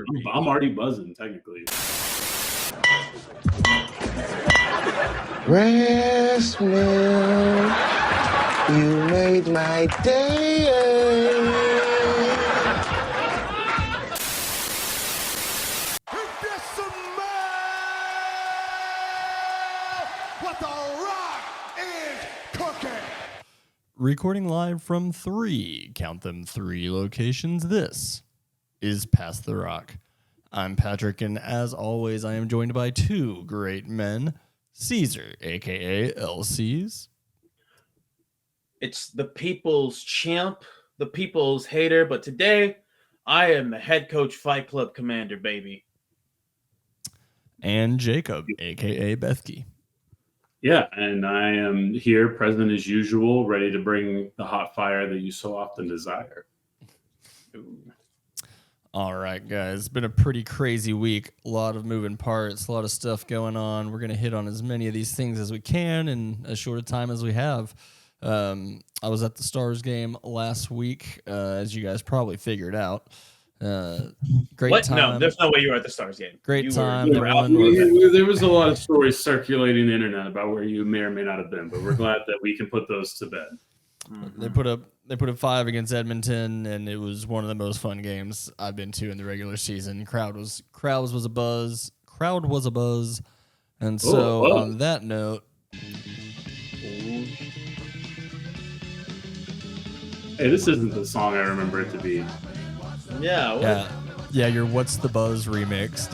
I'm already buzzing, technically. Rest milk, you made my day. What the rock is cooking. Recording live from three locations. This is Past the Rock. I'm Patrick, and as always, I am joined by two great men, Caesar, a.k.a. Ceez. It's the people's champ, the people's hater, but today I am the head coach Fight Club commander, baby. And Jacob, a.k.a. Bethke. Yeah, and I am here, present as usual, ready to bring the hot fire that you so often desire. Ooh. All right, guys. It's been a pretty crazy week. A lot of moving parts, a lot of stuff going on. We're going to hit on as many of these things as we can in as short a time as we have. I was at the Stars game last week, as you guys probably figured out. Great What? time. No, there's no way you were at the Stars game. Great time. You were out. There was a lot of stories circulating the internet about where you may or may not have been, but we're glad that we can put those to bed. Mm-hmm. They put up 5 against Edmonton, and it was one of the most fun games I've been to in the regular season. Crowd was a buzz, and so on that note, hey, this isn't the song I remember it to be. Yeah. Your "What's the Buzz" remix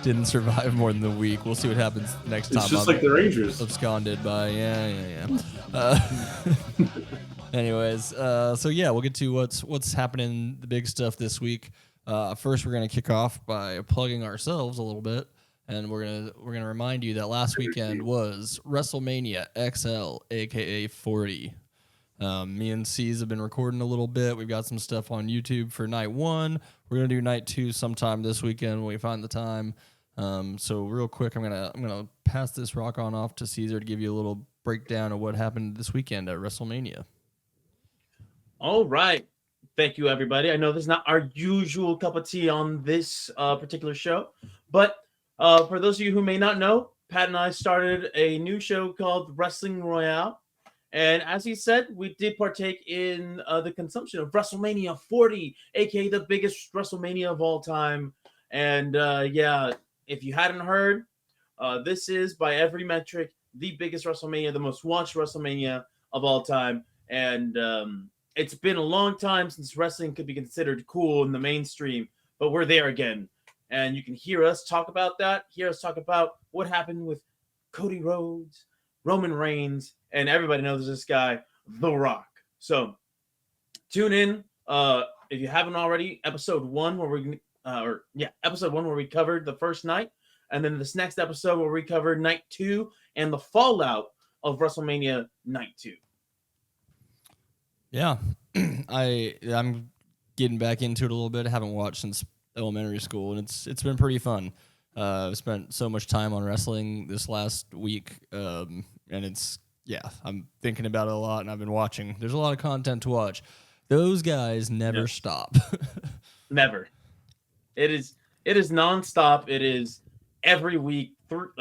didn't survive more than the week. We'll see what happens next time. It's just like the Rangers. Absconded by anyways, so yeah, we'll get to what's happening, the big stuff this week. First, we're gonna kick off by plugging ourselves a little bit, and we're gonna remind you that last weekend was WrestleMania XL, aka 40. Me and Ceez have been recording a little bit. We've got some stuff on YouTube for night 1. We're gonna do night 2 sometime this weekend when we find the time. So real quick, I'm gonna pass this rock on off to Caesar to give you a little breakdown of what happened this weekend at WrestleMania. All right. Thank you, everybody. I know this is not our usual cup of tea on this particular show, but for those of you who may not know, Pat and I started a new show called Wrestling Royale. And as he said, we did partake in the consumption of WrestleMania 40, aka the biggest WrestleMania of all time. And if you hadn't heard, this is by every metric the biggest WrestleMania, the most watched WrestleMania of all time. And it's been a long time since wrestling could be considered cool in the mainstream, but we're there again. And you can hear us talk about that, hear us talk about what happened with Cody Rhodes, Roman Reigns, and everybody knows this guy, The Rock. So tune in if you haven't already. Episode 1 where we covered the first night, and then this next episode where we covered night 2 and the fallout of WrestleMania night 2. Yeah, I'm getting back into it a little bit. I haven't watched since elementary school, and it's been pretty fun. I've spent so much time on wrestling this last week, and I'm thinking about it a lot, and I've been watching. There's a lot of content to watch. Those guys never stop. Never. It is nonstop. It is every week. For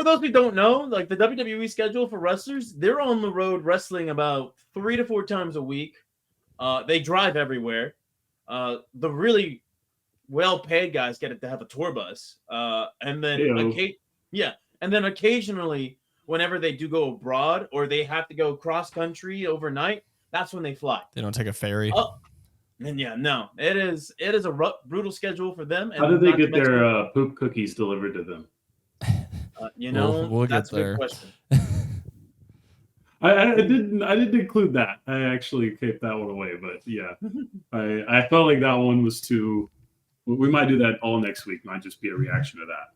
those who don't know, like the WWE schedule for wrestlers, they're on the road wrestling about 3 to 4 times a week. They drive everywhere. The really well-paid guys get to have a tour bus, and then occasionally, whenever they do go abroad or they have to go cross country overnight, that's when they fly. They don't take a ferry. And it is a brutal schedule for them. And how did they get their poop cookies delivered to them? We'll that's get there. A good question. I didn't include that. I actually kept that one away, but yeah, I felt like that one was too. We might do that all next week. Might just be a reaction to that.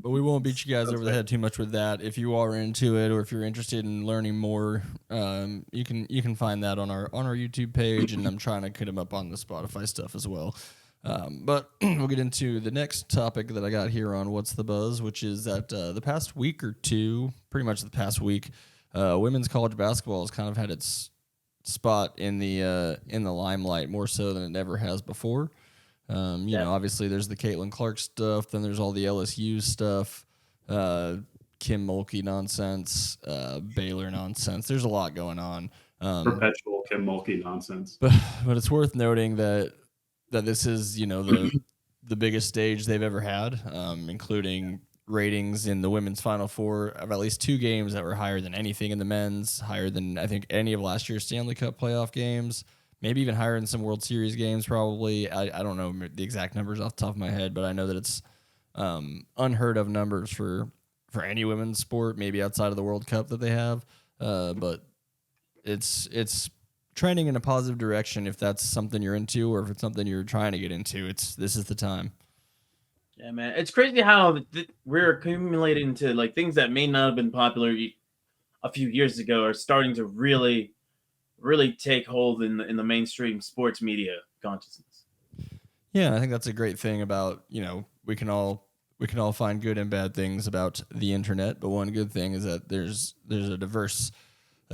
But we won't beat you guys over the head too much with that. If you are into it, or if you're interested in learning more, you can find that on our YouTube page, and I'm trying to get them up on the Spotify stuff as well. But we'll get into the next topic that I got here on What's the Buzz, which is that the past week or two, pretty much the past week, women's college basketball has kind of had its spot in the limelight more so than it ever has before. You know, obviously there's the Caitlin Clark stuff, then there's all the LSU stuff, Kim Mulkey nonsense, Baylor nonsense. There's a lot going on. Perpetual Kim Mulkey nonsense. But it's worth noting that this is, you know, the biggest stage they've ever had, including ratings in the women's Final Four of at least 2 games that were higher than anything in the men's, higher than I think any of last year's Stanley Cup playoff games, maybe even higher in some World Series games probably. I don't know the exact numbers off the top of my head, but I know that it's unheard of numbers for any women's sport, maybe outside of the World Cup that they have. But it's trending in a positive direction if that's something you're into, or if it's something you're trying to get into. This is the time. Yeah, man, it's crazy how we're accumulating to like things that may not have been popular a few years ago are starting to really take hold in the mainstream sports media consciousness. Yeah, I think that's a great thing about, you know, we can all find good and bad things about the internet, but one good thing is that there's a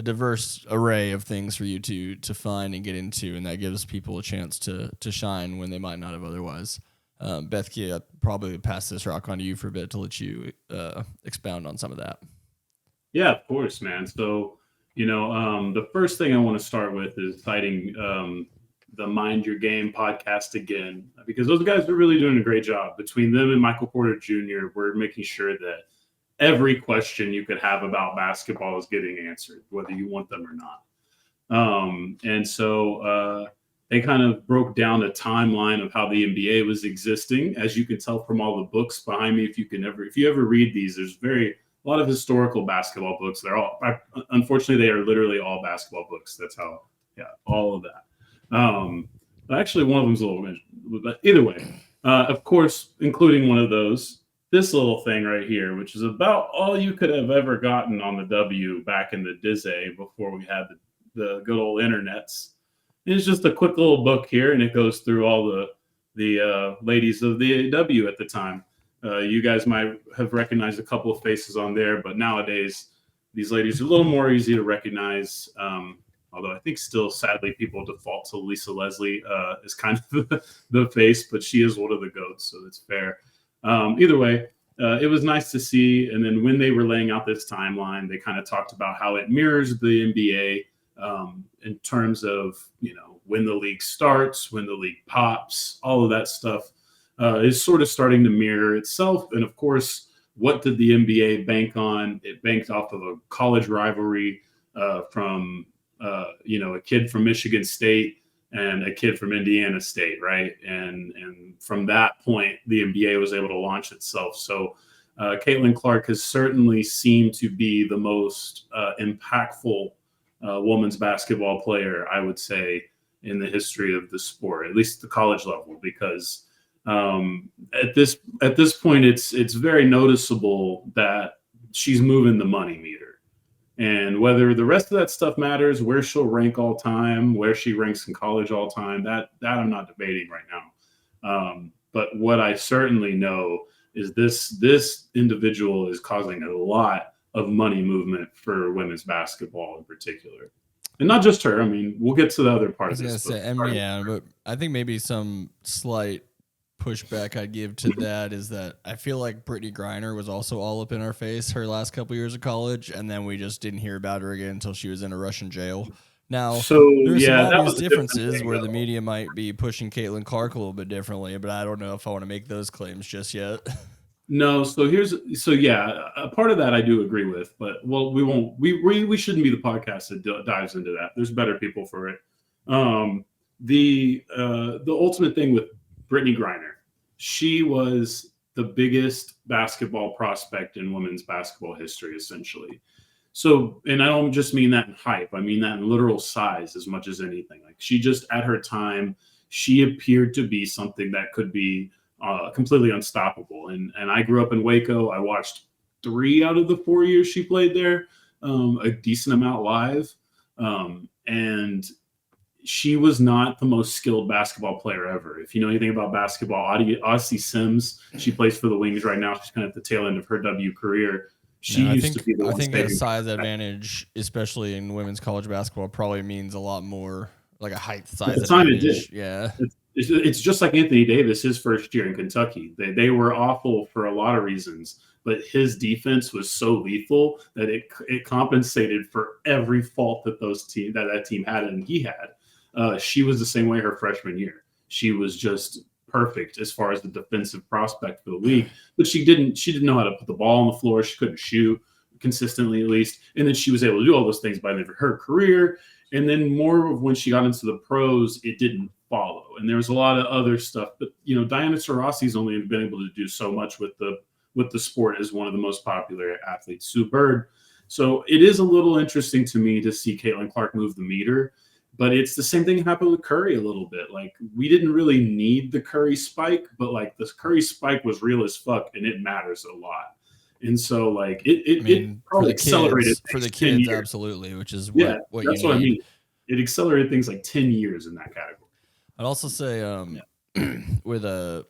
diverse array of things for you to find and get into, and that gives people a chance to shine when they might not have otherwise. Bethke, I'll probably pass this rock on to you for a bit to let you expound on some of that. Yeah, of course, man. So, you know, the first thing I want to start with is citing the Mind Your Game podcast again, because those guys are really doing a great job. Between them and Michael Porter Jr., we're making sure that every question you could have about basketball is getting answered, whether you want them or not. And so they kind of broke down the timeline of how the NBA was existing. As you can tell from all the books behind me, if you ever read these, there's a lot of historical basketball books. Unfortunately, they are literally all basketball books. That's how, all of that. Actually, one of them's a little bit, but either way, of course, including one of those, this little thing right here, which is about all you could have ever gotten on the W back in the Dizzy before we had the good old internets. It's just a quick little book here, and it goes through all the ladies of the W at the time. You guys might have recognized a couple of faces on there, but nowadays these ladies are a little more easy to recognize. Although I think still, sadly, people default to Lisa Leslie as kind of the face, but she is one of the GOATs, so it's fair. Either way, it was nice to see. And then when they were laying out this timeline, they kind of talked about how it mirrors the NBA in terms of, you know, when the league starts, when the league pops, all of that stuff is sort of starting to mirror itself. And of course, what did the NBA bank on? It banked off of a college rivalry from, a kid from Michigan State and a kid from Indiana State, right? And from that point, the NBA was able to launch itself. So Caitlin Clark has certainly seemed to be the most impactful women's basketball player, I would say, in the history of the sport, at least the college level, because at this point, it's very noticeable that she's moving the money meter. And whether the rest of that stuff matters, where she'll rank all time, where she ranks in college all time, that I'm not debating right now. But what I certainly know is this individual is causing a lot of money movement for women's basketball in particular. And not just her. I mean, we'll get to the other part of this. But I think maybe some slight pushback I'd give to that is that I feel like Brittany Griner was also all up in our face her last couple years of college, and then we just didn't hear about her again until she was in a Russian jail. Now, there's some obvious differences where the media might be pushing Caitlin Clark a little bit differently, but I don't know if I want to make those claims just yet. No, a part of that I do agree with, but we shouldn't be the podcast that dives into that. There's better people for it. The ultimate thing with Brittany Griner, she was the biggest basketball prospect in women's basketball history, essentially. So, and I don't just mean that in hype, I mean that in literal size as much as anything. Like, she just, at her time, she appeared to be something that could be completely unstoppable. And I grew up in Waco. I watched 3 out of the 4 years she played there, a decent amount live. And she was not the most skilled basketball player ever. If you know anything about basketball, Odyssey Sims, she plays for the Wings right now. She's kind of at the tail end of her W career. She used to be the I one think that saving. size advantage, especially in women's college basketball, probably means a lot more, like a height size At the time it did. advantage. Yeah. It's just like Anthony Davis, his first year in Kentucky. They were awful for a lot of reasons, but his defense was so lethal that it compensated for every fault that that team had and he had. She was the same way her freshman year. She was just perfect as far as the defensive prospect for the league, but she didn't know how to put the ball on the floor. She couldn't shoot consistently, at least, and then she was able to do all those things by the end of her career. And then more of when she got into the pros, it didn't follow. And there was a lot of other stuff. But, Diana Taurasi's only been able to do so much with the sport as one of the most popular athletes, Sue Bird. So it is a little interesting to me to see Caitlin Clark move the meter. But it's the same thing that happened with Curry a little bit. Like, we didn't really need the Curry spike, but, like, the Curry spike was real as fuck, and it matters a lot. And so, like, it probably accelerated for the things 10 kids, years. absolutely, which is Yeah, what that's you what I need. mean. It accelerated things like 10 years in that category. I'd also say with a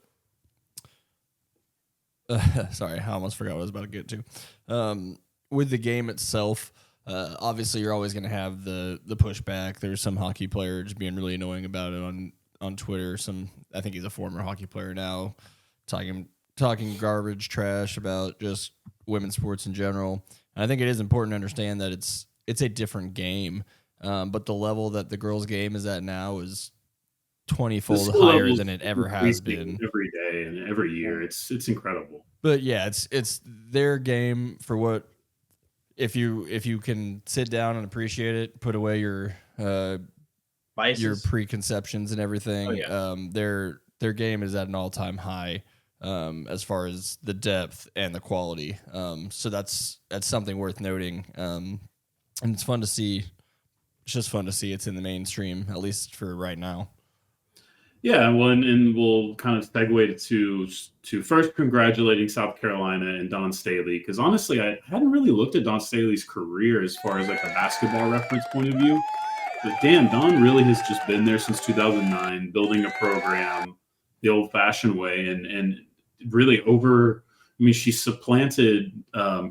sorry, I almost forgot what I was about to get to. With the game itself, obviously you're always going to have the pushback. There's some hockey player just being really annoying about it on Twitter. I think he's a former hockey player now, talking garbage trash about just women's sports in general. And I think it is important to understand that it's a different game, but the level that the girls' game is at now is 20-fold higher than it ever has been. Every day and every year, it's incredible. But yeah, it's their game for what. If you can sit down and appreciate it, put away your Biases. your preconceptions and everything. Oh, yeah. Their game is at an all-time high as far as the depth and the quality. So that's something worth noting. And it's fun to see. It's just fun to see it's in the mainstream, at least for right now. Yeah, well, and we'll kind of segue to first congratulating South Carolina and Dawn Staley, because honestly, I hadn't really looked at Dawn Staley's career as far as like a basketball reference point of view. But damn, Dawn really has just been there since 2009, building a program the old-fashioned way, and really she supplanted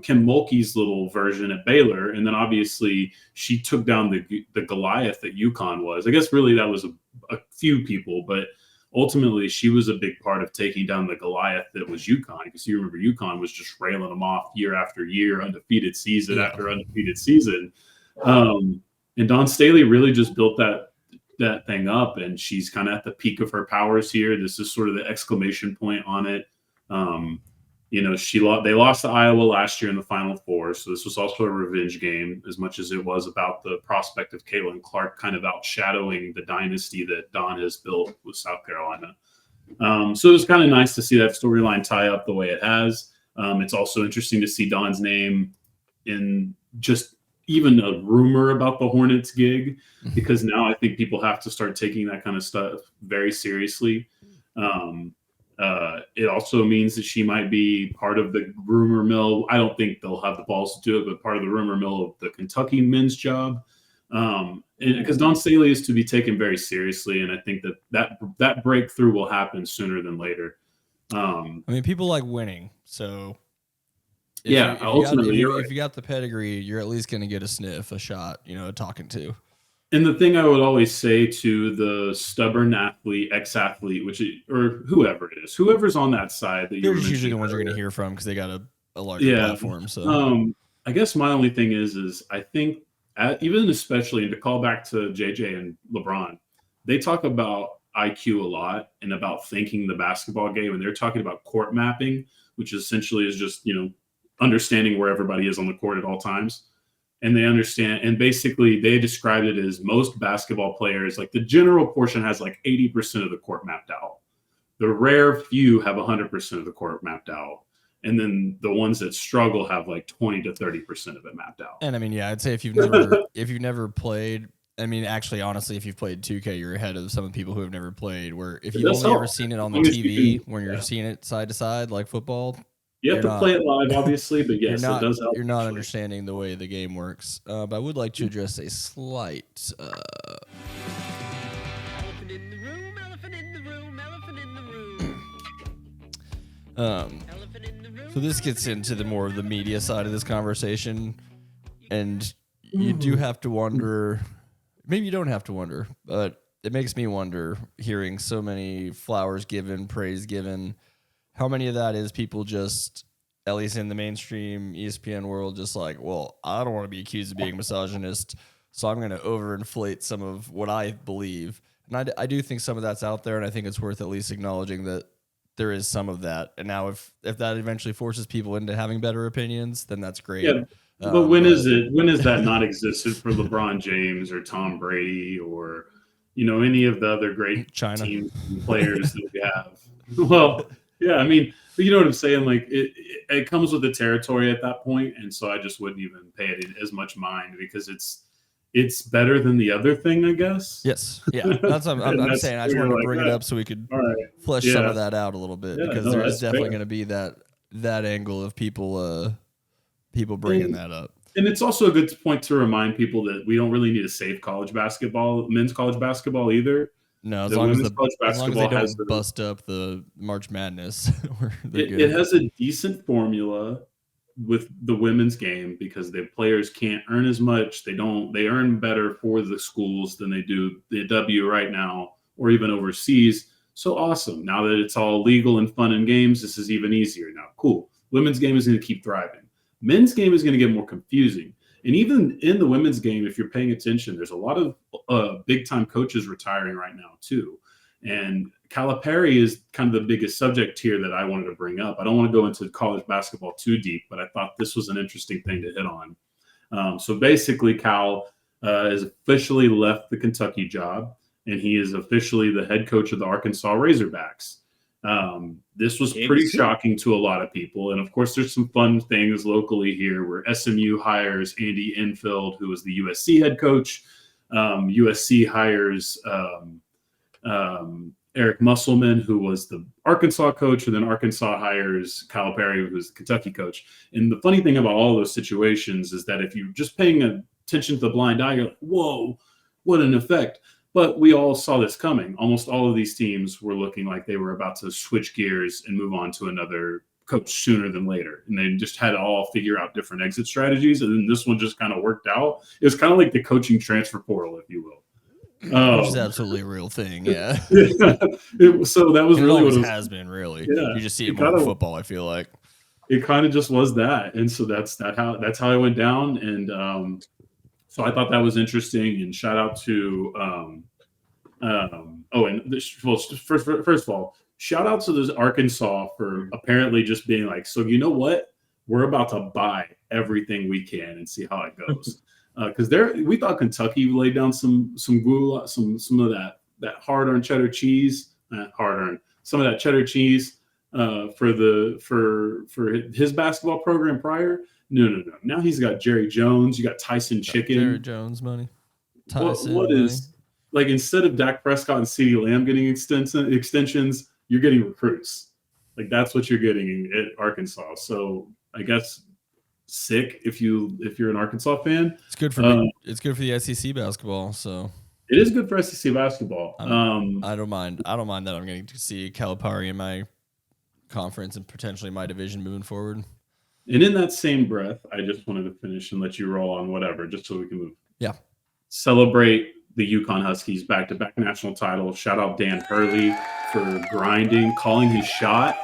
Kim Mulkey's little version at Baylor, and then obviously she took down the Goliath that UConn was. I guess really that was a few people, but ultimately she was a big part of taking down the Goliath that was UConn, because you remember UConn was just railing them off year after year, undefeated season after undefeated season. And Dawn Staley really just built that thing up, and she's kind of at the peak of her powers here. This is sort of the exclamation point on it. They lost to Iowa last year in the Final Four, so this was also a revenge game as much as it was about the prospect of Caitlin Clark kind of outshadowing the dynasty that Dawn has built with South Carolina. So it was kind of nice to see that storyline tie up the way it has. It's also interesting to see Dawn's name in just even a rumor about the Hornets gig, because now I think people have to start taking that kind of stuff very seriously. It also means that she might be part of the rumor mill. I don't think they'll have the balls to do it, but part of the rumor mill of the Kentucky men's job. Because Dawn Staley is to be taken very seriously, and I think that breakthrough will happen sooner than later. People like winning, so if you got the pedigree, you're at least going to get a sniff, a shot, talking to. And the thing I would always say to the stubborn athlete, ex-athlete, or whoever it is, whoever's on that side, that they're usually the ones you're going to hear from because they got a larger platform. So I guess my only thing is I think especially, and to call back to JJ and LeBron, they talk about IQ a lot and about thinking the basketball game, and they're talking about court mapping, which essentially is just understanding where everybody is on the court at all times. And they understand, and basically they described it as most basketball players, like the general portion has like 80% of the court mapped out. The rare few have 100% of the court mapped out. And then the ones that struggle have like 20 to 30% of it mapped out. And I'd say if you've never played, actually, honestly, if you've played 2K, you're ahead of some of the people who have never played, where if you've only ever seen it on the TV, when you're seeing it side to side, like football, you have to play it live, obviously, but yes, it does help. You're not understanding the way the game works. But I would like to address a slight... Elephant in the room, elephant in the room, elephant in the room. Elephant in the room. So this gets into the more of the media side of this conversation, and you do have to wonder. Maybe you don't have to wonder, but it makes me wonder. Hearing so many flowers given, praise given, how many of that is people just, at least in the mainstream ESPN world, just like, well, I don't want to be accused of being misogynist, so I'm going to overinflate some of what I believe. And I do think some of that's out there, and I think it's worth at least acknowledging that there is some of that. And now if that eventually forces people into having better opinions, then that's great. Yeah. But when is it? When is that not existed for LeBron James or Tom Brady or any of the other great China teams and players that we have? Well, yeah, I mean, but you know what I'm saying? Like it comes with the territory at that point, and so I just wouldn't even pay it as much mind because it's better than the other thing, I guess. Yes, yeah, that's what I'm saying. I just wanted to bring it up so we could flesh some of that out a little bit because there is definitely going to be that angle of people bringing that up. And it's also a good point to remind people that we don't really need to save college basketball, men's college basketball either. No, as long as they don't bust up the March Madness. It has a decent formula with the women's game because the players can't earn as much. They earn better for the schools than they do the W right now or even overseas. So awesome. Now that it's all legal and fun and games, this is even easier now. Cool. Women's game is going to keep thriving. Men's game is going to get more confusing. And even in the women's game, if you're paying attention, there's a lot of big-time coaches retiring right now too. And Calipari is kind of the biggest subject here that I wanted to bring up. I don't want to go into college basketball too deep, but I thought this was an interesting thing to hit on. So basically, Cal has officially left the Kentucky job, and he is officially the head coach of the Arkansas Razorbacks. This was pretty shocking to a lot of people. And of course, there's some fun things locally here where SMU hires Andy Enfield, who was the USC head coach. USC hires Eric Musselman, who was the Arkansas coach, and then Arkansas hires Calipari, who was the Kentucky coach. And the funny thing about all those situations is that if you're just paying attention to the blind eye, you're like, whoa, what an effect. But we all saw this coming. Almost all of these teams were looking like they were about to switch gears and move on to another coach sooner than later. And they just had to all figure out different exit strategies. And then this one just kind of worked out. It was kind of like the coaching transfer portal, if you will. Which is absolutely a real thing, yeah. So that was really what it has been, really. Yeah, you just see it more in football, I feel like. It kind of just was that. And so that's how it went down. And so I thought that was interesting. And shout out to first of all, shout out to this Arkansas for apparently just being like, so you know what? We're about to buy everything we can and see how it goes. Because we thought Kentucky laid down some gula, some of that hard-earned cheddar cheese, some of that cheddar cheese for his basketball program prior. No. Now he's got Jerry Jones. You got Tyson Chicken. Jerry Jones money. Tyson what money. Is like instead of Dak Prescott and CeeDee Lamb getting extensions, you're getting recruits. Like that's what you're getting at Arkansas. So I guess sick if you're an Arkansas fan. It's good for it's good for the SEC basketball. So it is good for SEC basketball. I don't mind. I don't mind that I'm getting to see Calipari in my conference and potentially my division moving forward. And in that same breath, I just wanted to finish and let you roll on whatever, just so we can move. Yeah. Celebrate the UConn Huskies back-to-back national title. Shout out Dan Hurley for grinding, calling his shot.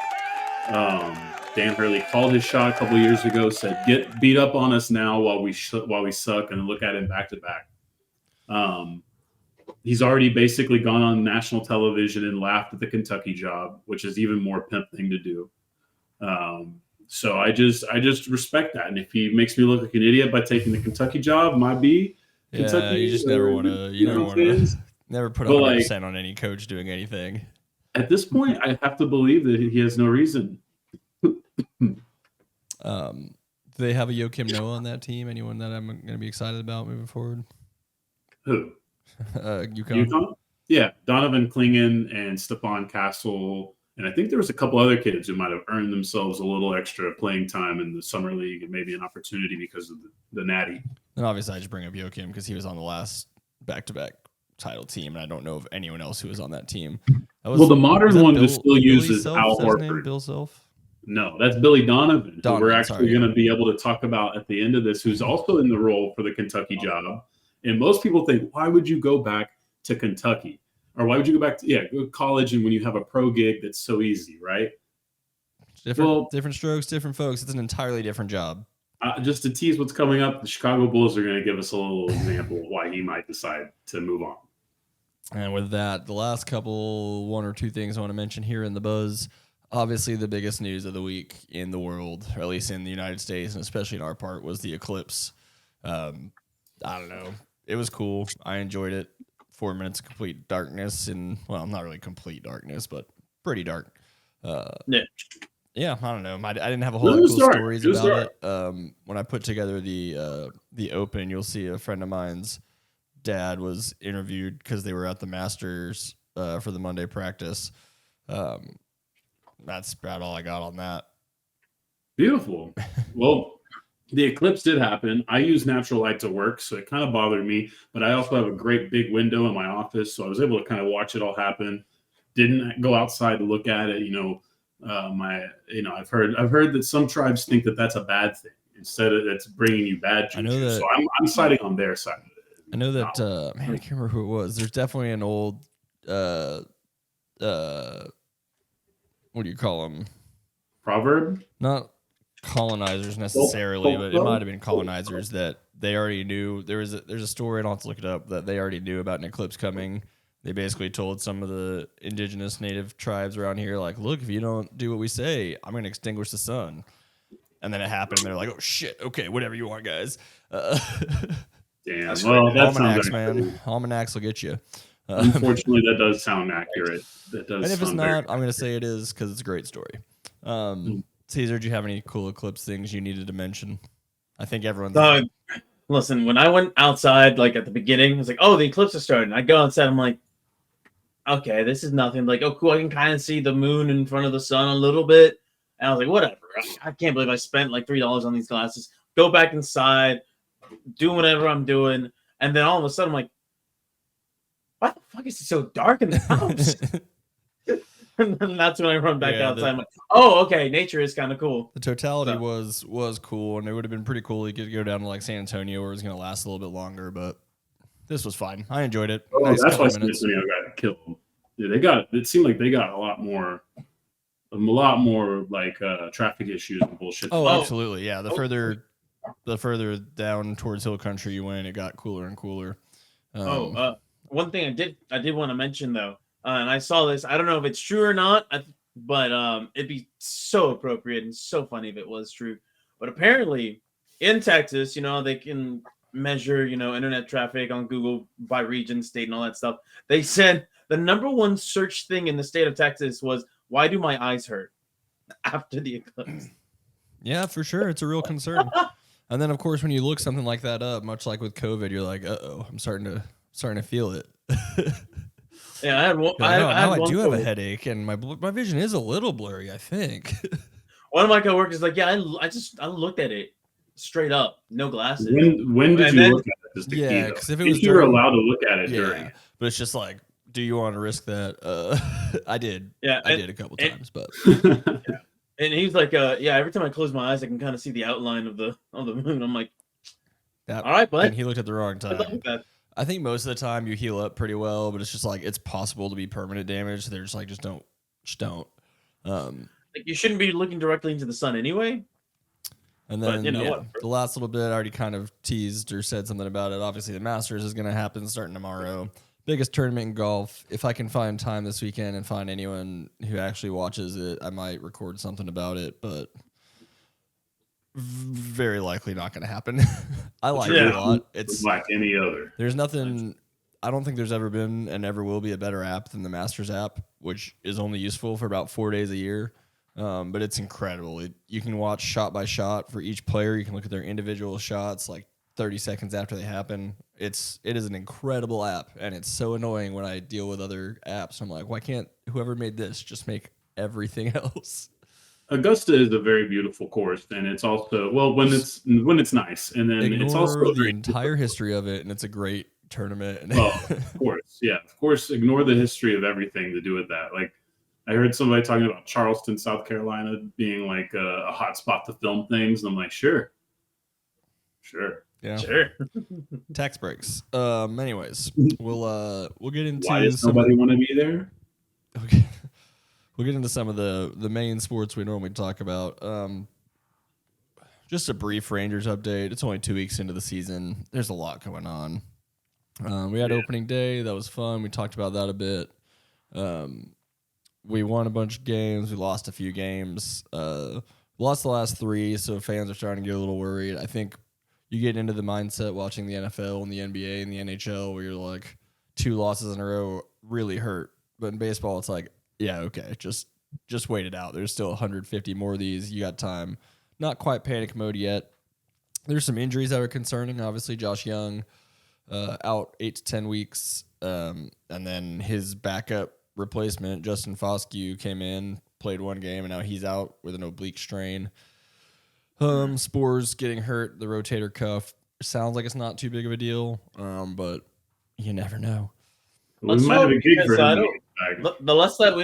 Dan Hurley called his shot a couple years ago, said, get beat up on us now while we suck, and look at him back-to-back. He's already basically gone on national television and laughed at the Kentucky job, which is even more pimp thing to do. So I just respect that. And if he makes me look like an idiot by taking the Kentucky job, might be Kentucky. Yeah, you just never want to. Never put 100% on any coach doing anything. At this point, I have to believe that he has no reason. Do they have a Joakim Noah on that team? Anyone that I'm going to be excited about moving forward? Who? UConn? Yeah, Donovan Clingan and Stephon Castle. And I think there was a couple other kids who might have earned themselves a little extra playing time in the summer league and maybe an opportunity because of the Natty. And obviously, I just bring up Joakim because he was on the last back-to-back title team, and I don't know of anyone else who was on that team. The modern one just still uses Al Horford. Bill Self? No, that's Billy Donovan, who we're Donovan, actually sorry. going to be able to talk about at the end of this, who's also in the role for the Kentucky job. And most people think, why would you go back to Kentucky? Or why would you go back to go to college and when you have a pro gig that's so easy, right? Different strokes, different folks. It's an entirely different job. Just to tease what's coming up, the Chicago Bulls are going to give us a little example of why he might decide to move on. And with that, the last one or two things I want to mention here in the buzz. Obviously, the biggest news of the week in the world, or at least in the United States, and especially in our part, was the eclipse. I don't know. It was cool. I enjoyed it. 4 minutes of complete darkness, and well, not really complete darkness, but pretty dark. Yeah, I don't know. I didn't have a whole lot of cool stories about it. When I put together the open, you'll see a friend of mine's dad was interviewed because they were at the Masters for the Monday practice. That's about all I got on that. Beautiful. Well, the eclipse did happen. I use natural light to work, so it kind of bothered me. But I also have a great big window in my office, so I was able to kind of watch it all happen. Didn't go outside to look at it. I've heard that some tribes think that that's a bad thing. Instead of it's bringing you bad juju. So I'm siding on their side of it. I know that I can't remember who it was. There's definitely an old what do you call them? Proverb? Not colonizers necessarily, but it might have been colonizers that they already knew. There's a story, and I'll have to look it up, that they already knew about an eclipse coming. They basically told some of the indigenous native tribes around here, like, look, if you don't do what we say, I'm going to extinguish the sun. And then it happened, and they're like, oh, shit, okay, whatever you want, guys. Damn, well, that Almanacs, sounds man. Almanacs will get you. Unfortunately, that does sound accurate. That does. And if it's sound not, I'm going to say it is because it's a great story. Caesar, do you have any cool eclipse things you needed to mention? I think everyone's... Listen, when I went outside, like at the beginning, I was like, oh, the eclipse is starting. I go outside, I'm like, okay, this is nothing. Like, oh, cool, I can kind of see the moon in front of the sun a little bit. And I was like, whatever. I can't believe I spent like $3 on these glasses. Go back inside, do whatever I'm doing. And then all of a sudden, I'm like, why the fuck is it so dark in the house? And then that's when I run back outside. I'm like, oh, okay, nature is kind of cool. The totality was cool, and it would have been pretty cool. You could go down to like San Antonio, where it was going to last a little bit longer, but this was fine. I enjoyed it. Oh, nice, that's why San Antonio got killed. Yeah, it seemed like they got a lot more like traffic issues and bullshit. Oh, absolutely, yeah. The further down towards hill country you went, it got cooler and cooler. One thing I did want to mention though. And I saw this. I don't know if it's true or not, but it'd be so appropriate and so funny if it was true. But apparently, in Texas, they can measure, internet traffic on Google by region, state, and all that stuff. They said the number one search thing in the state of Texas was, "Why do my eyes hurt?" After the eclipse. Yeah, for sure, it's a real concern. And then, of course, when you look something like that up, much like with COVID, you're like, "Uh-oh, I'm starting to feel it." Yeah, I had one. I do have a headache, and my vision is a little blurry, I think. One of my coworkers is like, yeah, I looked at it straight up, no glasses. When did you look at it? Yeah, because if it was, you were allowed to look at it during. But it's just like, do you want to risk that? I did. Yeah, I did a couple times, but. And he's like, yeah, every time I close my eyes, I can kind of see the outline of the moon. I'm like, all right, bud. And he looked at the wrong time. I think most of the time you heal up pretty well, but it's just like it's possible to be permanent damage. They're just like, just don't. Like you shouldn't be looking directly into the sun anyway. And then the last little bit, I already kind of teased or said something about it. Obviously, the Masters is going to happen starting tomorrow. Biggest tournament in golf. If I can find time this weekend and find anyone who actually watches it, I might record something about it, but very likely not going to happen. I like it a lot. It's like any other. There's nothing. I don't think there's ever been and ever will be a better app than the Masters app, which is only useful for about 4 days a year. But it's incredible. You can watch shot by shot for each player. You can look at their individual shots like 30 seconds after they happen. It is an incredible app, and it's so annoying when I deal with other apps. I'm like, why can't whoever made this just make everything else? Augusta is a very beautiful course, and it's also when it's nice, and then Ignore it's also the entire history of it, and it's a great tournament. Well, of course, yeah, of course. Ignore the history of everything to do with that. Like I heard somebody talking about Charleston, South Carolina being like a hot spot to film things. And I'm like, sure. Yeah. Sure. Tax breaks. Anyways, we'll get into Why does some. nobody want to be there? Okay. We'll get into some of the main sports we normally talk about. Just a brief Rangers update. It's only 2 weeks into the season. There's a lot going on. We had opening day. That was fun. We talked about that a bit. We won a bunch of games. We lost a few games. Lost the last 3, so fans are starting to get a little worried. I think you get into the mindset watching the NFL and the NBA and the NHL where you're like, 2 losses in a row really hurt. But in baseball, it's like, yeah, okay, just wait it out. There's still 150 more of these. You got time. Not quite panic mode yet. There's some injuries that are concerning. Obviously, Josh Young out 8 to 10 weeks. And then his backup replacement, Justin Foscue, came in, played 1 game, and now he's out with an oblique strain. Spores getting hurt, the rotator cuff. Sounds like it's not too big of a deal, but you never know. We might have a gig for him. The less that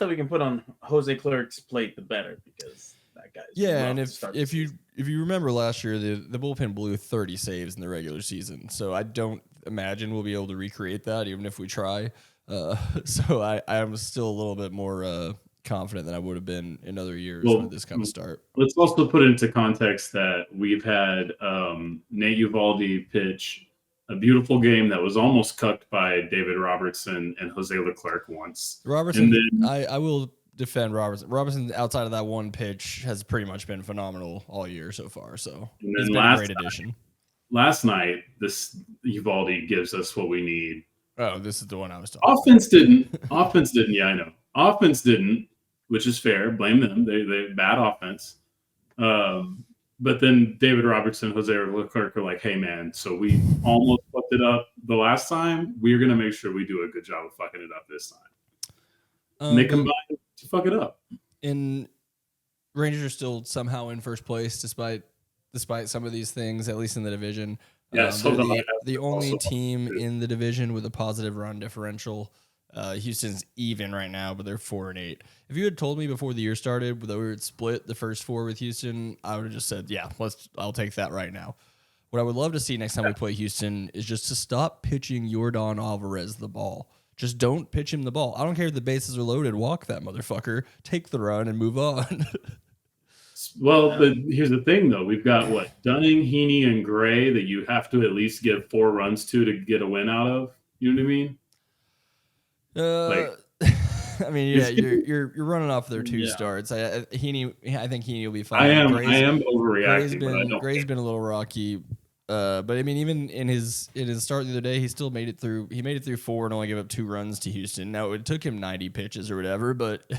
we can put on Jose Clerc's plate, the better, because that guy's and if you remember last year, the bullpen blew 30 saves in the regular season, so I don't imagine we'll be able to recreate that, even if we try. So I am still a little bit more confident than I would have been in other years with this kind of start. Let's also put into context that we've had Nate Uvalde pitch a beautiful game that was almost cucked by David Robertson and Jose Leclerc once. Robertson, I will defend Robertson. Robertson, outside of that 1 pitch, has pretty much been phenomenal all year so far. So he's been a great addition. Last night, this Uvalde gives us what we need. Oh, this is the one I was talking about. Offense didn't. Yeah, I know. Offense didn't, which is fair. Blame them. They bad offense. But then David Robertson, Jose Leclerc are like, hey, man, so we almost fucked it up the last time. We're going to make sure we do a good job of fucking it up this time. And they combined to fuck it up. And Rangers are still somehow in first place despite some of these things, at least in the division. Yes, the only team in the division with a positive run differential. Houston's even right now, but they're 4-8. If you had told me before the year started that we would split the first 4 with Houston, I would have just said, yeah, I'll take that right now. What I would love to see next time we play Houston is just to stop pitching Yordan Alvarez the ball. Just don't pitch him the ball. I don't care if the bases are loaded. Walk that motherfucker. Take the run and move on. Well, here's the thing, though. We've got, Dunning, Heaney, and Gray that you have to at least give 4 runs to get a win out of. You know what I mean? I mean, yeah, you're running off their 2 starts. I think Heaney will be fine. I am overreacting. Gray's been a little rocky, but I mean, even in his start the other day, he still made it through. He made it through 4 and only gave up 2 runs to Houston. Now it took him 90 pitches or whatever, but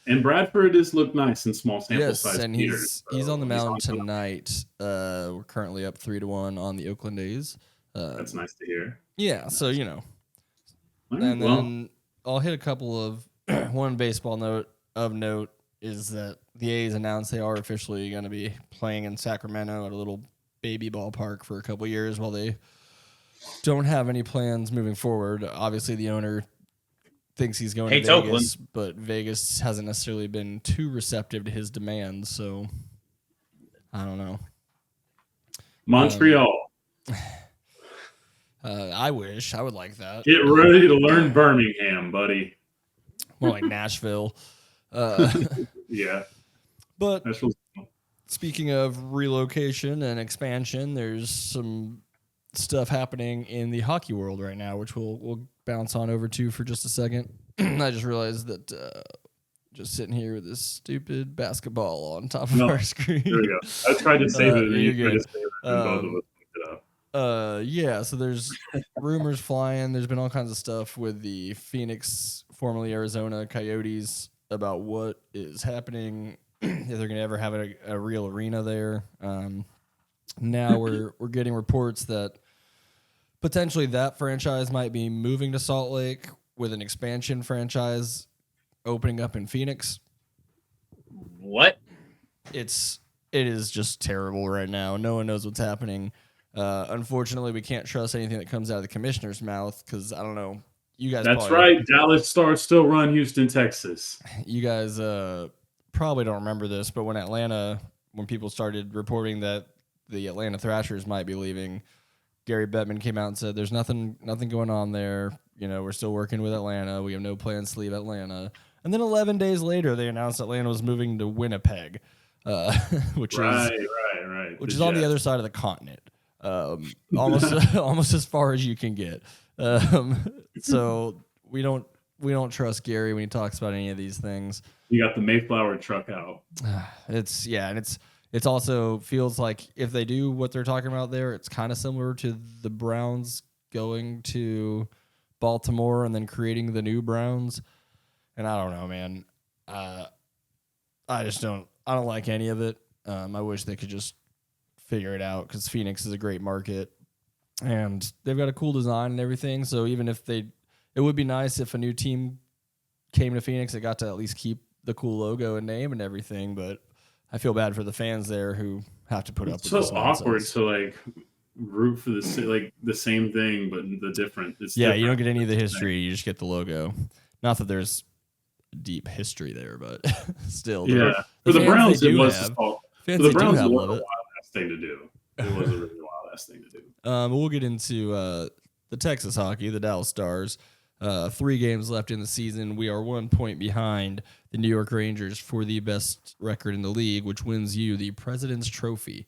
and Bradford has looked nice in small sample size. And he's on the mound tonight. We're currently up 3-1 on the Oakland A's. That's nice to hear. Yeah, so you know. And then I'll hit a couple of one baseball note is that the A's announced they are officially going to be playing in Sacramento at a little baby ballpark for a couple years while they don't have any plans moving forward. Obviously, the owner thinks he's going to Vegas, Oakland. But Vegas hasn't necessarily been too receptive to his demands, so I don't know. Montreal. I wish. I would like that. Get ready to learn Birmingham, buddy. More like Nashville. Yeah. But Nashville's speaking of relocation and expansion, there's some stuff happening in the hockey world right now, which we'll bounce on over to for just a second. I just realized that just sitting here with this stupid basketball on top of our screen. There we go. I tried to save it. You're good. Both of us picked it up. Yeah, so there's rumors flying. There's been all kinds of stuff with the Phoenix, formerly Arizona Coyotes, about what is happening, if they're going to ever have a real arena there. Now we're getting reports that potentially that franchise might be moving to Salt Lake with an expansion franchise opening up in Phoenix. What? It is just terrible right now. No one knows what's happening. Unfortunately, we can't trust anything that comes out of the commissioner's mouth because, I don't know, you guys. That's probably, right. Dallas Stars still run Houston, Texas. You guys probably don't remember this, but when people started reporting that the Atlanta Thrashers might be leaving, Gary Bettman came out and said, "There's nothing going on there. We're still working with Atlanta. We have no plans to leave Atlanta." And then 11 days later, they announced Atlanta was moving to Winnipeg, which is on the other side of the continent, almost as far as you can get. So we don't trust Gary when he talks about any of these things. You got the Mayflower truck out. It's also feels like if they do what they're talking about there, it's kind of similar to the Browns going to Baltimore and then creating the new Browns. And I don't know, man. I don't like any of it. I wish they could just figure it out because Phoenix is a great market and they've got a cool design and everything. So even if it would be nice if a new team came to Phoenix that got to at least keep the cool logo and name and everything. But I feel bad for the fans there who have to put up with this. It's so awkward to root for the same thing, but the different. You don't get any of the history. You just get the logo. Not that there's deep history there, but still. For the Browns, it was for the Browns, it was a wild ass thing to do. It was a really wild ass thing to do. We'll get into the Texas hockey, the Dallas Stars. 3 games left in the season. We are 1 point behind the New York Rangers for the best record in the league, which wins you the President's Trophy,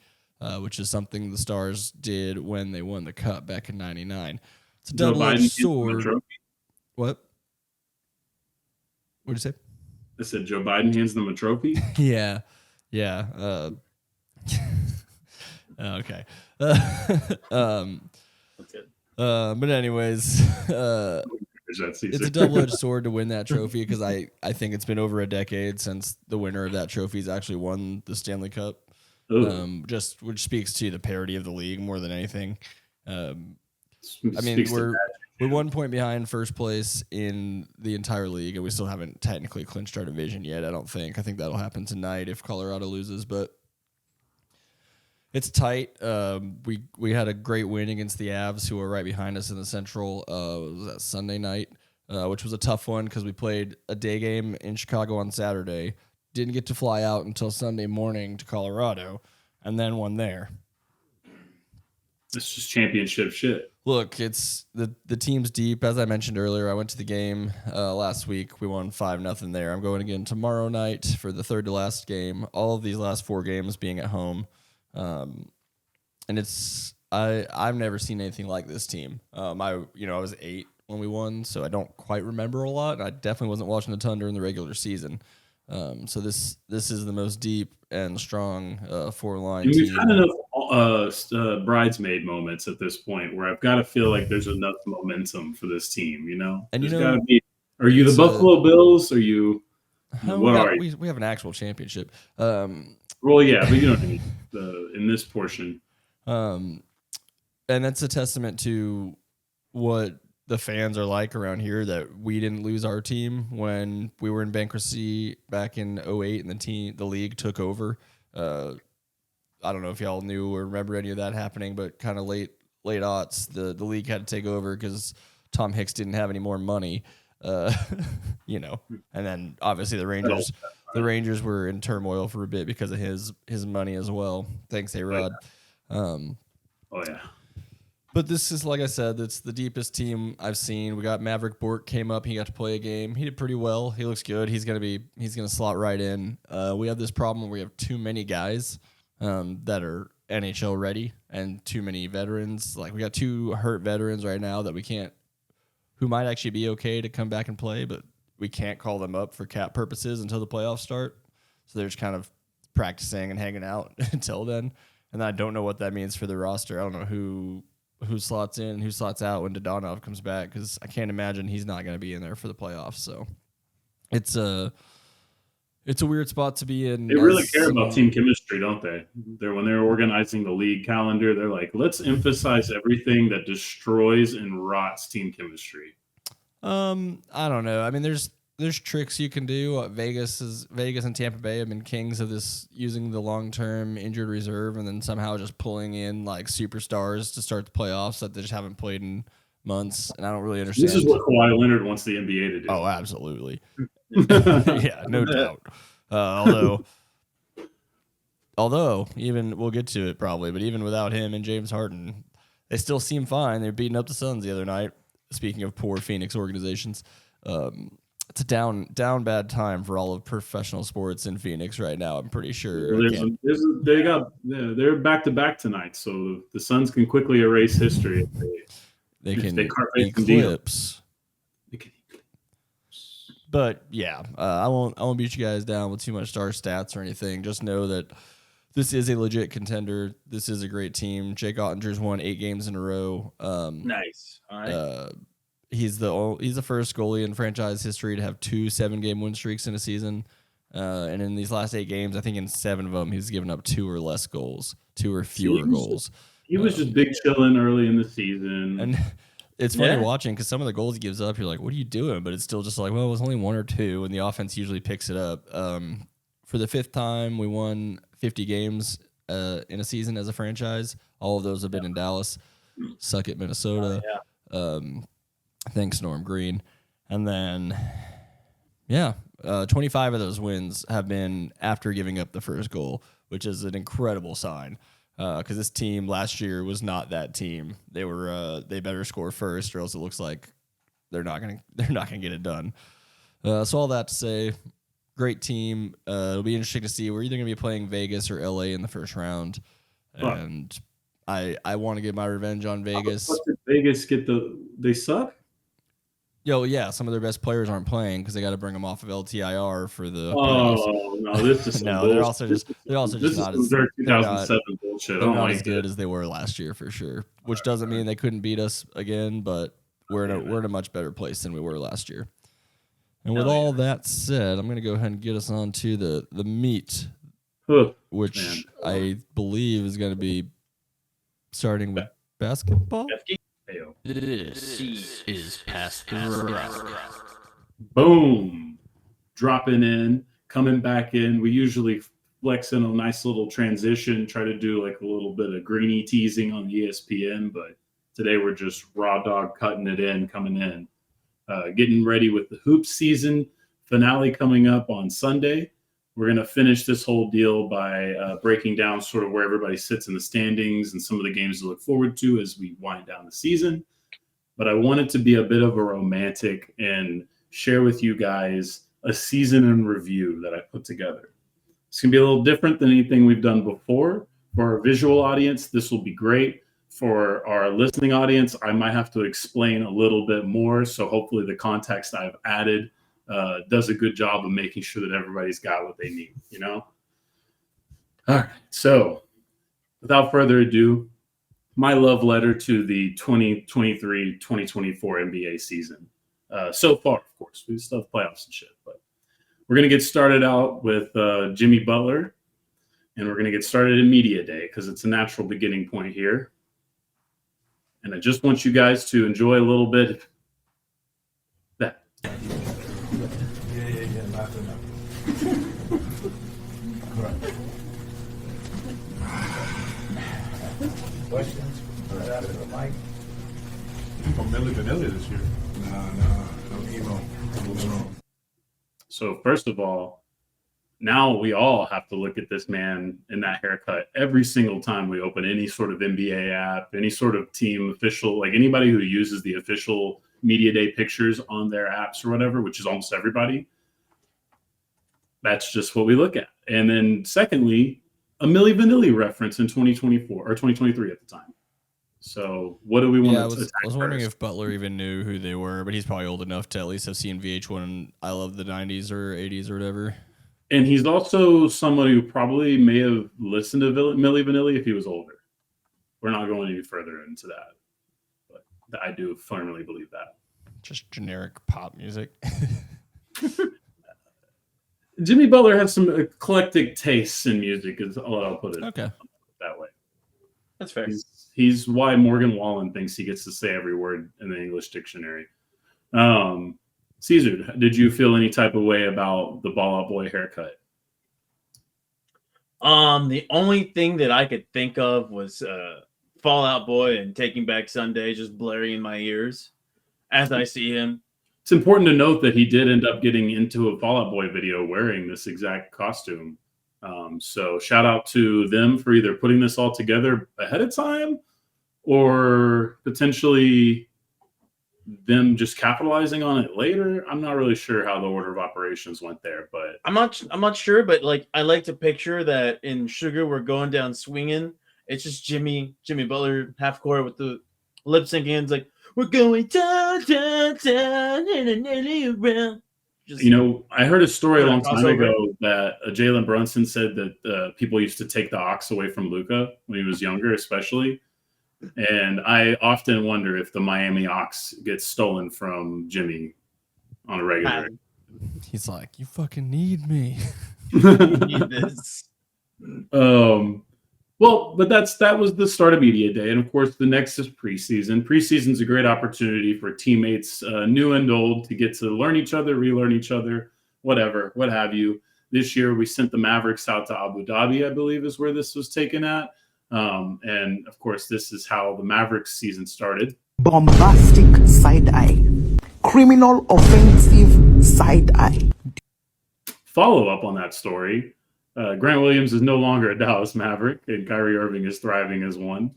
which is something the Stars did when they won the Cup back in '99. It's a double-edged sword. What? What'd you say? I said Joe Biden hands them a trophy. Yeah. Okay. But anyways, it's a double-edged sword to win that trophy because I think it's been over a decade since the winner of that trophy has actually won the Stanley Cup. Which speaks to the parity of the league more than anything. We're 1 point behind first place in the entire league, and we still haven't technically clinched our division yet. I don't think. I think that'll happen tonight if Colorado loses, but it's tight. We had a great win against the Avs, who are right behind us in the Central. Was that Sunday night, which was a tough one because we played a day game in Chicago on Saturday. Didn't get to fly out until Sunday morning to Colorado, and then won there. It's just championship shit. Look, it's the team's deep. As I mentioned earlier, I went to the game last week. We won 5-0 there. I'm going again tomorrow night for the third to last game. All of these last 4 games being at home. And I've never seen anything like this team. I was 8 when we won, so I don't quite remember a lot. I definitely wasn't watching a ton during the regular season. So this is the most deep and strong 4-line team. We've had enough bridesmaid moments at this point where I've got to feel like there's enough momentum for this team. And there's got to be. Are you the Buffalo Bills? Are you? What are you? We have an actual championship. Well, yeah, but you know what I mean. In this portion, and that's a testament to what the fans are like around here, that we didn't lose our team when we were in bankruptcy back in 2008 and the league took over. I don't know if y'all knew or remember any of that happening, but kind of late aughts, the league had to take over because Tom Hicks didn't have any more money. And then obviously the Rangers were in turmoil for a bit because of his money as well. Thanks, A-Rod. Yeah. But this is, like I said, it's the deepest team I've seen. We got Maverick Bork came up. He got to play a game. He did pretty well. He looks good. He's gonna slot right in. We have this problem where we have too many guys that are NHL ready and too many veterans. Like we got 2 hurt veterans right now that we can't, who might actually be okay to come back and play, but we can't call them up for cap purposes until the playoffs start. So they're just kind of practicing and hanging out until then. And I don't know what that means for the roster. I don't know who slots in, who slots out when Dodonov comes back, because I can't imagine he's not going to be in there for the playoffs. So it's a weird spot to be in. They really care about team chemistry, don't they? When they're organizing the league calendar, they're like, let's emphasize everything that destroys and rots team chemistry. I don't know. I mean, there's tricks you can do. Vegas and Tampa Bay have been kings of this, using the long-term injured reserve and then somehow just pulling in like superstars to start the playoffs that they just haven't played in months, and I don't really understand. This is what Kawhi Leonard wants the NBA to do. Oh, absolutely. Yeah, no doubt. Although even we'll get to it probably, but even without him and James Harden, they still seem fine. They're beating up the Suns the other night. Speaking of poor Phoenix organizations, it's a down bad time for all of professional sports in Phoenix right now. I'm pretty sure. They're back to back tonight, so the Suns can quickly erase history. They can eclipse. But yeah, I won't beat you guys down with too much star stats or anything. Just know that this is a legit contender. This is a great team. Jake Ottinger's won 8 games in a row. Nice. All right. He's the first goalie in franchise history to have 2 7-game win streaks in a season. And in these last 8 games, I think in 7 of them, he's given up 2 or less goals, 2 or fewer goals. He was just big chilling early in the season. And it's funny watching because some of the goals he gives up, you're like, what are you doing? But it's still just like, well, it was only 1 or 2, and the offense usually picks it up. For the 5th time, we won 50 games in a season as a franchise. All of those have been in Dallas. Suck it, Minnesota. Thanks, Norm Green. And then, 25 of those wins have been after giving up the first goal, which is an incredible sign. Because this team last year was not that team. They better score first, or else it looks like they're not gonna get it done. So all that to say, great team. It'll be interesting to see. We're either gonna be playing Vegas or LA in the first round, and I want to get my revenge on Vegas. Did Vegas they suck? Yeah, some of their best players aren't playing because they got to bring them off of LTIR for the. Oh no, this is no. They're also just not as 2007 bullshit. They're not as good as they were last year for sure. Which doesn't mean they couldn't beat us again, but we're in a much better place than we were last year. And with all that said, I'm going to go ahead and get us on to the meat, which I believe is going to be starting with basketball. This is Past the Rock. Boom. Dropping in, coming back in. We usually flex in a nice little transition, try to do like a little bit of greeny teasing on ESPN, but today we're just raw dog cutting it in, coming in. Getting ready with the hoop season finale coming up on Sunday. We're going to finish this whole deal by breaking down sort of where everybody sits in the standings and some of the games to look forward to as we wind down the season. But I wanted to be a bit of a romantic and share with you guys a season in review that I put together. It's going to be a little different than anything we've done before. For our visual audience, this will be great. For our listening audience, I might have to explain a little bit more. So hopefully the context I've added does a good job of making sure that everybody's got what they need, All right. So without further ado, my love letter to the 2023-2024 NBA season. So far, of course, we still have playoffs and shit, but we're going to get started out with Jimmy Butler, and we're going to get started in Media Day because it's a natural beginning point here. And I just want you guys to enjoy a little bit of that. Questions? Right out of the mic. Oh, Milli Vanilli this year. No emo. So first of all, now we all have to look at this man in that haircut every single time we open any sort of NBA app, any sort of team official, like anybody who uses the official Media Day pictures on their apps or whatever, which is almost everybody. That's just what we look at. And then secondly, a Milli Vanilli reference in 2024 or 2023 at the time. So what do we want to attack I was wondering first? if Butler even knew who they were, but he's probably old enough to at least have seen VH1 I Love the 90s or 80s or whatever. And he's also somebody who probably may have listened to Milli Vanilli if he was older. We're not going any further into that. But I do firmly believe that. Just generic pop music. Jimmy Butler has some eclectic tastes in music, is all I'll put it Okay. that way. That's fair. He's why Morgan Wallen thinks he gets to say every word in the English dictionary. Caesar, did you feel any type of way about the Ball Out Boy haircut? The only thing that I could think of was Fall Out Boy and Taking Back Sunday just blaring in my ears as I see him. It's important to note that he did end up getting into a Fall Out Boy video wearing this exact costume. So shout out to them for either putting this all together ahead of time or potentially them just capitalizing on it later. I'm not really sure how the order of operations went there, but I'm not sure, but like I like to picture that in Sugar we're going down swinging. It's just Jimmy Butler half court with the lip syncing. It's like we're going down, down, down, and around. Just, I heard a story a long time crossover. ago that Jalen Brunson said that people used to take the ox away from Luka when he was younger, especially. And I often wonder if the Miami ox gets stolen from Jimmy on a regular. He's like, you fucking need me. You need this. Well, but that was the start of media day, and of course, the next is preseason. Preseason's a great opportunity for teammates, new and old, to get to learn each other, relearn each other, what have you. This year, we sent the Mavericks out to Abu Dhabi, I believe, is where this was taken at. And of course, this is how the Mavericks season started. Bombastic side eye, criminal offensive side eye. Follow up on that story. Grant Williams is no longer a Dallas Maverick, and Kyrie Irving is thriving as one.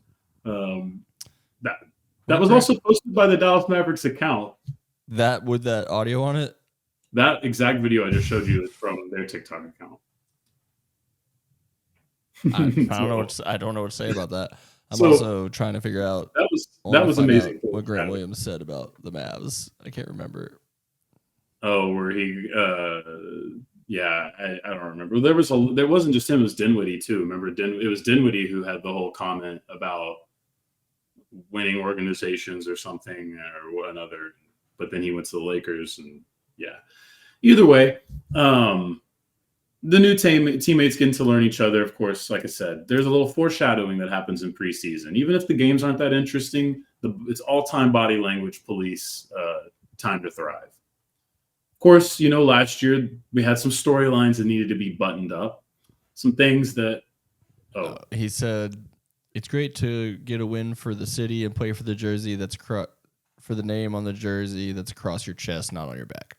That was also posted by the Dallas Mavericks account. That with that audio on it? That exact video I just showed you is from their TikTok account. I don't know what to say about that. I'm also trying to figure out. That was amazing. What Grant Williams said about the Mavs. I can't remember. Oh, where he I don't remember. There wasn't just him, it was Dinwiddie too. Remember, it was Dinwiddie who had the whole comment about winning organizations or something or another. But then he went to the Lakers, and either way, the new teammates getting to learn each other. Of course, like I said, there's a little foreshadowing that happens in preseason. Even if the games aren't that interesting, it's all-time body language police time to thrive. Of course, last year we had some storylines that needed to be buttoned up. Some things that he said it's great to get a win for the city and play for the jersey that's for the name on the jersey that's across your chest, not on your back.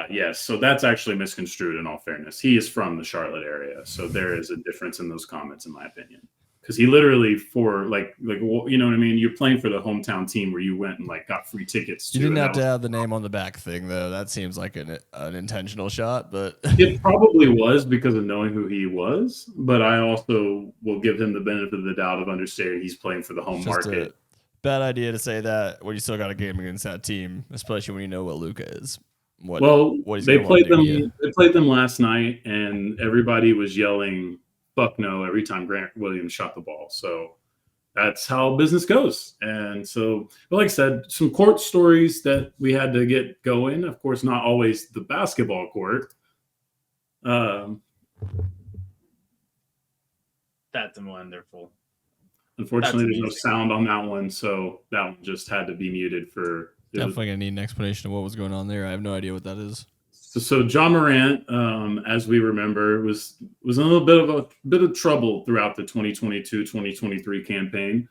Yes. So that's actually misconstrued in all fairness. He is from the Charlotte area. So there is a difference in those comments, in my opinion. Because he literally you know what I mean? You're playing for the hometown team where you went and got free tickets. You didn't have to have the name on the back thing, though. That seems like an intentional shot, but it probably was because of knowing who he was. But I also will give him the benefit of the doubt of understanding he's playing for the home market. Bad idea to say that when you still got a game against that team, especially when you know what Luka is. They played them. They played them last night, and everybody was yelling "fuck no" every time Grant Williams shot the ball. So that's how business goes. And so, but like I said, some court stories that we had to get going. Of course, not always the basketball court. That's wonderful. Unfortunately, there's no sound on that one, so that one just had to be muted for. Definitely gonna need an explanation of what was going on there. I have no idea what that is. So John Morant, as we remember, was in a little bit of trouble throughout the 2022-2023 campaign,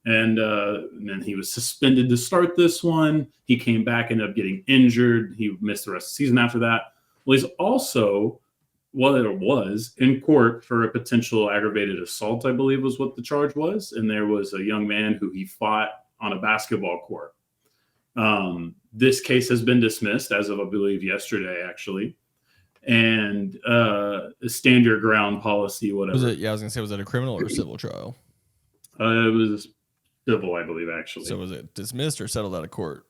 and then he was suspended to start this one. He came back, ended up getting injured. He missed the rest of the season after that. Well, he's also was in court for a potential aggravated assault, I believe was what the charge was, and there was a young man who he fought on a basketball court. This case has been dismissed as of, I believe, yesterday, actually. And stand your ground policy, whatever. Was it? Yeah, I was gonna say, was it a criminal or a civil trial? It was civil, I believe, actually. So was it dismissed or settled out of court?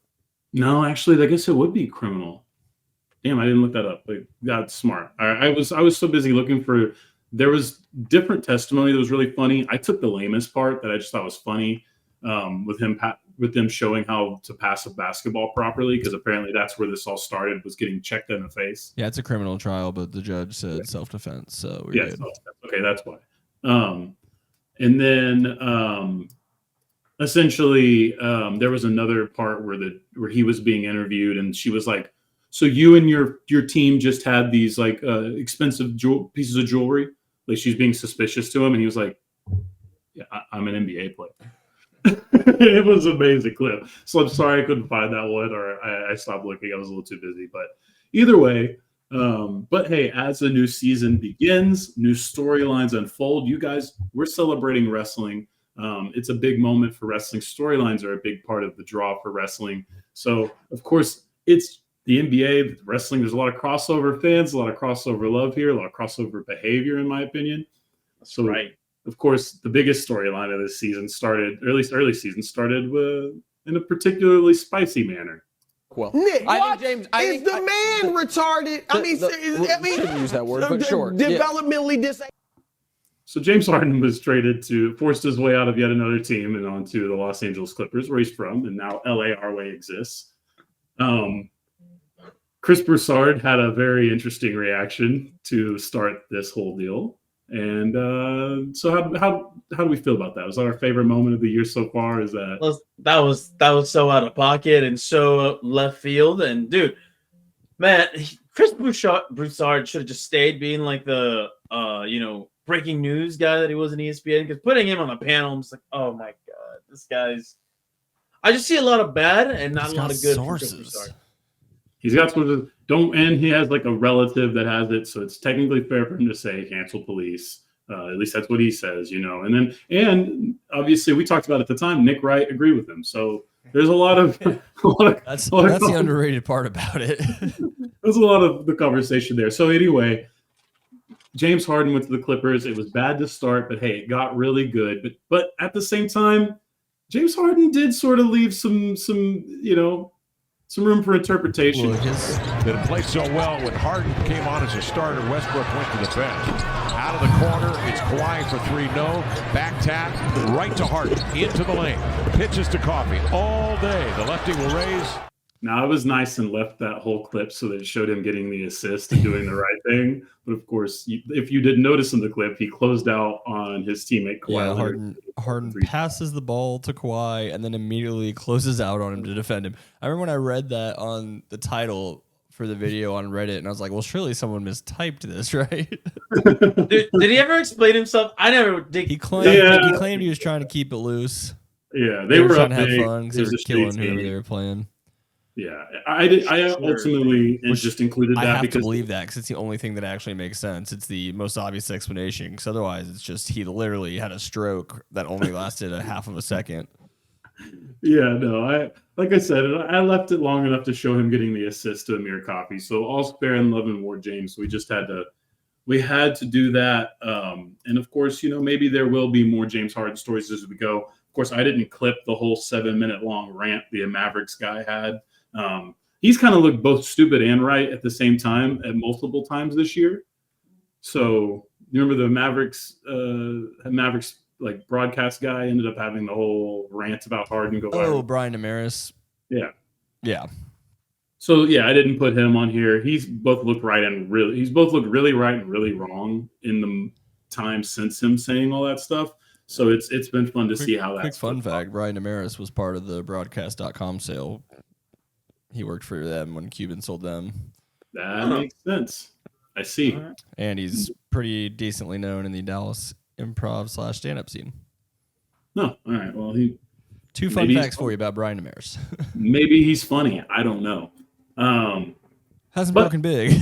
No, actually, I guess it would be criminal. Damn, I didn't look that up. That's smart. I was so busy looking for. There was different testimony that was really funny. I took the lamest part that I just thought was funny. With them showing how to pass a basketball properly, because apparently that's where this all started, was getting checked in the face. Yeah, it's a criminal trial, but the judge said self-defense, so we're good. Okay, that's why. And then essentially there was another part where he was being interviewed, and she was like, "So you and your team just had these expensive pieces of jewelry?" Like she's being suspicious to him, and he was like, Yeah, I'm an NBA player. It was an amazing clip. So I'm sorry I couldn't find that one, or I stopped looking. I was a little too busy. But either way, but hey, as the new season begins, new storylines unfold. You guys, we're celebrating wrestling. It's a big moment for wrestling. Storylines are a big part of the draw for wrestling. So, of course, it's the NBA, wrestling. There's a lot of crossover fans, a lot of crossover love here, a lot of crossover behavior, in my opinion. That's So, right. of course, the biggest storyline of this season started, or at least early season, started in a particularly spicy manner. Well, Nick, I what? think James. Is the man retarded? I mean, shouldn't use that word, but sure. Yeah. Developmentally disabled. So James Harden was forced his way out of yet another team and onto the Los Angeles Clippers, where he's from, and now LA our way exists. Chris Broussard had a very interesting reaction to start this whole deal. And so how do we feel about that? Was that our favorite moment of the year so far? Is that That was so out of pocket and so left field. And dude, man, Chris Broussard should have just stayed being like the breaking news guy that he was in ESPN, because putting him on the panel, I'm just like, oh my god, this guy's. I just see a lot of bad and not a lot of good from Chris Broussard. He's got sort of and he has like a relative that has it, so it's technically fair for him to say cancel police. At least that's what he says, And obviously, we talked about at the time, Nick Wright agreed with him. So there's a lot of that's the underrated part about it. There's a lot of the conversation there. So anyway, James Harden went to the Clippers. It was bad to start, but hey, it got really good. But at the same time, James Harden did sort of leave some room for interpretation. That it played so well when Harden came on as a starter. Westbrook went to the bench. Out of the corner, it's Kawhi for three. No. Back tap, right to Harden. Into the lane. Pitches to Coffee. All day. The lefty will raise. Now, it was nice and left that whole clip so that it showed him getting the assist and doing the right thing. But of course, if you didn't notice in the clip, he closed out on his teammate Kawhi. Yeah, Harden passes the ball to Kawhi and then immediately closes out on him to defend him. I remember when I read that on the title for the video on Reddit, and I was like, well, surely someone mistyped this, right? Did he ever explain himself? I never did. He claimed he was trying to keep it loose. Yeah, they were trying up to have big. fun because they were killing whoever they were playing. Yeah, I ultimately just included that I have because to believe that because it's the only thing that actually makes sense. It's the most obvious explanation, because otherwise it's just he literally had a stroke that only lasted a half of a second. Yeah, no, like I said, I left it long enough to show him getting the assist to Amir Coffey. So all spare and love and war James. We just had to do that. And of course, maybe there will be more James Harden stories as we go. Of course, I didn't clip the whole 7-minute long rant the Mavericks guy had. He's kind of looked both stupid and right at the same time at multiple times this year. So you remember the Mavericks like broadcast guy ended up having the whole rant about Harden go viral. Oh, Brian Damaris. Yeah. So yeah, I didn't put him on here. He's both looked really right and really wrong in the time since him saying all that stuff. So it's been fun to see how that's. Quick fun fact: Brian Damaris was part of the broadcast.com sale. He worked for them when Cuban sold them. That makes sense. I see. And he's pretty decently known in the Dallas improv / stand-up scene. No, all right. Well, two fun facts for you about Brian Damaris. Maybe he's funny. I don't know. Hasn't broken big.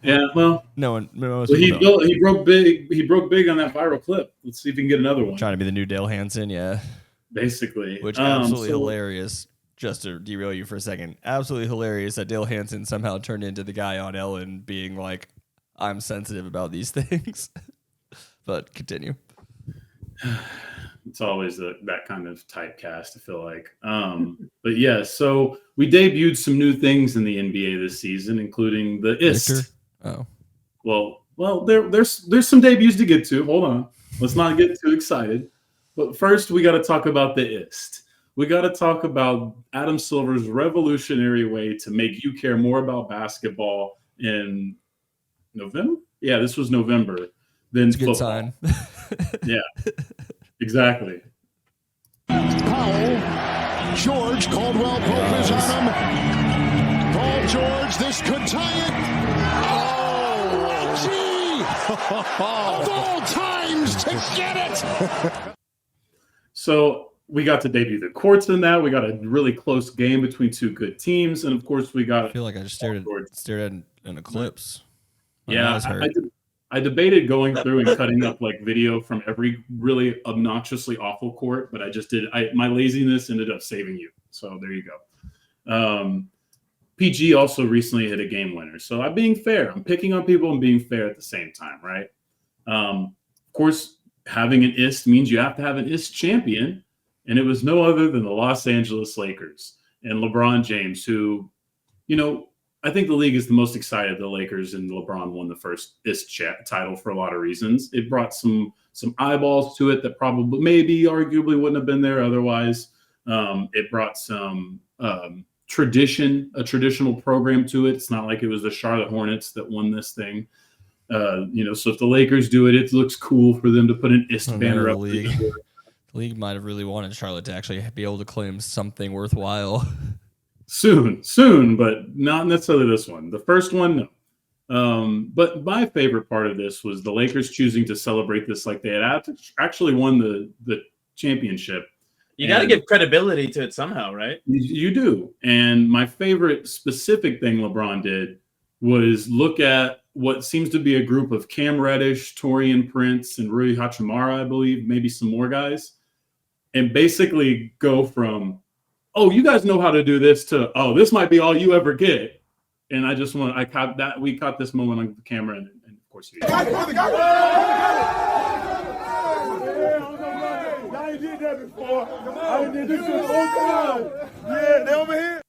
Yeah, well, he broke big. He broke big on that viral clip. Let's see if we can get another one. Trying to be the new Dale Hansen, yeah. Basically, which absolutely hilarious. Just to derail you for a second, absolutely hilarious that Dale Hansen somehow turned into the guy on Ellen being like, "I'm sensitive about these things." But continue. It's always that kind of typecast, I feel like. But yeah, so we debuted some new things in the NBA this season, including the IST. Victor? Oh. Well, there's some debuts to get to. Hold on. Let's not get too excited. But first, we got to talk about the IST. We got to talk about Adam Silver's revolutionary way to make you care more about basketball in November. Yeah, this was November. Than it's a good sign. Yeah, exactly. Powell, George, Caldwell Pope is on him. Paul George, this could tie it. Oh, gee! Of all times to get it. So we got to debut the courts in that. We got a really close game between two good teams, and of course we got. I feel like I just stared at an eclipse. Yeah, I debated going through and cutting up like video from every really obnoxiously awful court, but I just did. My laziness ended up saving you. So there you go. PG also recently hit a game winner. So I'm being fair. I'm picking on people and being fair at the same time, right? Of course, having an IST means you have to have an IST champion. And it was no other than the Los Angeles Lakers and LeBron James, who, I think the league is the most excited the Lakers and LeBron won the first IST title for a lot of reasons. It brought some eyeballs to it that probably, maybe, arguably wouldn't have been there otherwise. It brought some a traditional program to it. It's not like it was the Charlotte Hornets that won this thing. So if the Lakers do it, it looks cool for them to put an IST banner up. The league might have really wanted Charlotte to actually be able to claim something worthwhile. Soon, but not necessarily this one. The first one, no. But my favorite part of this was the Lakers choosing to celebrate this like they had actually won the championship. You got to give credibility to it somehow, right? You do. And my favorite specific thing LeBron did was look at what seems to be a group of Cam Reddish, Taurean Prince, and Rui Hachimura, I believe, maybe some more guys, and basically go from, oh, you guys know how to do this, to, oh, this might be all you ever get. And we caught this moment on the camera, and of course you did. I ain't did that before. I ain't did this shit the whole time. Yeah, they over here.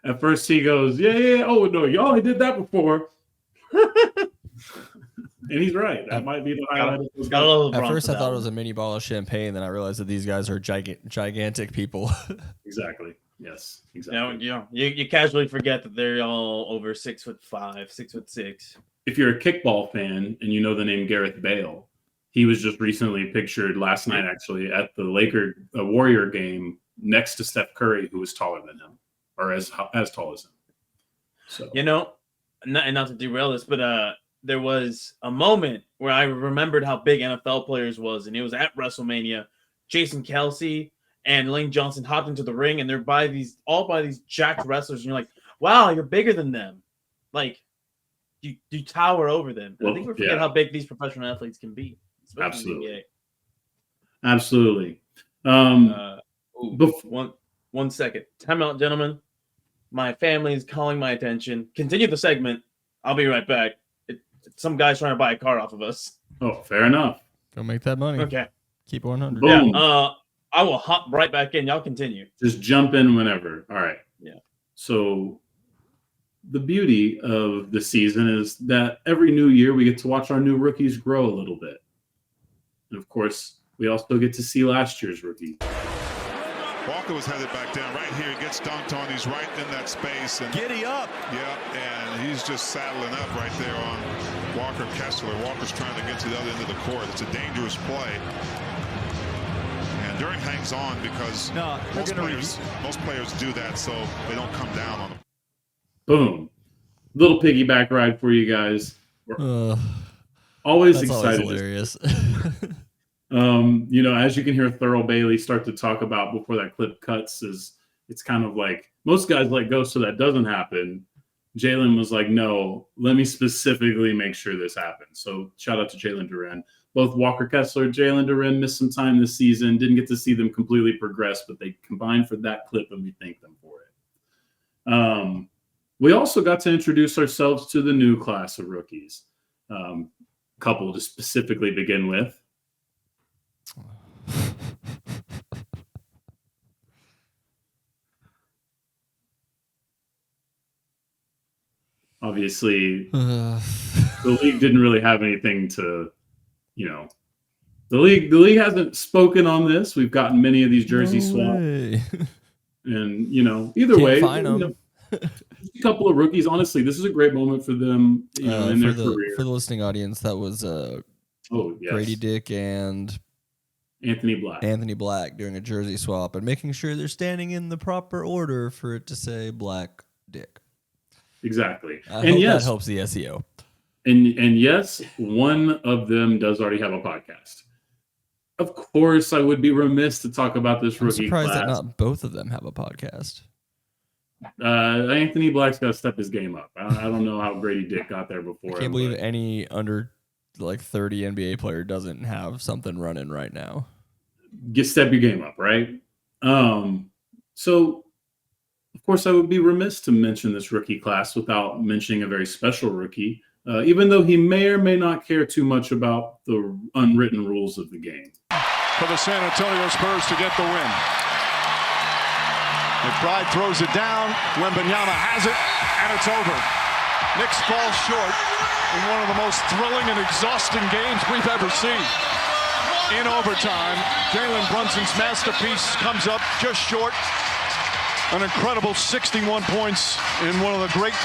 At first he goes, yeah. Oh, no, y'all ain't did that before. And he's right. That might be the highlight. At first, I thought it was a mini bottle of champagne. Then I realized that these guys are gigantic people. Exactly. Yes. Exactly. You casually forget that they're all over 6'5", 6'6". If you're a kickball fan and you know the name Gareth Bale, he was just recently pictured last night, actually, at the Warrior game next to Steph Curry, who was taller than him, or as tall as him. So not to derail this, but there was a moment where I remembered how big NFL players was, and it was at WrestleMania. Jason Kelsey and Lane Johnson hopped into the ring, and they're all by these jacked wrestlers, and you're like, wow, you're bigger than them. Like, you tower over them. And I think we forget how big these professional athletes can be. Absolutely. One second. Time out, gentlemen. My family is calling my attention. Continue the segment. I'll be right back. Some guy's trying to buy a car off of us. Oh, fair enough. Go make that money. Okay. Keep 100. Boom. Yeah. I will hop right back in. Y'all continue. Just jump in whenever. All right. Yeah. So the beauty of the season is that every new year we get to watch our new rookies grow a little bit. And of course, we also get to see last year's rookies. Walker was headed back down right here. He gets dunked on. He's right in that space. And giddy up. Yeah, and he's just saddling up right there on Walker Kessler. Walker's trying to get to the other end of the court. It's a dangerous play. And Durant hangs on because most players do that, so they don't come down on him. Boom. Little piggyback ride for you guys. We're always excited. Always hilarious. As you can hear Thurl Bailey start to talk about before that clip cuts, it's kind of like most guys let go so that doesn't happen. Jalen was like, no, let me specifically make sure this happens. So shout out to Jalen Duren. Both Walker Kessler and Jalen Duren missed some time this season. Didn't get to see them completely progress, but they combined for that clip, and we thank them for it. We also got to introduce ourselves to the new class of rookies. Couple to specifically begin with. Obviously, the league didn't really have anything to, the league hasn't spoken on this. We've gotten many of these jersey swaps, and either way, a couple of rookies. Honestly, this is a great moment for them, in their career. For the listening audience, that was Grady Dick and Anthony Black doing a jersey swap and making sure they're standing in the proper order for it to say Black Dick. Exactly. I hope that helps the SEO. And yes, one of them does already have a podcast. Of course, I would be remiss to talk about this I'm rookie surprised class. that not both of them have a podcast. Anthony Black's got to step his game up. I don't know how Grady Dick got there before. I can't believe any under like 30 NBA player doesn't have something running right now. Step your game up, right? So, of course, I would be remiss to mention this rookie class without mentioning a very special rookie, even though he may or may not care too much about the unwritten rules of the game. For the San Antonio Spurs to get the win. McBride throws it down. Wembanyama has it, and it's over. Knicks fall short in one of the most thrilling and exhausting games we've ever seen. In overtime, Jalen Brunson's masterpiece comes up just short. An incredible 61 points in one of the great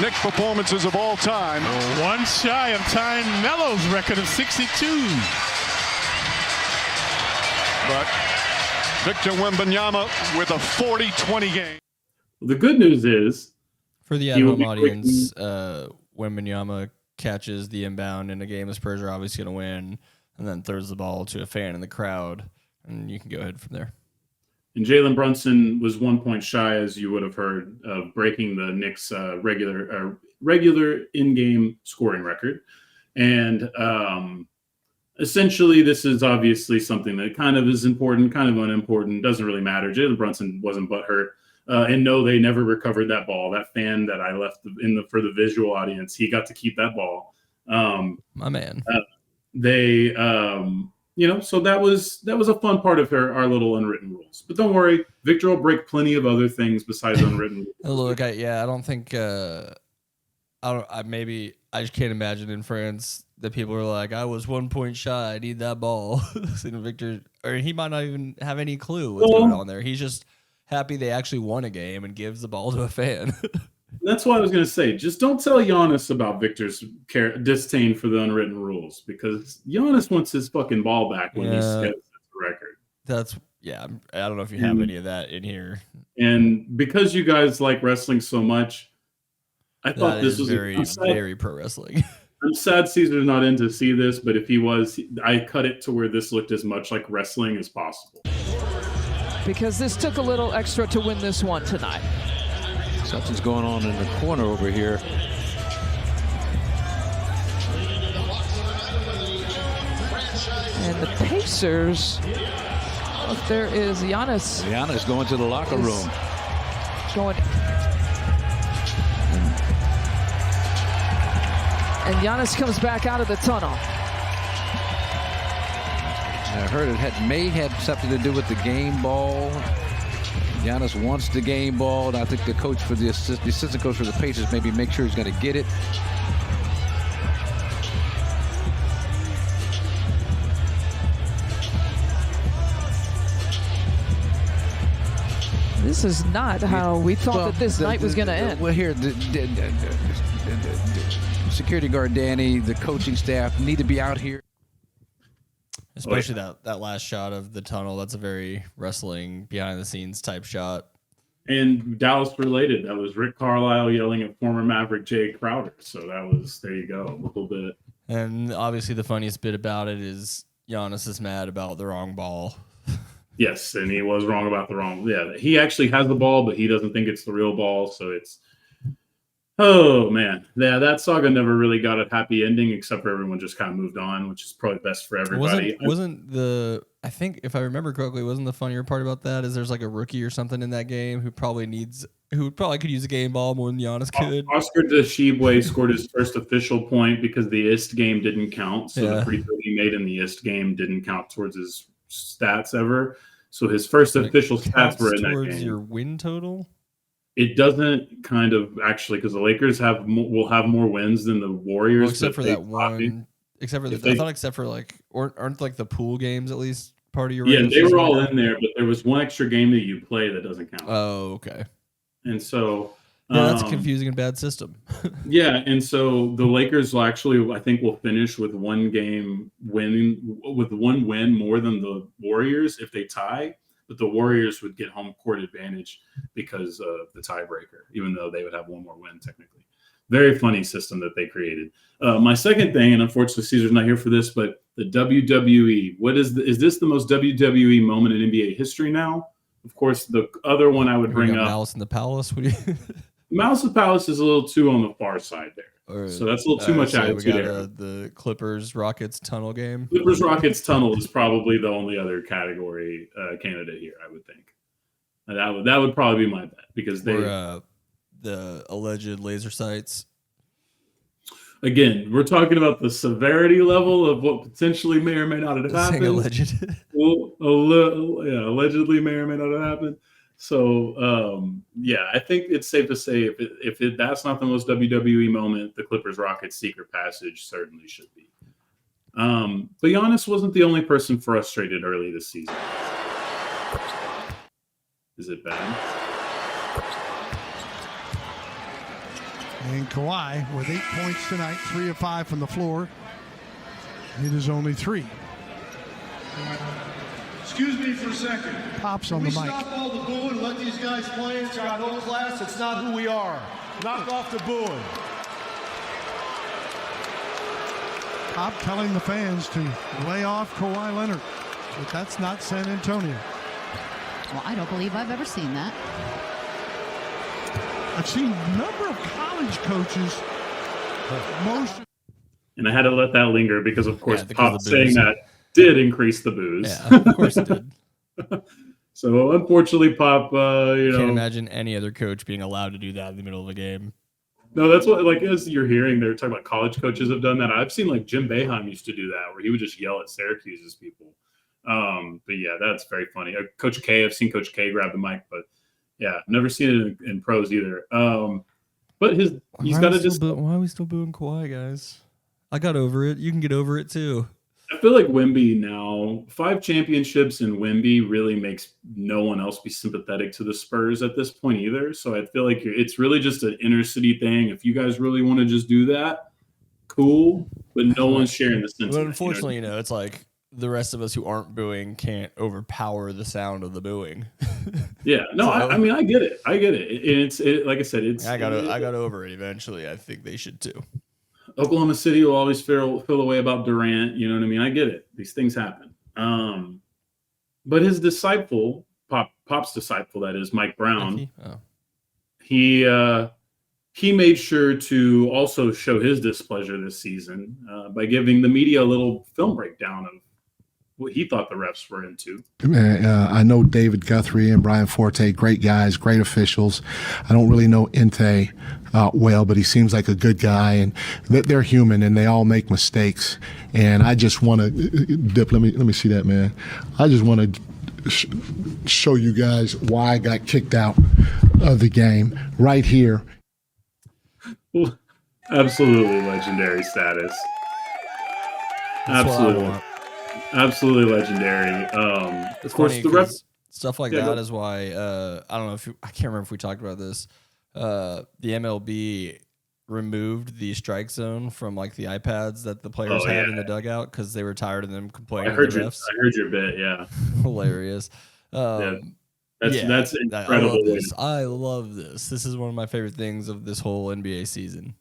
Knicks performances of all time. One shy of tying Melo's record of 62. But Victor Wembanyama with a 40-20 game. The good news is, for the at-home audience, Wembanyama catches the inbound in a game the Spurs are obviously going to win, and then throws the ball to a fan in the crowd, and you can go ahead from there. And Jalen Brunson was 1 point shy, as you would have heard, of breaking the Knicks' regular in-game scoring record. And essentially, this is obviously something that kind of is important, kind of unimportant, doesn't really matter. Jalen Brunson wasn't butthurt. And no, they never recovered that ball. That fan that I left for the visual audience, he got to keep that ball. My man. So that was a fun part of our little unwritten rules. But don't worry, Victor will break plenty of other things besides unwritten rules. Look, I don't think I just can't imagine in France that people are like, I was 1 point shy, I need that ball. And Victor, or he might not even have any clue what's going on there. He's just happy they actually won a game and gives the ball to a fan. That's what I was going to say. Just don't tell Giannis about Victor's disdain for the unwritten rules, because Giannis wants his fucking ball back when he sets the record. I don't know if you have any of that in here. And because you guys like wrestling so much, I thought this was very pro wrestling. I'm sad Caesar's not in to see this, but if he was, I cut it to where this looked as much like wrestling as possible. Because this took a little extra to win this one tonight. Something's going on in the corner over here. And the Pacers, there is Giannis. Giannis going to the locker room. And Giannis comes back out of the tunnel. I heard it may have something to do with the game ball. Giannis wants the game ball, and I think the coach for the assistant coach for the Pacers maybe make sure he's going to get it. This is not how we thought that this night was going to end. Well, here, the security guard Danny, the coaching staff need to be out here. Especially that last shot of the tunnel. That's a very wrestling behind-the-scenes type shot. And Dallas related. That was Rick Carlisle yelling at former Maverick Jay Crowder. So there you go, a little bit. And obviously the funniest bit about it is Giannis is mad about the wrong ball. Yes, and he was wrong about the wrong. Yeah, he actually has the ball, but he doesn't think it's the real ball. So it's, oh man, yeah, that saga never really got a happy ending, except for everyone just kind of moved on, which is probably best for everybody. I think if I remember correctly, wasn't the funnier part about that is there's like a rookie or something in that game who probably could use a game ball more than Giannis could. Oscar Tshiebwe scored his first official point because the IST game didn't count. So the free throw he made in the IST game didn't count towards his stats ever. So his first official stats were in that game. Your win total? It doesn't kind of actually, because the Lakers will have more wins than the Warriors. Well, except for that one. Except for aren't like the pool games at least part of your? Yeah, they were all in there, but there was one extra game that you play that doesn't count. Oh, okay. And so that's a confusing and bad system. Yeah, and so the Lakers will actually, I think, will finish with one win more than the Warriors if they tie. But the Warriors would get home court advantage because of the tiebreaker, even though they would have one more win technically. Very funny system that they created. My second thing, and unfortunately Caesar's not here for this, but the WWE. Is this the most WWE moment in NBA history now? Of course, the other one I would bring up. Mouse in the Palace. Mouse in the Palace is a little too on the far side there. So that's a little too much attitude there. The Clippers Rockets tunnel game. Clippers Rockets tunnel is probably the only other category candidate here, I would think. And that would probably be my bet because they the alleged laser sights. Again, we're talking about the severity level of what potentially may or may not have happened. Alleged. Well, allegedly may or may not have happened. So, I think it's safe to say if that's not the most WWE moment, the Clippers Rockets secret passage certainly should be. But Giannis wasn't the only person frustrated early this season. Is it bad? And Kawhi with 8 points tonight, 3 of 5 from the floor. It is only 3. Excuse me for a second. Pops on the mic. Stop all the booing and let these guys play. It's our whole class. It's not who we are. Knock off the booing. Pop telling the fans to lay off Kawhi Leonard. But that's not San Antonio. Well, I don't believe I've ever seen that. I've seen a number of college coaches. And I had to let that linger because, of course, Pop saying that did increase the booze. Yeah, of course it did. So, unfortunately, Pop, Can't imagine any other coach being allowed to do that in the middle of a game. No, that's what, as you're hearing, they're talking about college coaches have done that. I've seen, Jim Boeheim used to do that, where he would just yell at Syracuse's people. But, yeah, that's very funny. Coach K, I've seen Coach K grab the mic, but, yeah, never seen it in pros either. But he's got to just... Why are we still booing Kawhi, guys? I got over it. You can get over it, too. I feel like Wemby now, 5 championships in Wemby really makes no one else be sympathetic to the Spurs at this point either. So I feel like it's really just an inner city thing. If you guys really want to just do that, cool. But no one's sharing the sentiment. But unfortunately, it's like the rest of us who aren't booing can't overpower the sound of the booing. Yeah, no, so, I get it. I get it. It's like I said, I got over it eventually. I think they should too. Oklahoma City will always feel away about Durant. You know what I mean? I get it. These things happen. But his disciple, Pop's disciple, that is Mike Brown, he made sure to also show his displeasure this season by giving the media a little film breakdown of what he thought the refs were into. Man, I know David Guthrie and Brian Forte, great guys, great officials. I don't really know Inte well, but he seems like a good guy, and they're human and they all make mistakes. And I just want to Dip. Let me see that, man. I just want to show you guys why I got kicked out of the game right here. Absolutely legendary status. Absolutely legendary. Of course, the ref stuff like that is why I don't know if I can't remember if we talked about this. The MLB removed the strike zone from the iPads that the players had in the dugout because they were tired of them complaining. I heard your bit. Yeah, hilarious. That's incredible. I love this. This is one of my favorite things of this whole NBA season.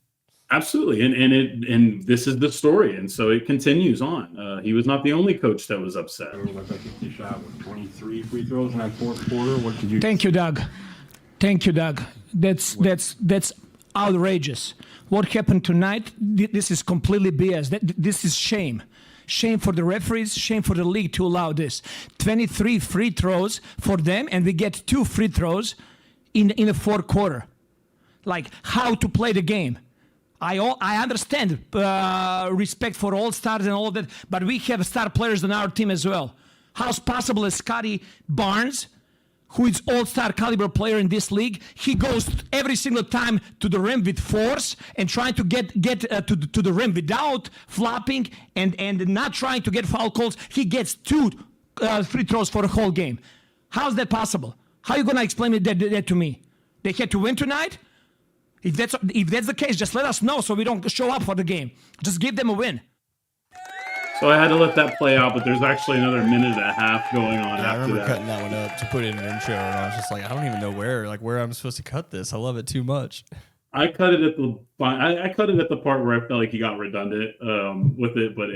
Absolutely, and this is the story, and so it continues on. He was not the only coach that was upset. It looked like he shot with 23 free throws in that fourth quarter. What did you? Thank you, Doug. That's outrageous. What happened tonight? This is completely BS. This is shame. Shame for the referees. Shame for the league to allow this. 23 free throws for them, and we get 2 free throws in the fourth quarter. How to play the game. I understand respect for all stars and all that, but we have star players on our team as well. How's possible that Scotty Barnes, who is all-star caliber player in this league, he goes every single time to the rim with force and trying to get to the rim without flopping and not trying to get foul calls. He gets 2 free throws for the whole game. How's that possible? How are you going to explain that to me? They had to win tonight? If that's the case, just let us know so we don't show up for the game. Just give them a win. So I had to let that play out, but there's actually another minute and a half going on after that. I remember cutting that one up to put in an intro, and I was just like, I don't even know where I'm supposed to cut this. I love it too much. I cut it at the part where I felt like he got redundant with it, but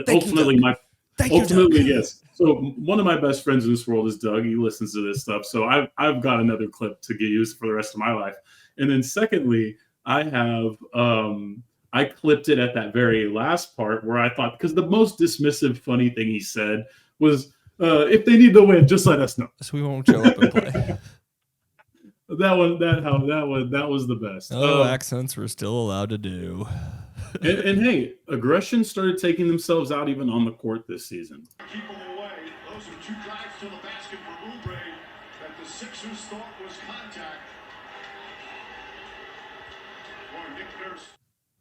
ultimately, yes. So one of my best friends in this world is Doug. He listens to this stuff, so I've got another clip to get used for the rest of my life. And then secondly, I have I clipped it at that very last part where I thought, because the most dismissive, funny thing he said was, "If they need to win, just let us know." So we won't show up and play. That was the best. Accents we're still allowed to do. and hey, aggression started taking themselves out even on the court this season. Keep them away. Those are two drives to the basket for Oubre that the Sixers thought was contact. For Nick Nurse.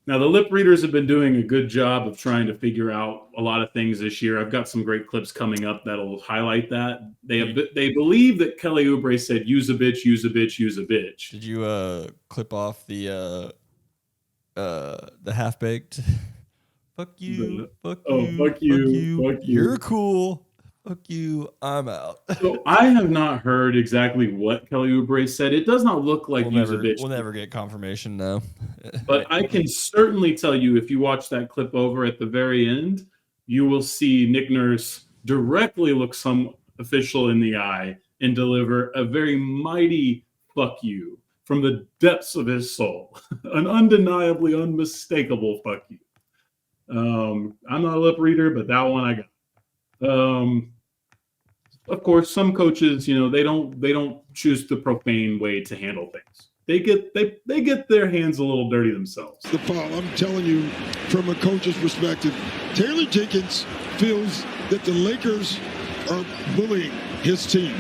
Now, the lip readers have been doing a good job of trying to figure out a lot of things this year. I've got some great clips coming up that'll highlight that. They believe that Kelly Oubre said, "Use a bitch, use a bitch, use a bitch." Did you clip off the half baked? Fuck you, fuck you. You're cool. Fuck you. I'm out. So I have not heard exactly what Kelly Oubre said. It does not look like use a bitch. We'll never get confirmation, no. But I can certainly tell you, if you watch that clip over at the very end, you will see Nick Nurse directly look some official in the eye and deliver a very mighty fuck you from the depths of his soul. An undeniably unmistakable fuck you. I'm not a lip reader, but that one I got. Of course, some coaches, they don't choose the profane way to handle things. They get their hands a little dirty themselves. The foul, I'm telling you, from a coach's perspective, Taylor Jenkins feels that the Lakers are bullying his team.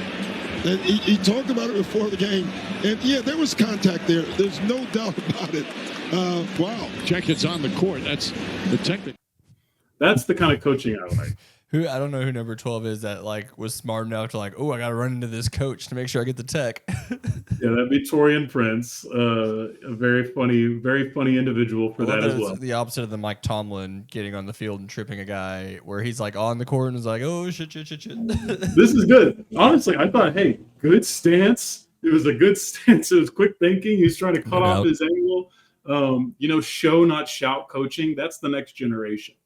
And he talked about it before the game. And yeah, there was contact there. There's no doubt about it. Wow. Jenkins on the court. That's the technique. That's the kind of coaching I like. I don't know who number 12 is that was smart enough to I got to run into this coach to make sure I get the tech. Yeah, that'd be Torian Prince, a very funny individual for that as well. The opposite of the Mike Tomlin getting on the field and tripping a guy, where he's on the court and is oh shit. This is good. Honestly, I thought, hey, good stance. It was a good stance. It was quick thinking. He's trying to cut off his angle. Show not shout coaching. That's the next generation.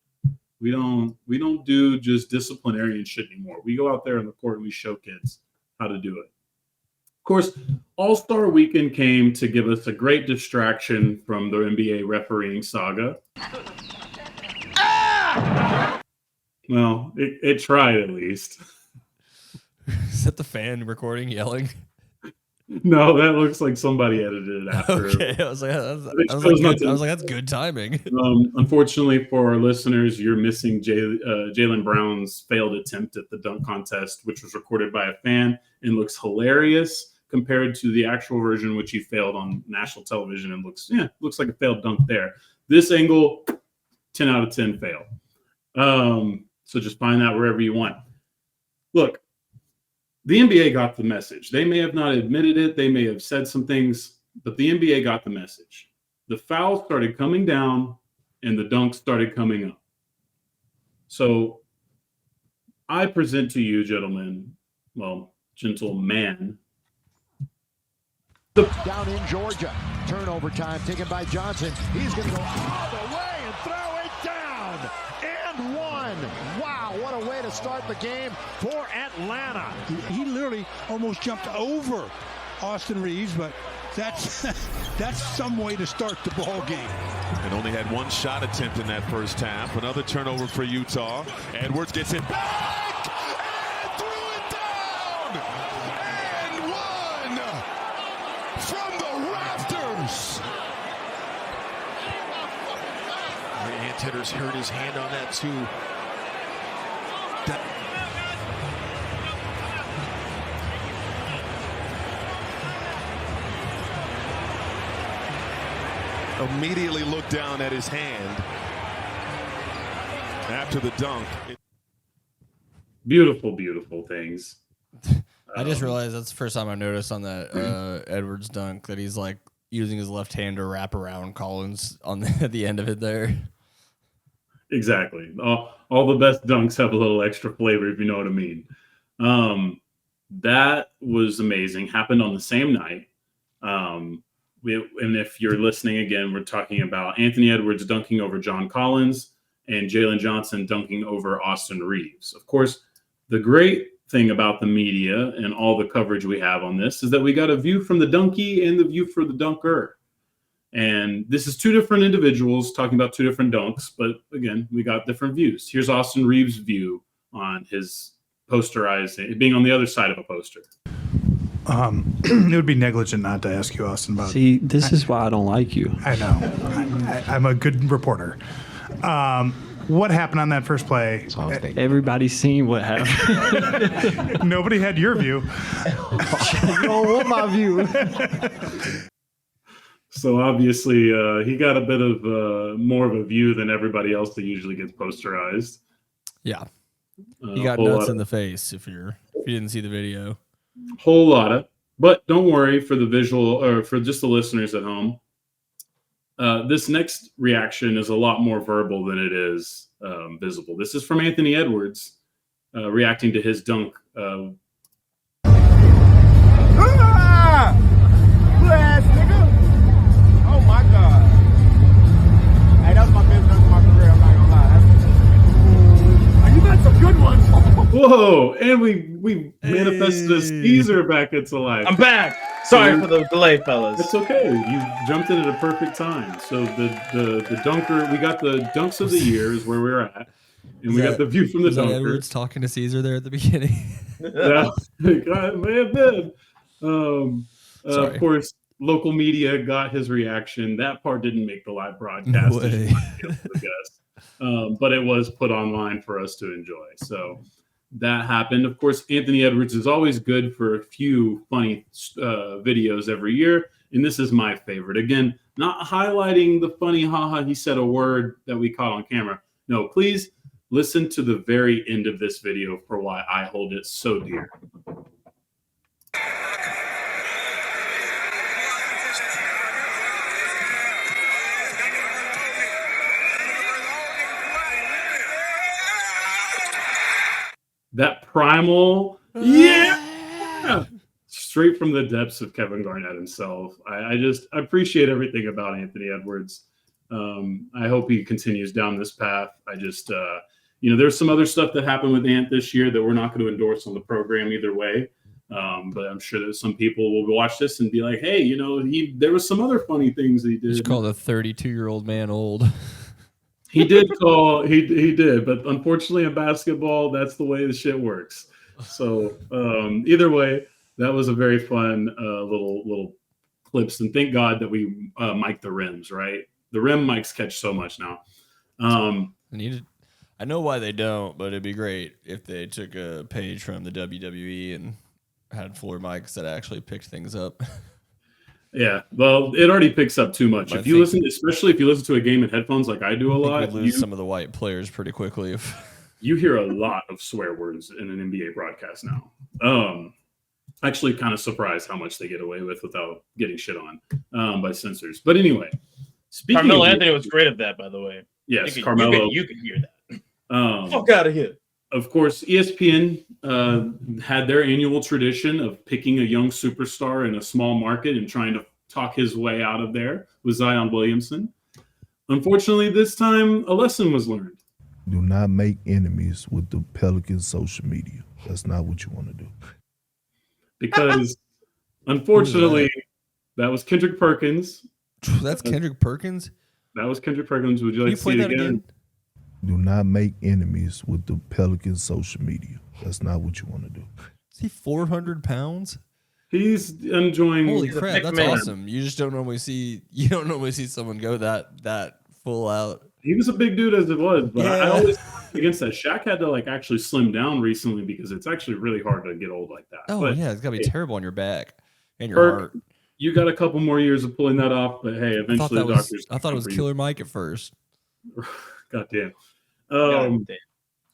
We don't do just disciplinarian shit anymore. We go out there on the court and we show kids how to do it. Of course, All-Star Weekend came to give us a great distraction from the NBA refereeing saga. Well, it tried at least. Is that the fan recording yelling? No, that looks like somebody edited it after. Okay, I was like, that's good timing. Unfortunately for our listeners, you're missing Jaylen Brown's failed attempt at the dunk contest, which was recorded by a fan and looks hilarious compared to the actual version, which he failed on national television and looks like a failed dunk there. This angle, 10 out of 10 fail. So just find that wherever you want. Look. The NBA got the message. They may have not admitted it. They may have said some things, but the NBA got the message. The fouls started coming down and the dunks started coming up. So I present to you, gentlemen, gentleman. Down in Georgia. Turnover time taken by Johnson. He's going to go all the way and throw it down. And one. Wow, what a way to start the game for Atlanta. He literally almost jumped over Austin Reeves, but that's some way to start the ball game. And only had one shot attempt in that first half. Another turnover for Utah. Edwards gets it back and threw it down. And one from the rafters. Hitter's hurt his hand on that too. Immediately looked down at his hand after the dunk. Beautiful, beautiful things. I just realized that's the first time I noticed on that Edwards dunk that he's using his left hand to wrap around Collins at the end of it there. Exactly. All the best dunks have a little extra flavor, if you know what I mean. That was amazing. Happened on the same night. and if you're listening again, we're talking about Anthony Edwards dunking over John Collins and Jalen Johnson dunking over Austin Reeves. Of course, the great thing about the media and all the coverage we have on this is that we got a view from the donkey and the view for the dunker. And this is two different individuals talking about two different dunks, but again, we got different views. Here's Austin Reeves' view on his posterizing, being on the other side of a poster. It would be negligent not to ask you, Austin, about. See, this is why I don't like you. I know. I'm a good reporter. What happened on that first play? Everybody's seen what happened. Nobody had your view. You don't want my view. So obviously, he got a bit of more of a view than everybody else that usually gets posterized. Yeah, he got nuts in the face. If you didn't see the video, whole lot of. But don't worry for the visual or for just the listeners at home. This next reaction is a lot more verbal than it is visible. This is from Anthony Edwards reacting to his dunk. Ass nigga. Oh my god. Hey, that was my best dunk of my career, I'm not gonna lie. You got some good ones. Whoa, and we manifested a Ceez back into life. I'm back. Sorry for the delay, fellas. It's okay. You jumped in at a perfect time. So the dunker, we got the dunks of the year is where we're at. And we got the view from the dunker. Edwards talking to Ceez there at the beginning. Yeah, it may have been. Of course, local media got his reaction. That part didn't make the live broadcast, but it was put online for us to enjoy. So that happened. Of course, Anthony Edwards is always good for a few funny videos every year, and this is my favorite. Again, not highlighting the funny haha, he said a word that we caught on camera. No, please listen to the very end of this video for why I hold it so dear. That primal, yeah, straight from the depths of Kevin Garnett himself. I just appreciate everything about Anthony Edwards. I hope he continues down this path. I just, there's some other stuff that happened with Ant this year that we're not going to endorse on the program either way. But I'm sure that some people will watch this and be like, hey, there was some other funny things that he did. Just called a 32-year-old man old. He did call, he did, but unfortunately in basketball, that's the way the shit works. So either way, that was a very fun little clips, and thank God that we mic the rims, right? The rim mics catch so much now. I know why they don't, but it'd be great if they took a page from the WWE and had floor mics that actually picked things up. Yeah, well, it already picks up too much. Especially if you listen to a game in headphones like I do a lot, we'd lose some of the white players pretty quickly. If you hear a lot of swear words in an NBA broadcast now. Actually, kind of surprised how much they get away with without getting shit on by censors. But anyway, Carmelo Anthony was great at that, by the way. Yes, Carmelo. You can hear that. Fuck out of here. Of course, ESPN had their annual tradition of picking a young superstar in a small market and trying to talk his way out of there with Zion Williamson. Unfortunately, this time, a lesson was learned. Do not make enemies with the Pelicans social media. That's not what you want to do. Because, unfortunately, that was Kendrick Perkins. That's Kendrick Perkins? That was Kendrick Perkins. Would you like to see it again? Do not make enemies with the Pelicans social media. That's not what you want to do. Is he 400 pounds? He's enjoying. Holy crap, that's awesome. You just don't normally see someone go that full out. He was a big dude as it was, but I always against that. Shaq had to actually slim down recently because it's actually really hard to get old like that. Oh, but, yeah, it's gotta be terrible on your back and your heart. You got a couple more years of pulling that off, but hey, eventually I thought it was Killer Mike at first. Goddamn.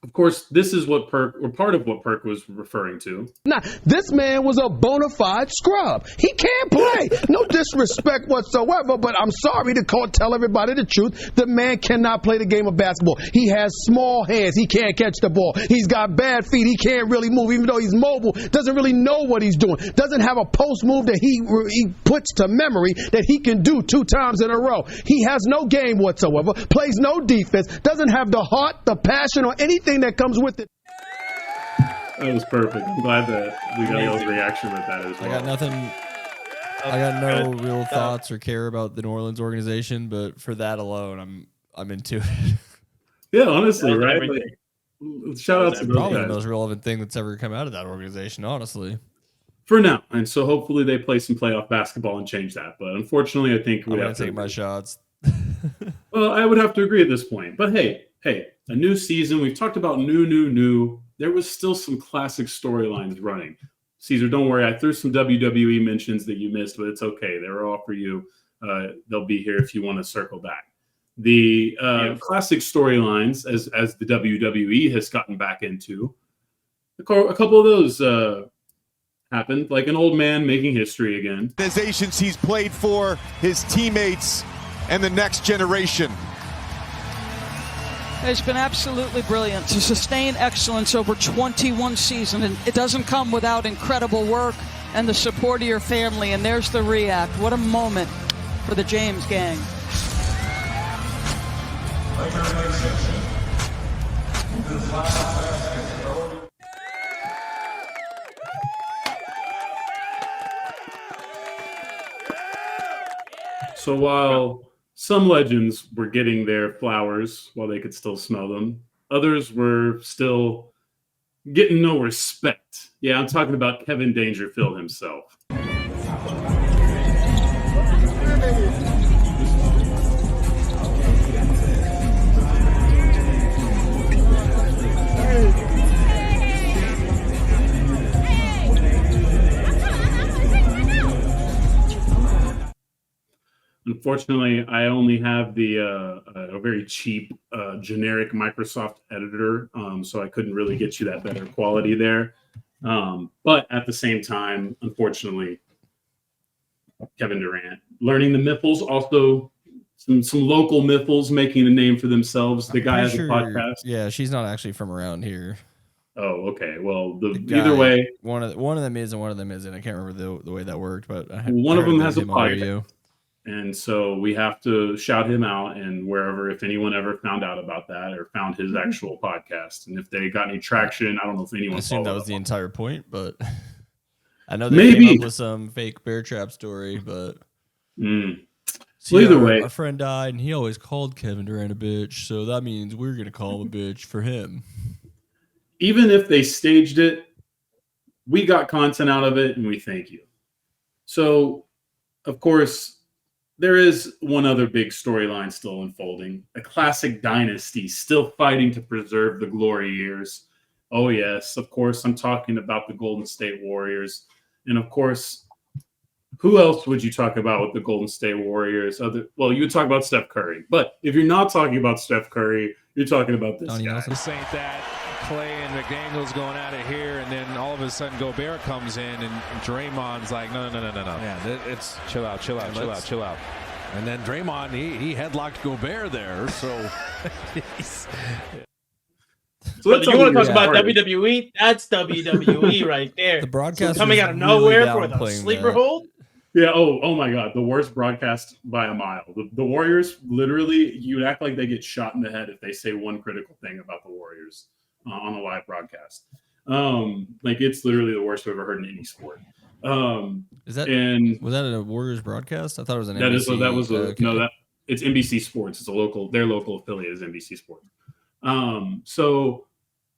Of course, this is what Perk, or part of what Perk was referring to. Now, this man was a bona fide scrub. He can't play. No disrespect whatsoever, but I'm sorry to tell everybody the truth. The man cannot play the game of basketball. He has small hands. He can't catch the ball. He's got bad feet. He can't really move, even though he's mobile. Doesn't really know what he's doing. Doesn't have a post move that he puts to memory that he can do 2 times in a row. He has no game whatsoever. Plays no defense. Doesn't have the heart, the passion, or anything that comes with it. That was perfect. I'm glad that we got y'all's reaction with that as well. I got nothing. I got no real thoughts or care about the New Orleans organization, but for that alone, I'm into it. Yeah, honestly, right? Like, shout out to those probably guys. the most relevant thing that's ever come out of that organization, honestly. For now, and so hopefully they play some playoff basketball and change that. But unfortunately, I think I'm we gonna have to take my shots. Well, I would have to agree at this point. But hey, a new season. We've talked about new. There was still some classic storylines running. Caesar, don't worry. I threw some WWE mentions that you missed, but it's okay. They were all for you. They'll be here if you want to circle back. The classic storylines, as the WWE has gotten back into, a couple of those happened, like an old man making history again. Organizations he's played for, his teammates, and the next generation. It's been absolutely brilliant to sustain excellence over 21 seasons, and it doesn't come without incredible work and the support of your family, and there's the react. What a moment for the James gang. So while some legends were getting their flowers while they could still smell them, others were still getting no respect. Yeah, I'm talking about Kevin Dangerfield himself. Unfortunately, I only have a very cheap, generic Microsoft editor, so I couldn't really get you that better quality there. But at the same time, unfortunately, Kevin Durant learning the Miffles, also some local Miffles making a name for themselves. The guy has a podcast. Yeah, she's not actually from around here. Oh, okay. Well, Either way, one of them is and one of them isn't. I can't remember the way that worked, but one of them has a podcast. And so we have to shout him out, and wherever, if anyone ever found out about that or found his actual podcast, and if they got any traction, I don't know if anyone. I assume that was the entire point, but I know they came up with some fake bear trap story, but So either way, a friend died, and he always called Kevin Durant a bitch, so that means we're gonna call him a bitch for him. Even if they staged it, we got content out of it, and we thank you. So, of course, there is one other big storyline still unfolding. A classic dynasty still fighting to preserve the glory years. Oh, yes, of course, I'm talking about the Golden State Warriors. And, of course, who else would you talk about with the Golden State Warriors? Well, you would talk about Steph Curry. But if you're not talking about Steph Curry, you're talking about this guy. This ain't that. Clay and McDaniels going out of here, and then all of a sudden Gobert comes in, and Draymond's like, no. Yeah, it's chill out. And then Draymond, he headlocked Gobert there, so. So you want to talk about WWE? That's WWE right there. The broadcast coming out of nowhere for the sleeper hold. Yeah. Oh my God. The worst broadcast by a mile. The Warriors, literally, you'd act like they get shot in the head if they say one critical thing about the Warriors on a live broadcast. Like, it's literally the worst I've ever heard in any sport. Was that a Warriors broadcast? I thought it was an NBC. It's NBC Sports. It's their local affiliate is NBC Sports. So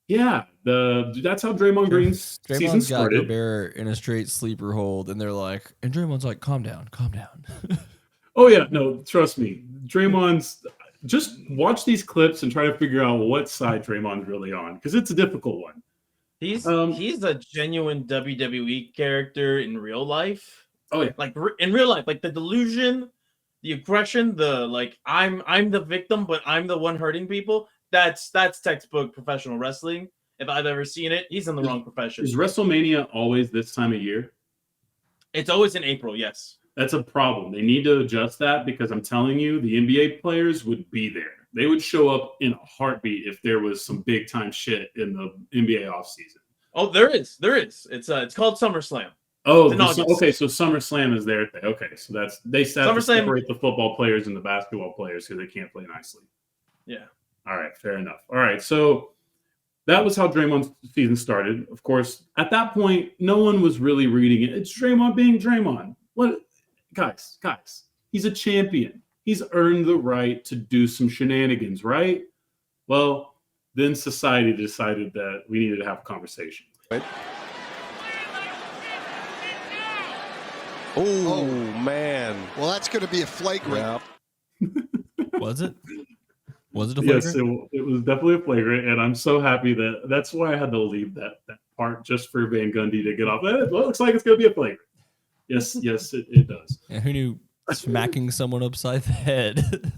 yeah, that's how Draymond Green's season started. Got Gobert in a straight sleeper hold, and they're like, and Draymond's like, calm down. Oh yeah, no, trust me, Draymond's. Just watch these clips and try to figure out what side Draymond's really on, because it's a difficult one. He's a genuine WWE character in real life. Oh yeah, like in real life, like the delusion, the aggression, the like I'm the victim, but I'm the one hurting people. that's textbook professional wrestling. If I've ever seen it, he's in the wrong profession. Is WrestleMania always this time of year? It's always in April, yes. That's a problem. They need to adjust that because I'm telling you, the NBA players would be there. They would show up in a heartbeat if there was some big time shit in the NBA offseason. Oh, there is. It's called SummerSlam. Oh, okay. So SummerSlam is their thing. Okay, so they have to separate the football players and the basketball players because they can't play nicely. Yeah. All right, fair enough. All right, so that was how Draymond's season started. Of course, at that point, no one was really reading it. It's Draymond being Draymond. What, guys? He's a champion. He's earned the right to do some shenanigans, right? Well, then society decided that we needed to have a conversation. Oh, man. Well, that's going to be a flagrant. Was it? Was it a flagrant? Yes, it was definitely a flagrant, and I'm so happy that's why I had to leave that part just for Van Gundy to get off. It looks like it's going to be a flagrant. Yes, it does. Yeah, who knew smacking someone upside the head?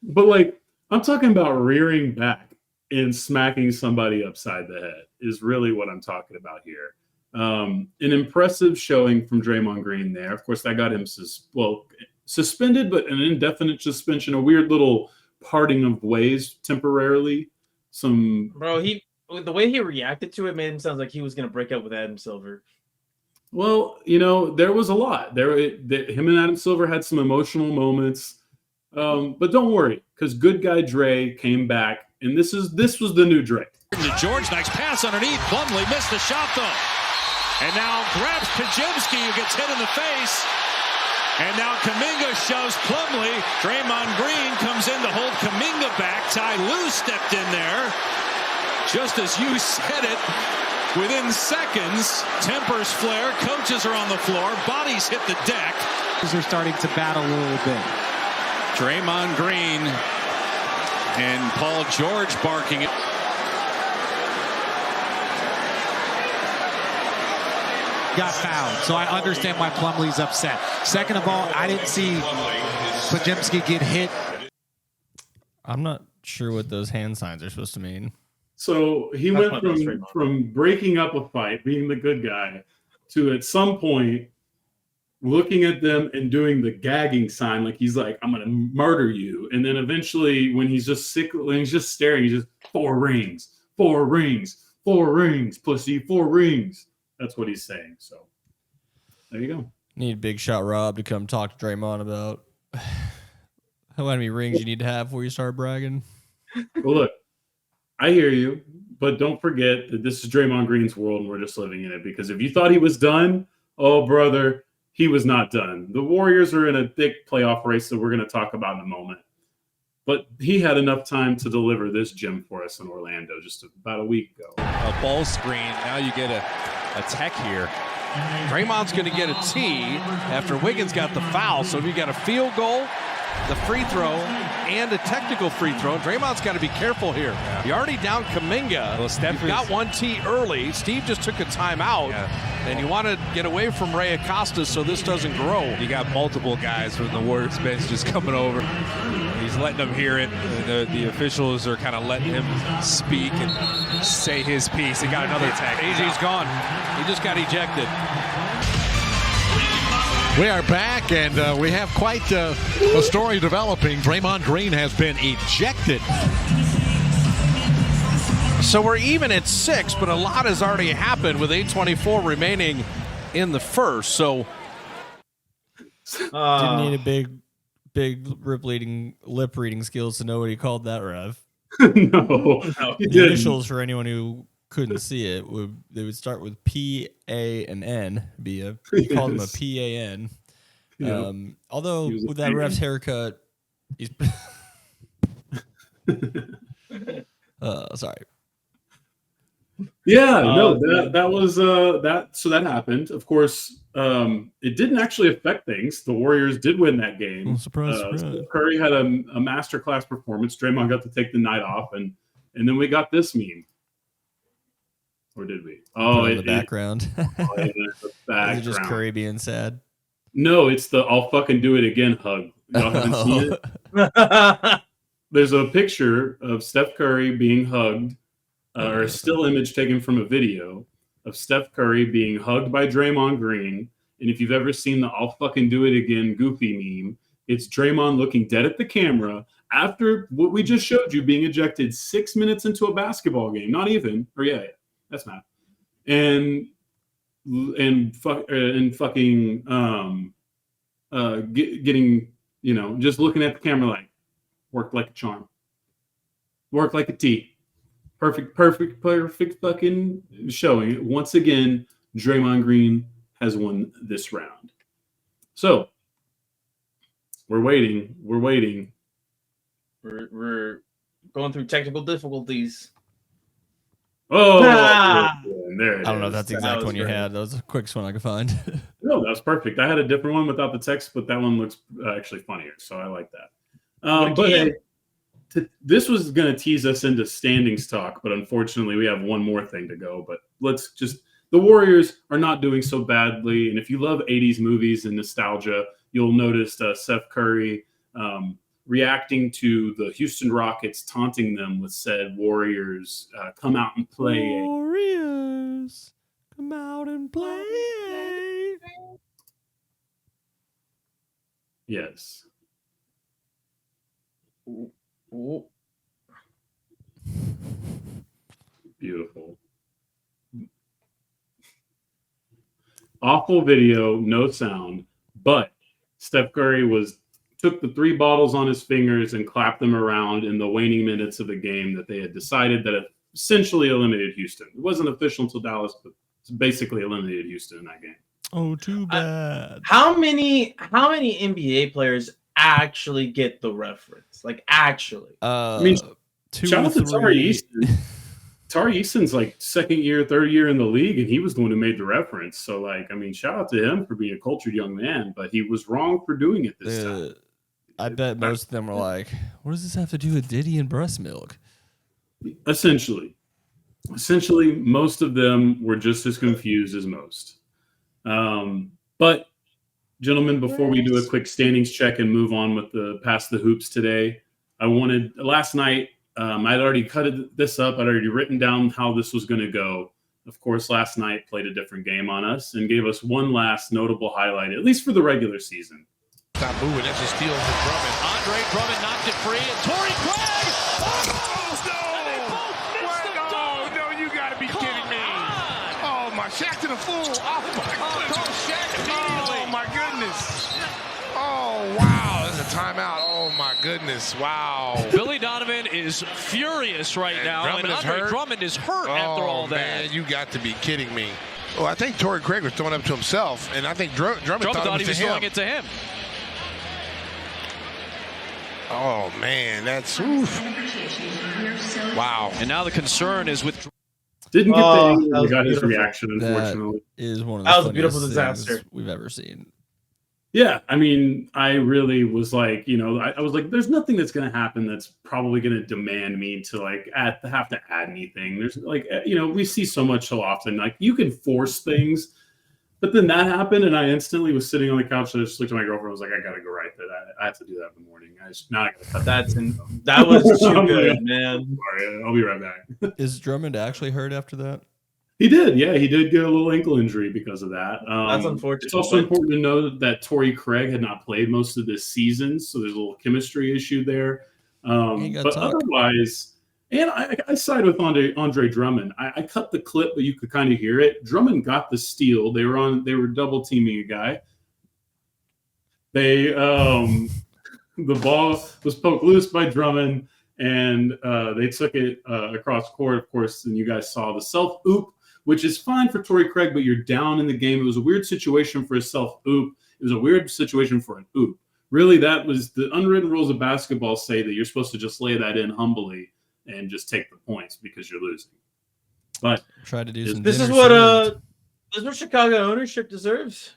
But like, I'm talking about rearing back and smacking somebody upside the head is really what I'm talking about here. An impressive showing from Draymond Green there. Of course, that got him suspended, but an indefinite suspension, a weird little parting of ways temporarily. The way he reacted to it made him sound like he was going to break up with Adam Silver. Well, there was a lot. Him and Adam Silver had some emotional moments. But don't worry, because good guy Dre came back, and this was the new Dre. George, nice pass underneath. Plumlee missed the shot, though. And now grabs Pajemski, who gets hit in the face. And now Kuminga shoves Plumlee. Draymond Green comes in to hold Kuminga back. Ty Lue stepped in there. Just as you said it, within seconds, tempers flare, coaches are on the floor, bodies hit the deck. They're starting to battle a little bit. Draymond Green and Paul George barking it. Got fouled, so I understand why Plumlee's upset. Second of all, I didn't see Pajemski get hit. I'm not sure what those hand signs are supposed to mean. So he went from breaking up a fight, being the good guy, to at some point looking at them and doing the gagging sign, like he's like, I'm gonna murder you. And then eventually, when he's just staring, he's just 4 rings, 4 rings, 4 rings, pussy, 4 rings. That's what he's saying. So there you go. Need Big Shot Rob to come talk to Draymond about how many rings you need to have before you start bragging. Well, look, I hear you, but don't forget that this is Draymond Green's world and we're just living in it. Because if you thought he was done, oh, brother, he was not done. The Warriors are in a thick playoff race that we're going to talk about in a moment. But he had enough time to deliver this gem for us in Orlando just about a week ago. A ball screen. Now you get a tech here. Draymond's going to get a tee after Wiggins got the foul. So we got a field goal, the free throw, and a technical free throw. Draymond's got to be careful here. He already down Kuminga. Well, You've got 1 tee early. Steve just took a timeout, and you want to get away from Ray Acosta so this doesn't grow. You got multiple guys from the Warriors bench just coming over. He's letting them hear it. The officials are kind of letting him speak and say his piece. He got another tag. AJ's gone. He just got ejected. We are back, and we have quite a story developing. Draymond Green has been ejected. So we're even at 6, but a lot has already happened with 8:24 remaining in the first. So didn't need a big lip reading skills to know what he called that, Rev. No. The initials, for anyone who couldn't see it, they would start with P, A, and N. He called him a P-A-N. Yeah. Although with that ref's haircut, he's sorry. Yeah, no, that was that. So that happened. Of course, it didn't actually affect things. The Warriors did win that game. Oh, surprise. Curry had a masterclass performance. Draymond got to take the night off, and then we got this meme. Or did we? Oh, in the background. The background. Is it just Curry being sad? No, it's the "I'll fucking do it again" hug. Y'all haven't seen it. there's a picture of Steph Curry being hugged, or a still image taken from a video of Steph Curry being hugged by Draymond Green. And if you've ever seen the "I'll fucking do it again" Goofy meme, it's Draymond looking dead at the camera after what we just showed you, being ejected 6 minutes into a basketball game. Not even, or yeah, that's math. And fucking getting, just looking at the camera like, worked like a charm, worked like a T. Perfect fucking showing. Once again, Draymond Green has won this round. So we're waiting. We're going through technical difficulties. Oh, there it I don't know is. if that's the exact one you had. That was the quickest one I could find. No, that was perfect. I had a different one without the text, but that one looks actually funnier, so I like that. But hey, this was going to tease us into standings talk, but unfortunately we have one more thing to go. But the Warriors are not doing so badly, and if you love 80s movies and nostalgia, you'll notice Steph Curry reacting to the Houston Rockets taunting them with said Warriors come out and play. Warriors, come out and play. Yes. Ooh. Beautiful. Awful video, no sound, but Steph Curry took the 3 bottles on his fingers and clapped them around in the waning minutes of a game that they had decided that it essentially eliminated Houston. It wasn't official until Dallas, but it's basically eliminated Houston in that game. Oh, too bad. How many NBA players actually get the reference? Like, actually? I mean, shout out to Tari Easton. Tari Easton's like second year, third year in the league, and he was the one who made the reference. So, like, I mean, shout out to him for being a cultured young man, but he was wrong for doing it this time. I bet most of them were like, what does this have to do with Diddy and breast milk? Essentially, most of them were just as confused as most. But, gentlemen, before we do a quick standings check and move on with the past the hoops today, last night, I'd already cut this up. I'd already written down how this was going to go. Of course, last night played a different game on us and gave us one last notable highlight, at least for the regular season. Stop moving. That's a steal for Drummond. Andre Drummond knocked it free, and Torrey Craig! No, you got to be kidding me. Oh, my Shaq to the fool. Oh, my goodness. Oh, my goodness. Oh, wow. There's a timeout. Oh, my goodness. Wow. Billy Donovan is furious right now, and Andre Drummond is hurt after all that. Man, you got to be kidding me. Well, I think Torrey Craig was throwing up to himself, and I think Drummond thought he was throwing it to him. Oh, man, that's oof. Wow. And now the concern is with... Didn't get the got his reaction, unfortunately. That is one of the That was a beautiful funniest disaster things we've ever seen. Yeah, I mean, I really was like, I was like, there's nothing that's going to happen that's probably going to demand me to like have to add anything. There's like, we see so much so often, like you can force things, but then that happened, and I instantly was sitting on the couch and I just looked at my girlfriend. I was like, I got to go write that. I have to do that in the morning. I got to cut that was too good, man. Sorry, I'll be right back. Is Drummond actually hurt after that? He did, yeah. He did get a little ankle injury because of that. That's unfortunate. It's also important to know that Torrey Craig had not played most of this season, so there's a little chemistry issue there. But otherwise, and I side with Andre Drummond. I cut the clip, but you could kind of hear it. Drummond got the steal. They were double teaming a guy. The ball was poked loose by Drummond, and they took it across court. Of course, and you guys saw the self oop, which is fine for Torrey Craig, but you're down in the game. It was a weird situation for a self-oop. It was a weird situation for an oop. Really, that was the unwritten rules of basketball say that you're supposed to just lay that in humbly and just take the points because you're losing. But try to do some. This is what Chicago ownership deserves.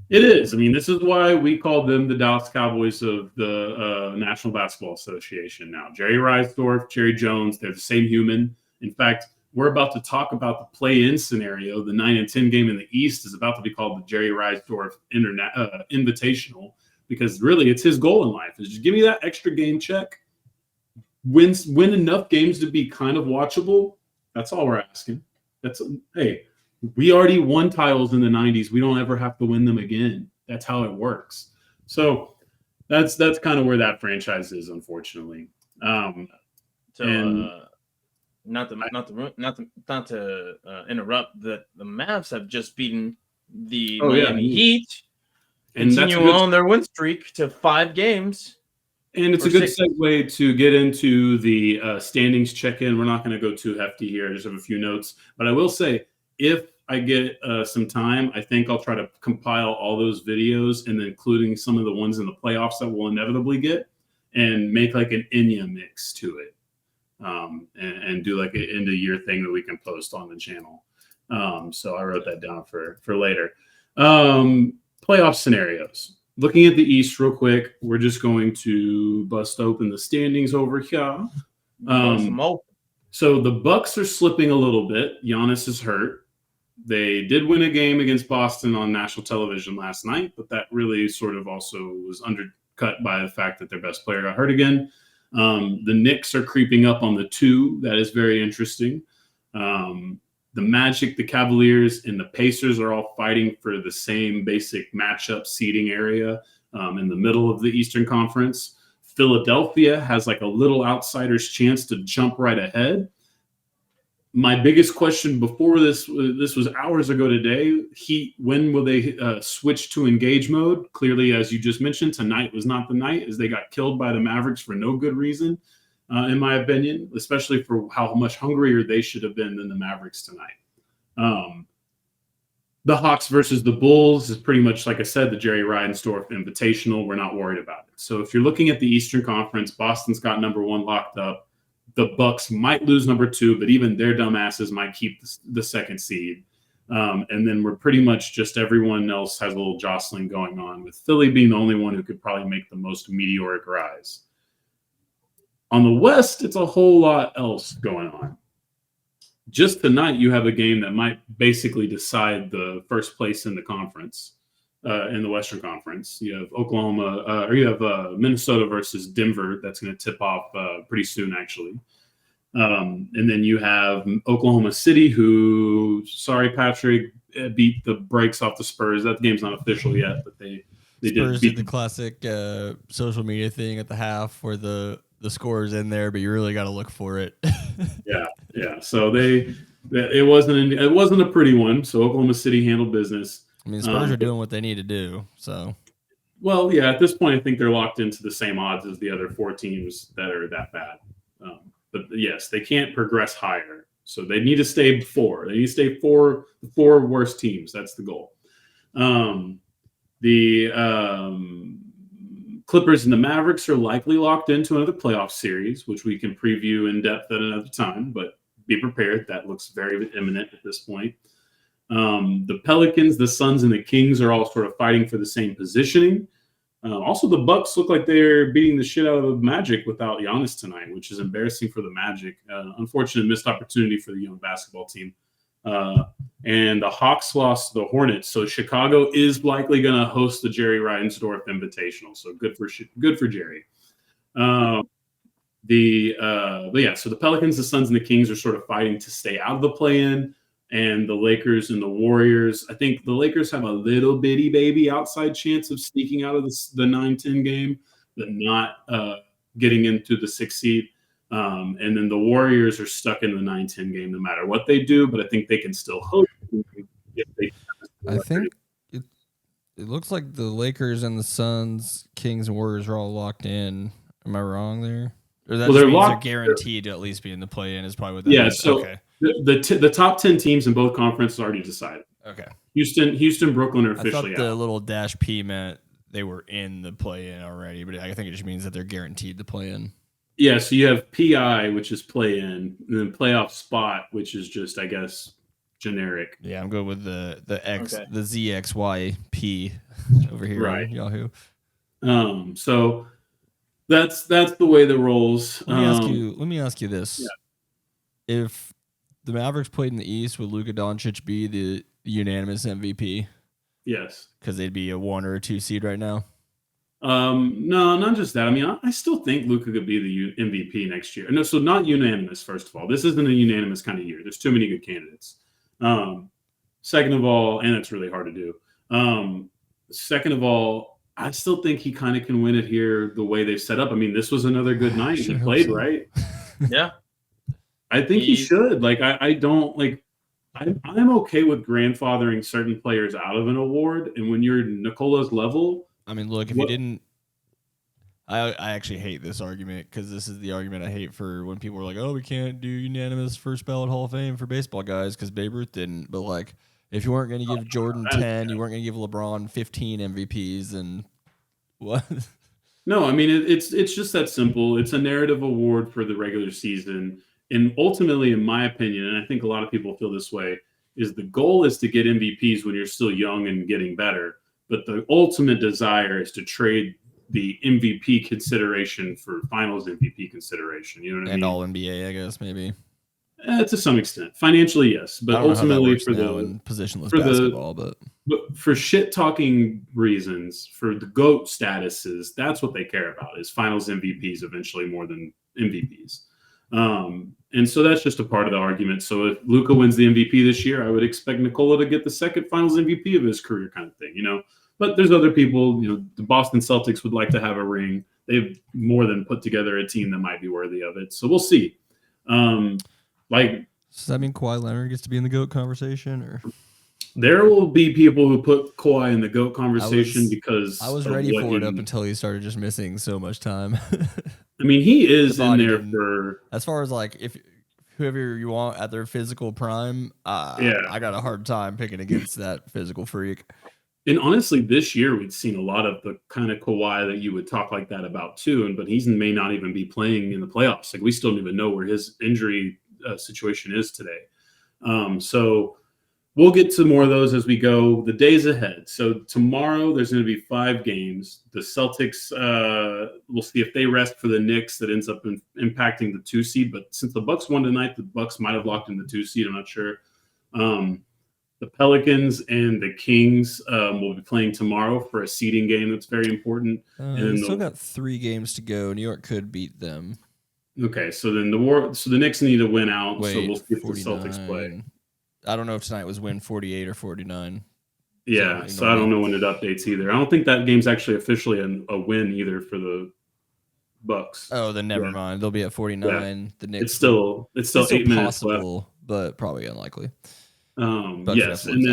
It is. I mean, this is why we call them the Dallas Cowboys of the National Basketball Association now. Jerry Reisdorf, Jerry Jones, they're the same human. In fact, we're about to talk about the play-in scenario. The 9-10 game in the East is about to be called the Jerry Reisdorf Invitational because really it's his goal in life is just give me that extra game check, win enough games to be kind of watchable. That's all we're asking. Hey, we already won titles in the 90s. We don't ever have to win them again. That's how it works. So that's kind of where that franchise is, unfortunately. Not to interrupt, the Mavs have just beaten the Miami Heat, continue on their win streak to 5 games. And it's a good segue to get into the standings check-in. We're not going to go too hefty here. I just have a few notes. But I will say, if I get some time, I think I'll try to compile all those videos and then including some of the ones in the playoffs that we'll inevitably get and make like an Enya mix to it. And do like an end-of-year thing that we can post on the channel. So I wrote that down for later. Playoff scenarios. Looking at the East real quick, we're just going to bust open the standings over here. So the Bucks are slipping a little bit. Giannis is hurt. They did win a game against Boston on national television last night, but that really sort of also was undercut by the fact that their best player got hurt again. The Knicks are creeping up on the 2. That is very interesting. The Magic, the Cavaliers, and the Pacers are all fighting for the same basic matchup seeding area in the middle of the Eastern Conference. Philadelphia has like a little outsider's chance to jump right ahead. My biggest question before this was hours ago today, Heat, when will they switch to engage mode? Clearly, as you just mentioned, tonight was not the night as they got killed by the Mavericks for no good reason. In my opinion, especially for how much hungrier they should have been than the Mavericks tonight. The Hawks versus the Bulls is pretty much, like I said, the Jerry Reinsdorf Invitational. We're not worried about it. So if you're looking at the Eastern Conference, Boston's got number 1 locked up. The Bucks might lose number 2, but even their dumbasses might keep the second seed. And then we're pretty much just everyone else has a little jostling going on, with Philly being the only one who could probably make the most meteoric rise. On the West, it's a whole lot else going on. Just tonight, you have a game that might basically decide the first place in the conference, in the Western Conference. You have you have Minnesota versus Denver. That's going to tip off pretty soon, actually. And then you have Oklahoma City, who, sorry, Patrick, beat the brakes off the Spurs. That game's not official yet, but they Spurs did the classic social media thing at the half where the score's in there, but you really got to look for it. Yeah. So it wasn't a pretty one. So Oklahoma City handled business. I mean, Spurs are doing what they need to do. So, well, yeah. At this point, I think they're locked into the same odds as the other 4 teams that are that bad. But yes, they can't progress higher. So they need to stay 4. They need to stay the 4 worst teams. That's the goal. The Clippers and the Mavericks are likely locked into another playoff series, which we can preview in depth at another time, but be prepared. That looks very imminent at this point. The Pelicans, the Suns, and the Kings are all sort of fighting for the same positioning. Also, the Bucks look like they're beating the shit out of the Magic without Giannis tonight, which is embarrassing for the Magic. Unfortunate missed opportunity for the young basketball team. And the Hawks lost to the Hornets, so Chicago is likely going to host the Jerry Reinsdorf Invitational. So good for Jerry. But yeah, so the Pelicans, the Suns, and the Kings are sort of fighting to stay out of the play-in, and the Lakers and the Warriors. I think the Lakers have a little bitty baby outside chance of sneaking out of the 9-10 game, but not getting into the 6th seed. And then the Warriors are stuck in the 9-10 game no matter what they do, but I think they can still hope. I think it looks like the Lakers and the Suns, Kings, and Warriors are all locked in. Am I wrong there? Or that just means they're guaranteed to at least be in the play-in is probably what that means. So okay. The top 10 teams in both conferences already decided. Okay. Houston, Brooklyn are officially I thought out. the little dash P meant they were in the play-in already, but I think it just means that they're guaranteed to play in. Yeah, so you have PI, which is play-in, and then playoff spot, which is just, I guess, generic. Yeah, I'm good with the X, the ZXYP over here on Yahoo. So that's the way that rolls. Let me ask you this: if the Mavericks played in the East, would Luka Doncic be the unanimous MVP? Yes, because they'd be a 1 or a 2 seed right now. No, not just that. I mean, I still think Luka could be the MVP next year. No, so not unanimous. First of all, this isn't a unanimous kind of year. There's too many good candidates. Second of all, and it's really hard to do. Second of all, I still think he kind of can win it here the way they've set up. I mean, this was another good night. He played right. Yeah, I think he should. Like, I don't like. I'm okay with grandfathering certain players out of an award, and when you're Nikola's level. I mean, look, if you didn't, I actually hate this argument because this is the argument I hate for when people are like, oh, we can't do unanimous first ballot Hall of Fame for baseball guys because Babe Ruth didn't. But like, if you weren't going to give Jordan 10, you weren't going to give LeBron 15 MVPs, and what? No, I mean, it's just that simple. It's a narrative award for the regular season. And ultimately, in my opinion, and I think a lot of people feel this way, is the goal is to get MVPs when you're still young and getting better. But the ultimate desire is to trade the MVP consideration for finals MVP consideration. You know what I mean? And all NBA, I guess, maybe. To some extent. Financially, yes. But ultimately for the positionless basketball, but for shit talking reasons, for the GOAT statuses, that's what they care about is finals MVPs eventually more than MVPs. And so that's just a part of the argument. So if Luka wins the MVP this year, I would expect Nikola to get the second finals MVP of his career kind of thing, you know. But there's other people, you know, the Boston Celtics would like to have a ring. They've more than put together a team that might be worthy of it. So we'll see. Does that mean Kawhi Leonard gets to be in the GOAT conversation, or there will be people who put Kawhi in the GOAT conversation because I was ready for it up until he started just missing so much time. I mean, he is in there for as far as like if whoever you want at their physical prime. I got a hard time picking against that physical freak. And honestly, this year we've seen a lot of the kind of Kawhi that you would talk like that about too. But he may not even be playing in the playoffs. Like we still don't even know where his injury situation is today. So we'll get to more of those as we go the days ahead. So tomorrow there's going to be 5 games. The Celtics, we'll see if they rest for the Knicks. That ends up impacting the 2 seed. But since the Bucks won tonight, the Bucks might have locked in the 2 seed. I'm not sure. The Pelicans and the Kings will be playing tomorrow for a seeding game that's very important. And still got 3 games to go. New York could beat them. Okay, so then the Knicks need to win out. So we'll see if the Celtics play. I don't know if tonight was win 48 or 49. Yeah, so I don't know when it updates either. I don't think that game's actually officially a win either for the Bucks. Oh, then never mind. They'll be at 49. Yeah. The Knicks. It's still 8 minutes possible, left, but probably unlikely. Yes, and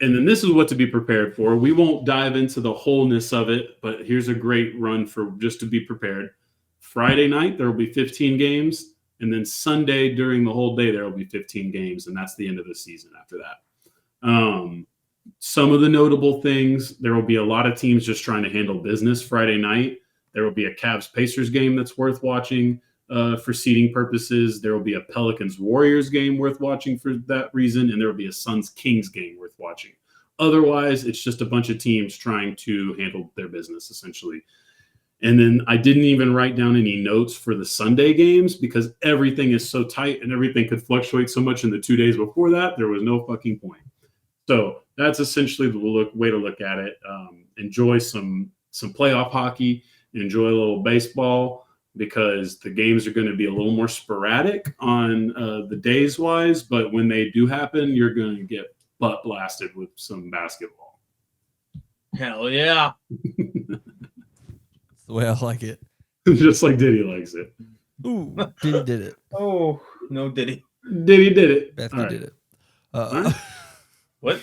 then this is what to be prepared for. We won't dive into the wholeness of it, but here's a great run for just to be prepared. Friday night there will be 15 games, and then Sunday during the whole day there will be 15 games, and that's the end of the season after that. Some of the notable things, there will be a lot of teams just trying to handle business Friday night. There will be a Cavs-Pacers game that's worth watching. For seeding purposes, there will be a Pelicans-Warriors game worth watching for that reason, and there will be a Suns-Kings game worth watching. Otherwise, it's just a bunch of teams trying to handle their business, essentially. And then I didn't even write down any notes for the Sunday games because everything is so tight and everything could fluctuate so much in the 2 days before that. There was no fucking point. So that's essentially the way to look at it. Enjoy some playoff hockey. Enjoy a little baseball. Because the games are going to be a little more sporadic on the days wise, but when they do happen, you're going to get butt blasted with some basketball. Hell yeah. That's the way I like it. Just like Diddy likes it. Ooh, Diddy did it. Oh, no Diddy. Diddy did it. Bethke did it. What?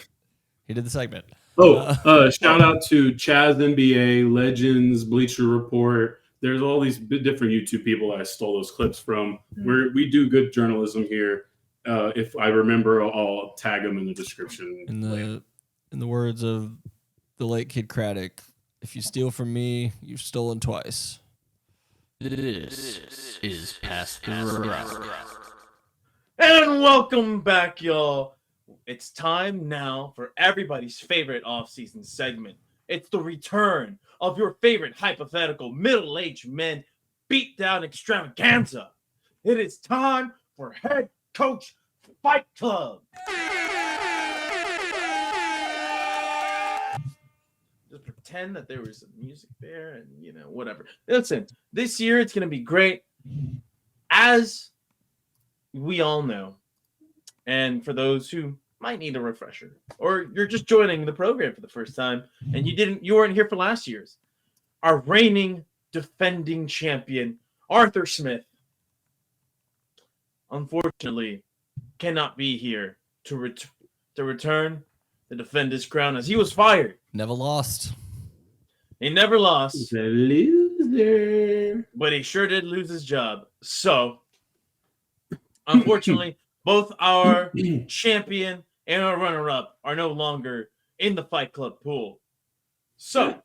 He did the segment. Shout out to Chaz NBA, Legends, Bleacher Report. There's all these different YouTube people I stole those clips from. We do good journalism here. If I remember, I'll tag them in the description. In the words of the late Kid Craddock, if you steal from me, you've stolen twice. This is Pass the Rock. And welcome back, y'all. It's time now for everybody's favorite off-season segment. It's the return of your favorite hypothetical middle-aged men beat-down extravaganza. It is time for Head Coach Fight Club. Just pretend that there was some music there and, whatever. Listen, this year it's going to be great. As we all know, and for those who might need a refresher, or you're just joining the program for the first time and you weren't here for last year's, our reigning defending champion, Arthur Smith, unfortunately cannot be here to return to defend his crown, as he was fired. Never lost. He never lost. The loser. But he sure did lose his job. So, unfortunately, both our champion and our runner-up are no longer in the Fight Club pool. So,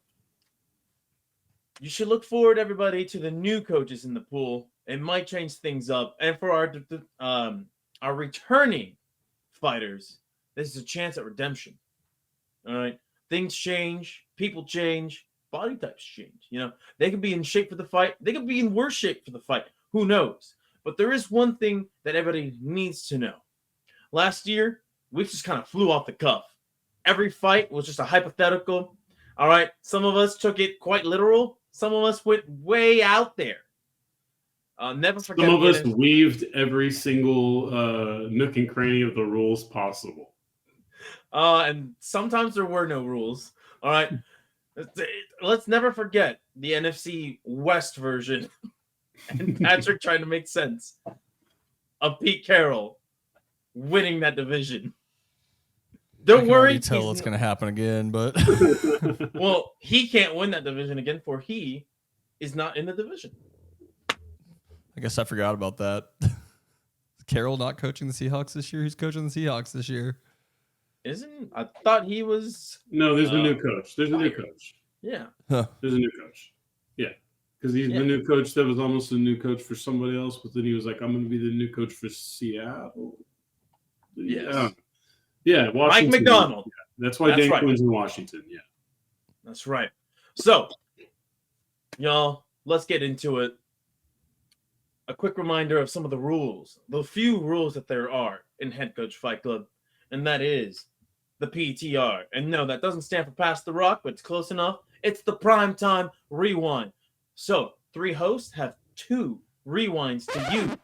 you should look forward, everybody, to the new coaches in the pool. It might change things up. And for our returning fighters, this is a chance at redemption. All right? Things change. People change. Body types change. They could be in shape for the fight. They could be in worse shape for the fight. Who knows? But there is one thing that everybody needs to know. Last year, we just kind of flew off the cuff. Every fight was just a hypothetical. All right? Some of us took it quite literal. Some of us went way out there. Never forget. Some of us weaved every single nook and cranny of the rules possible. And sometimes there were no rules. All right. Let's never forget the NFC West version and Patrick trying to make sense of Pete Carroll winning that division. Don't worry. Tell what's going to happen again, but well, he can't win that division again, for he is not in the division. I guess I forgot about that. Is Carroll not coaching the Seahawks this year? Who's coaching the Seahawks this year? Isn't? I thought he was. No, there's a new coach. There's a new coach. Yeah. Huh. There's a new coach. Yeah. Because he's the new coach that was almost a new coach for somebody else, but then he was like, I'm going to be the new coach for Seattle. Yes. Yeah, Washington. Mike McDonald. Yeah. That's why Dan Quinn's in Washington. Yeah. That's right. So, y'all, let's get into it. A quick reminder of some of the rules, the few rules that there are in Head Coach Fight Club, and that is the PTR. And no, that doesn't stand for Pass the Rock, but it's close enough. It's the Primetime Rewind. So, 3 hosts have 2 rewinds to use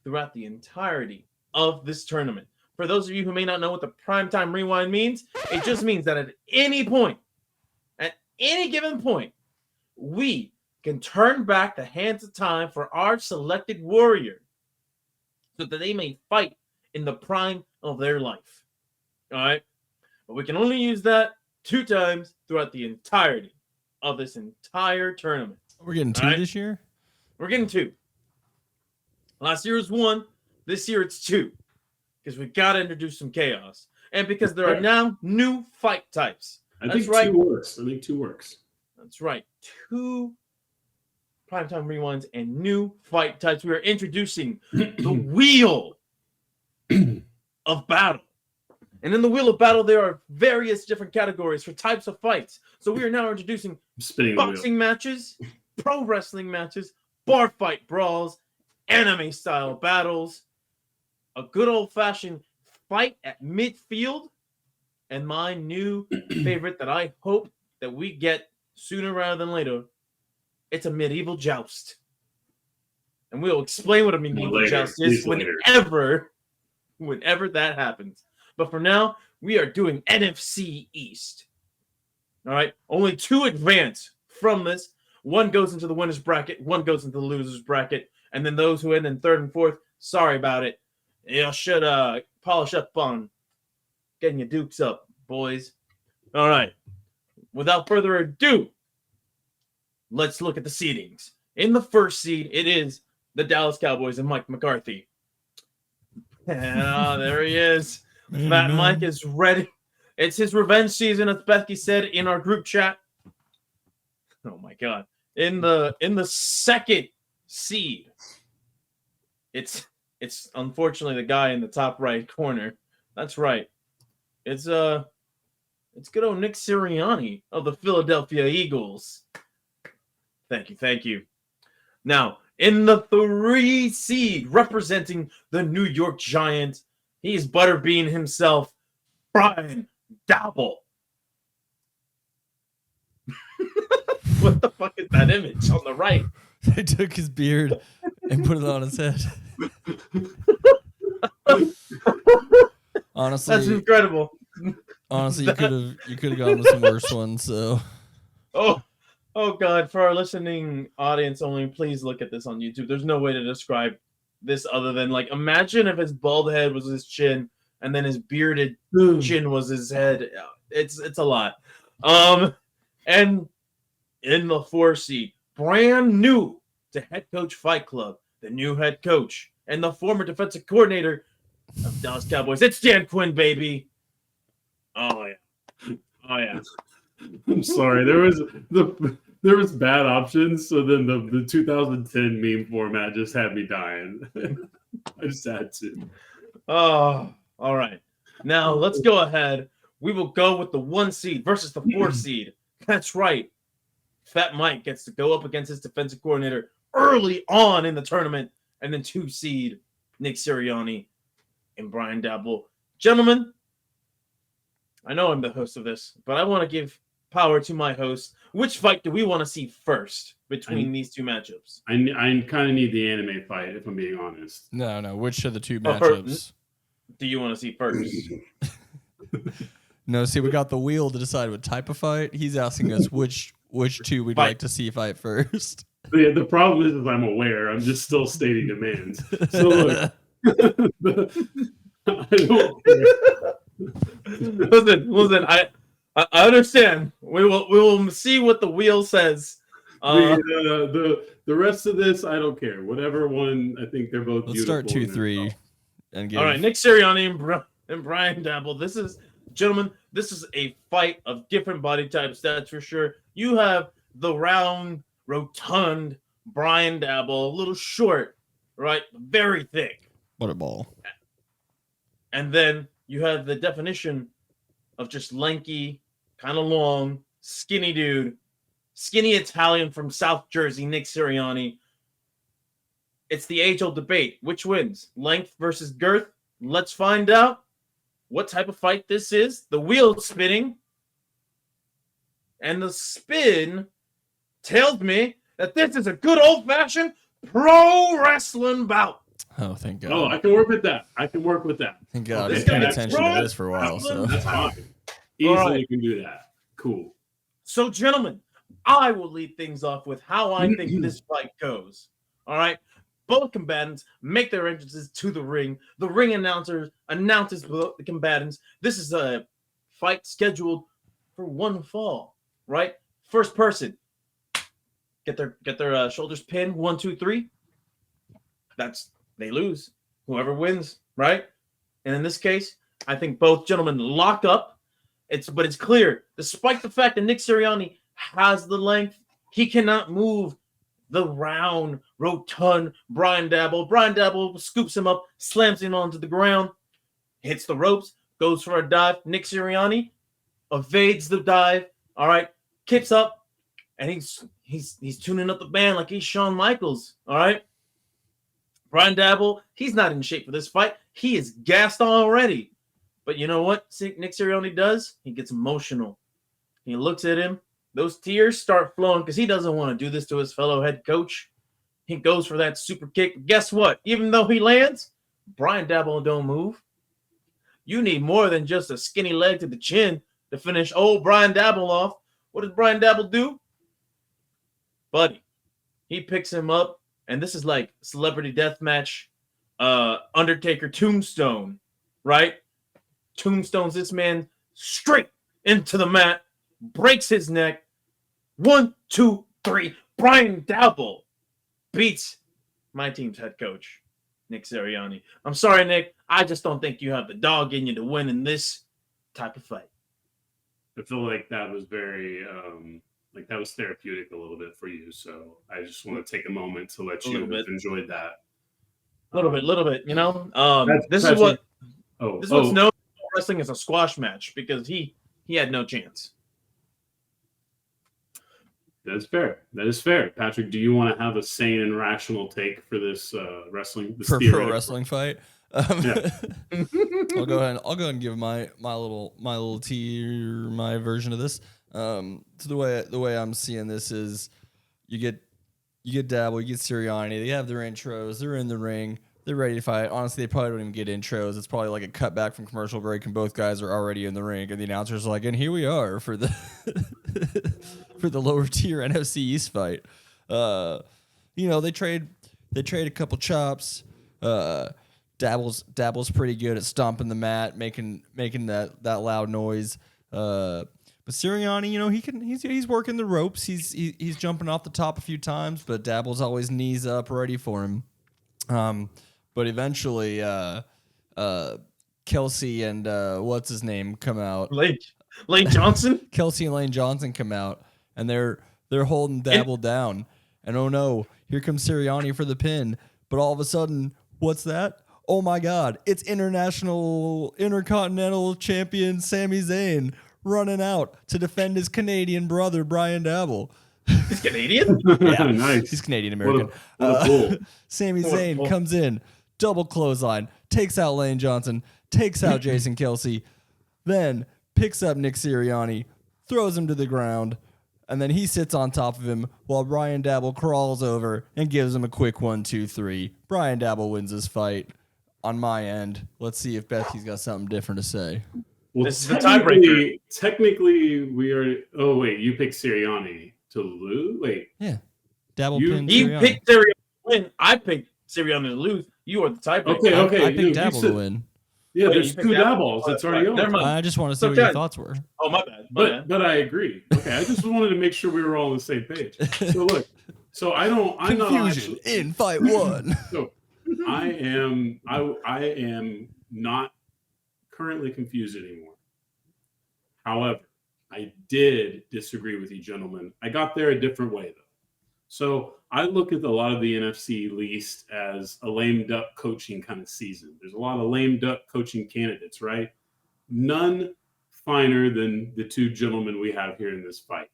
throughout the entirety of this tournament. For those of you who may not know what the Primetime Rewind means, it just means that at any point, at any given point, we can turn back the hands of time for our selected warrior so that they may fight in the prime of their life. All right? But we can only use that 2 times throughout the entirety of this entire tournament. We're getting 2 this year? We're getting 2. Last year was 1. This year it's 2. Because we got to introduce some chaos. And because there are now new fight types. I think 2 works. That's right. 2 Primetime Rewinds and new fight types. We are introducing the Wheel of Battle. And in the Wheel of Battle, there are various different categories for types of fights. So we are now introducing boxing matches, pro wrestling matches, bar fight brawls, anime-style battles, a good old-fashioned fight at midfield, and my new favorite that I hope that we get sooner rather than later, it's a medieval joust. And we'll explain what a medieval joust is whenever that happens. But for now, we are doing NFC East. All right? Only 2 advance from this. 1 goes into the winner's bracket, 1 goes into the loser's bracket, and then those who end in 3rd and 4th, sorry about it. You should polish up on getting your dukes up, boys. All right. Without further ado, let's look at the seedings. In the first seed, it is the Dallas Cowboys and Mike McCarthy. There he is. That Mike is ready. It's his revenge season, as Bethke said in our group chat. Oh my God! In the second seed, it's unfortunately the guy in the top right corner. That's right. It's good old Nick Sirianni of the Philadelphia Eagles. Thank you. Now, in the 3 seed, representing the New York Giants, he's Butterbean himself, Brian Dabble. What the fuck is that image on the right? They took his beard and put it on his head. Honestly, that's incredible. Honestly, you could have gone with some worse ones. So, oh God! For our listening audience only, please look at this on YouTube. There's no way to describe this other than like imagine if his bald head was his chin, and then his bearded chin was his head. It's a lot. And in the 4 seed, brand new to Head Coach Fight Club, the new head coach and the former defensive coordinator of Dallas Cowboys. It's Dan Quinn, baby. Oh yeah. I'm sorry. There was bad options, so then the 2010 meme format just had me dying. I just had to. Oh, all right. Now let's go ahead. We will go with the 1 seed versus the 4 seed. That's right. Fat Mike gets to go up against his defensive coordinator early on in the tournament, and then 2 seed Nick Sirianni and Brian Daboll. Gentlemen, I know I'm the host of this, but I want to give power to my host. Which fight do we want to see first between these 2 matchups? I kind of need the anime fight, if I'm being honest. No. Which of the 2 matchups do you want to see first? No, see, we got the wheel to decide what type of fight. He's asking us which 2 we'd like to see fight first. Yeah, the problem is I'm aware. I'm just still stating demands. So look, I don't care. Listen. I understand. We will see what the wheel says. The rest of this, I don't care. Whatever one, I think they're both. Let's start 2-3. And all right, Nick Sirianni and Brian Daboll. Gentlemen, this is a fight of different body types. That's for sure. You have the round, rotund Brian Daboll, a little short, right? Very thick. Butterball. And then you have the definition of just lanky, kind of long, skinny dude, skinny Italian from South Jersey, Nick Sirianni. It's the age-old debate. Which wins? Length versus girth? Let's find out what type of fight this is. The wheel spinning. And the spin tells me that this is a good old-fashioned pro wrestling bout. Oh, thank God. Oh, I can work with that. Thank God. I've been paying attention to this for a while. So that's fine. Easily can do that. Cool. So, gentlemen, I will lead things off with how I think this fight goes. All right? Both combatants make their entrances to the ring. The ring announcer announces the combatants. This is a fight scheduled for 1 fall, right? First person, get their shoulders pinned. 1, 2, 3. They lose. Whoever wins, right? And in this case, I think both gentlemen lock up. But it's clear, despite the fact that Nick Sirianni has the length, he cannot move the round, rotund Brian Daboll. Brian Daboll scoops him up, slams him onto the ground, hits the ropes, goes for a dive. Nick Sirianni evades the dive. All right, kicks up, and he's tuning up the band like he's Shawn Michaels. All right, Brian Daboll, he's not in shape for this fight. He is gassed already. But you know what Nick Sirianni does? He gets emotional. He looks at him. Those tears start flowing because he doesn't want to do this to his fellow head coach. He goes for that super kick. But guess what? Even though he lands, Brian Daboll don't move. You need more than just a skinny leg to the chin to finish old Brian Daboll off. What does Brian Daboll do? Buddy, he picks him up, and this is like celebrity deathmatch, Undertaker tombstone, right? Tombstones this man straight into the mat, breaks his neck. 1, 2, 3. Brian Daboll beats my team's head coach, Nick Sirianni. I'm sorry, Nick. I just don't think you have the dog in you to win in this type of fight. I feel like that was very, that was therapeutic a little bit for you. So I just want to take a moment to let you have enjoyed that. A little bit. You know, this is what's known wrestling as a squash match because he had no chance. That's fair. That is fair. Patrick, do you want to have a sane and rational take for this wrestling? This for pro wrestling fight? Yeah. I'll go ahead and give my little my version of this. So the way I'm seeing this is, you get Dabble, you get Sirianni. They have their intros. They're in the ring. They're ready to fight. Honestly, they probably don't even get intros. It's probably like a cutback from commercial break, and both guys are already in the ring. And the announcer's like, "And here we are for the for the lower tier NFC East fight." They trade a couple chops. Dabble's pretty good at stomping the mat, making that loud noise. But Sirianni, he's working the ropes. He's jumping off the top a few times, but Dabble's always knees up, ready for him. But eventually, Kelsey and what's his name come out. Lane Johnson. Kelsey and Lane Johnson come out, and they're holding Dabble down. And oh no, here comes Sirianni for the pin. But all of a sudden, what's that? Oh my God! It's Intercontinental Champion Sami Zayn running out to defend his Canadian brother Brian Dabble. He's Canadian? Yeah, nice. He's Canadian American. What a fool. Sami Zayn comes in, double clothesline, takes out Lane Johnson, takes out Jason Kelsey, then picks up Nick Sirianni, throws him to the ground, and then he sits on top of him while Brian Dabble crawls over and gives him a quick 1, 2, 3. Brian Dabble wins this fight. On my end, let's see if Bethke's got something different to say. Well, this is the tiebreaker. Technically, we are. Oh wait, you picked Sirianni to lose. Wait, yeah, Dabble pinned He Sirianni. picked Sirianni to win. I picked Sirianni to lose. You are the tiebreaker. Okay. I picked Dabble to win. Yeah, Wait, there's you 2 picked Dabbles. It's already Never over. mind. I just want to see what Okay. your thoughts were. Oh, my bad. But I agree. Okay, I just wanted to make sure we were all on the same page. So look, I'm Confusion not in fight 1. So I am not currently confused anymore. However, I did disagree with you, gentlemen. I got there a different way, though. So I look at a lot of the NFC least as a lame duck coaching kind of season. There's a lot of lame duck coaching candidates, right? None finer than the 2 gentlemen we have here in this fight.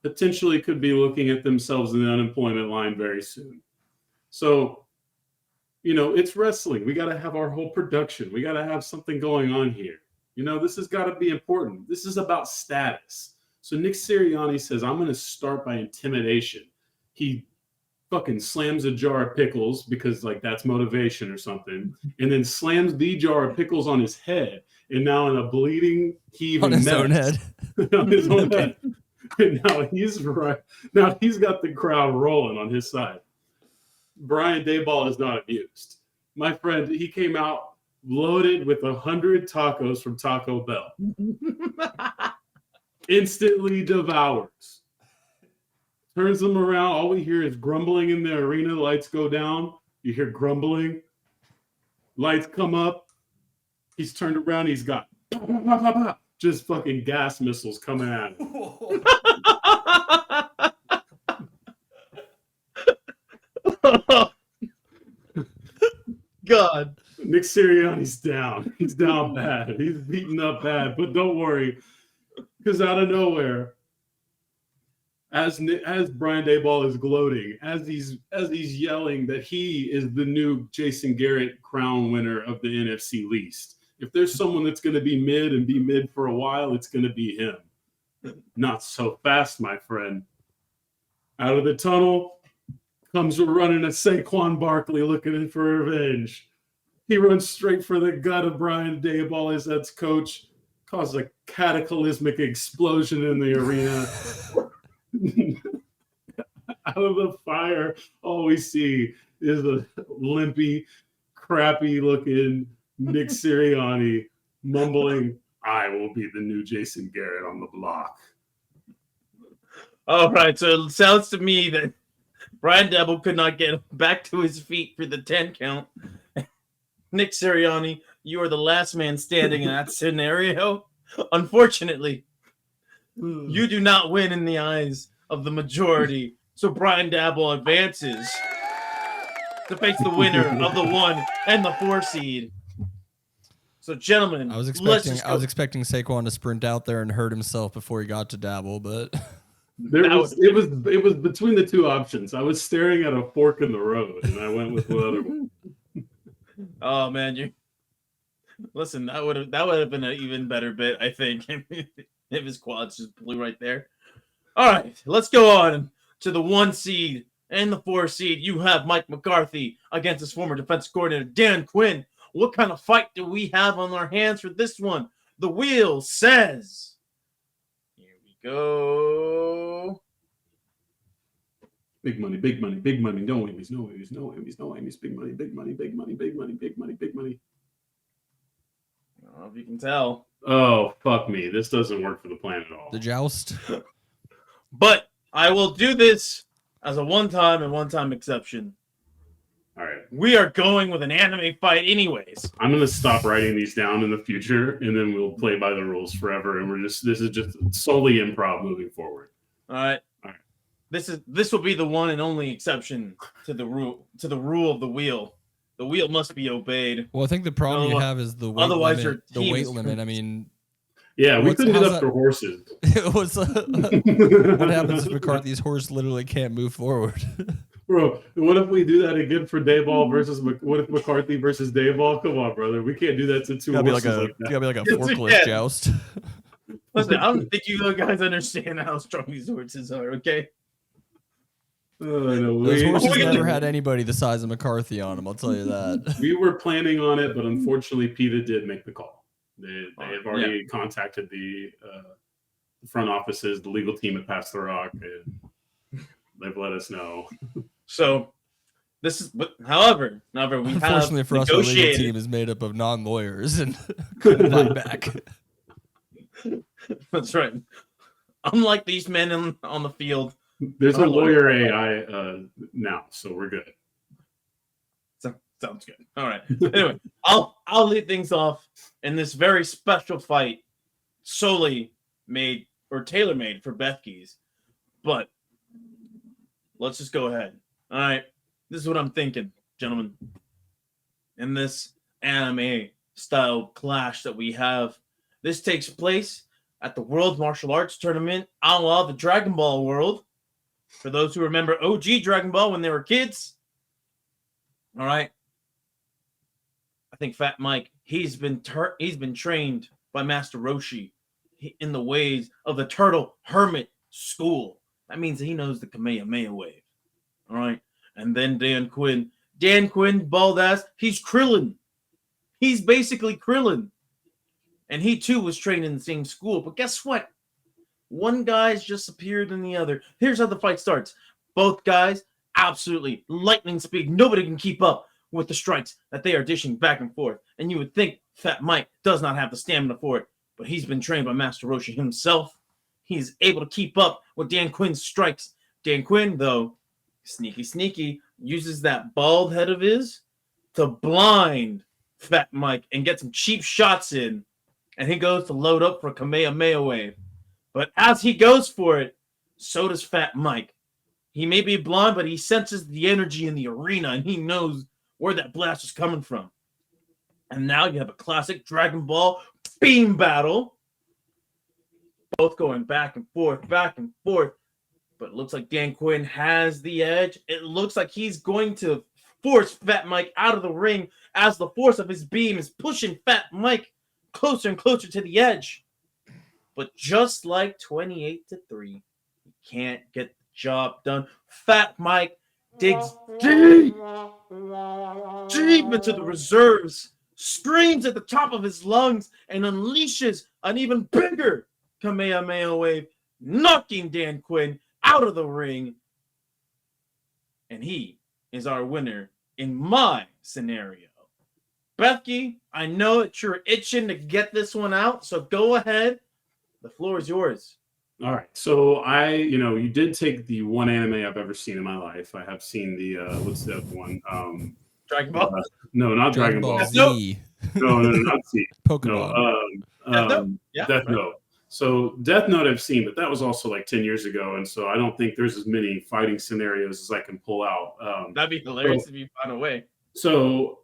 Potentially could be looking at themselves in the unemployment line very soon. So, it's wrestling. We got to have our whole production. We got to have something going on here. This has got to be important. This is about status. So Nick Sirianni says, I'm going to start by intimidation. He fucking slams a jar of pickles because that's motivation or something, and then slams the jar of pickles on his head, and now in a bleeding, heaving On his mess, own head. on his own head. And now he's right. Now he's got the crowd rolling on his side. Brian Daboll is not amused. My friend, he came out loaded with 100 tacos from Taco Bell. Instantly devours. Turns them around. All we hear is grumbling in the arena. Lights go down. You hear grumbling. Lights come up. He's turned around. He's got just fucking gas missiles coming at him. God. Nick Sirianni's down. He's down bad. He's beaten up bad. But don't worry, because out of nowhere, as Brian Daboll is gloating, as he's yelling that he is the new Jason Garrett crown winner of the NFC least. If there's someone that's going to be mid and be mid for a while, it's going to be him. Not so fast, my friend. Out of the tunnel comes running a Saquon Barkley looking for revenge. He runs straight for the gut of Brian Daboll, his head coach, causes a cataclysmic explosion in the arena. Out of the fire, all we see is a limpy, crappy-looking Nick Sirianni mumbling, I will be the new Jason Garrett on the block. All right, so it sounds to me that Brian Dabble could not get back to his feet for the 10 count. Nick Sirianni, you are the last man standing in that scenario. Unfortunately, you do not win in the eyes of the majority. So Brian Dabble advances to face the winner of the 1 and the 4 seed. So, gentlemen, I was expecting Saquon to sprint out there and hurt himself before he got to Dabble, but it was between the 2 options. I was staring at a fork in the road, and I went with the other one. Oh man, listen. That would have been an even better bit, I think. if his quads just blew right there. All right, let's go on to the 1 seed and the 4 seed. You have Mike McCarthy against his former defense coordinator, Dan Quinn. What kind of fight do we have on our hands for this one? The wheel says, here we go. Big money, big money, big money. No Emmys, no Emmys, no Emmys, no Emmys. Big money, big money, big money, big money, big money, big money. I don't know if you can tell. Oh, fuck me. This doesn't work for the plan at all. The joust. But I will do this as a one-time and one-time exception. All right. We are going with an anime fight anyways. I'm going to stop writing these down in the future, and then we'll play by the rules forever. And this is just solely improv moving forward. All right. This will be the one and only exception to the rule of the wheel. The wheel must be obeyed. Well, I think the problem you have is the weight otherwise limit. your The weight team is limit. I mean, yeah, we couldn't get up to horses. What happens if McCarthy's horse literally can't move forward? Bro, what if we do that again for Dayball versus what if McCarthy versus Dayball? Come on, brother. We can't do that to two horses like that. Gotta be like a forklift joust. Listen, I don't think you guys understand how strong these horses are, okay? No, Those horses never had anybody the size of McCarthy on them, I'll tell you that. We were planning on it, but unfortunately PETA did make the call. They have already contacted the front offices, the legal team at Pass the Rock, and they've let us know. So this is, however, we Unfortunately have for us, our legal team is made up of non-lawyers and couldn't fight back. That's right. Unlike these men on the field, there's a lawyer AI now, so we're good. Sounds good. All right. Anyway, I'll lead things off in this very special fight, solely made or tailor-made for Bethke's. But let's just go ahead. All right. This is what I'm thinking, gentlemen. In this anime style clash that we have, this takes place at the World Martial Arts Tournament, a la the Dragon Ball world. For those who remember OG Dragon Ball when they were kids. All right. I think Fat Mike, he's been trained by Master Roshi in the ways of the Turtle Hermit School. That means he knows the Kamehameha wave. All right. And then Dan Quinn, bald ass, he's Krillin. He's basically Krillin. And he too was trained in the same school. But guess what? One guy's just superior than the other. Here's how the fight starts. Both guys, absolutely lightning speed. Nobody can keep up with the strikes that they are dishing back and forth. And you would think Fat Mike does not have the stamina for it, but he's been trained by Master Roshi himself. He's able to keep up with Dan Quinn's strikes. Dan Quinn, though, sneaky, uses that bald head of his to blind Fat Mike and get some cheap shots in. And he goes to load up for a Kamehameha wave. But as he goes for it, so does Fat Mike. He may be blind, but he senses the energy in the arena, and he knows where that blast is coming from. And now you have a classic Dragon Ball beam battle. Both going back and forth. But it looks like Dan Quinn has the edge. It looks like he's going to force Fat Mike out of the ring as the force of his beam is pushing Fat Mike closer and closer to the edge. But just like 28-3, he can't get the job done. Fat Mike digs deep into the reserves, screams at the top of his lungs, and unleashes an even bigger Kamehameha wave, knocking Dan Quinn out of the ring. And he is our winner in my scenario. Bethke, I know that you're itching to get this one out, so go ahead. The floor is yours. All right. So you did take the one anime I've ever seen in my life. I have seen the what's the other one? Dragon Ball? No, not Dragon Ball. Z. No, not Z. Pokemon. Death Note. So Death Note I've seen, but that was also like 10 years ago, and so I don't think there's as many fighting scenarios as I can pull out. That'd be hilarious if you found a way. So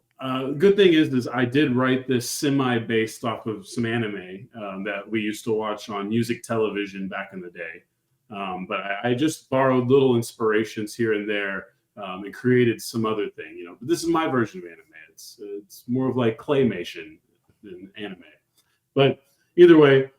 good thing is I did write this semi-based off of some anime that we used to watch on music television back in the day. But I just borrowed little inspirations here and there and created some other thing. But this is my version of anime. It's more of like claymation than anime. But either way,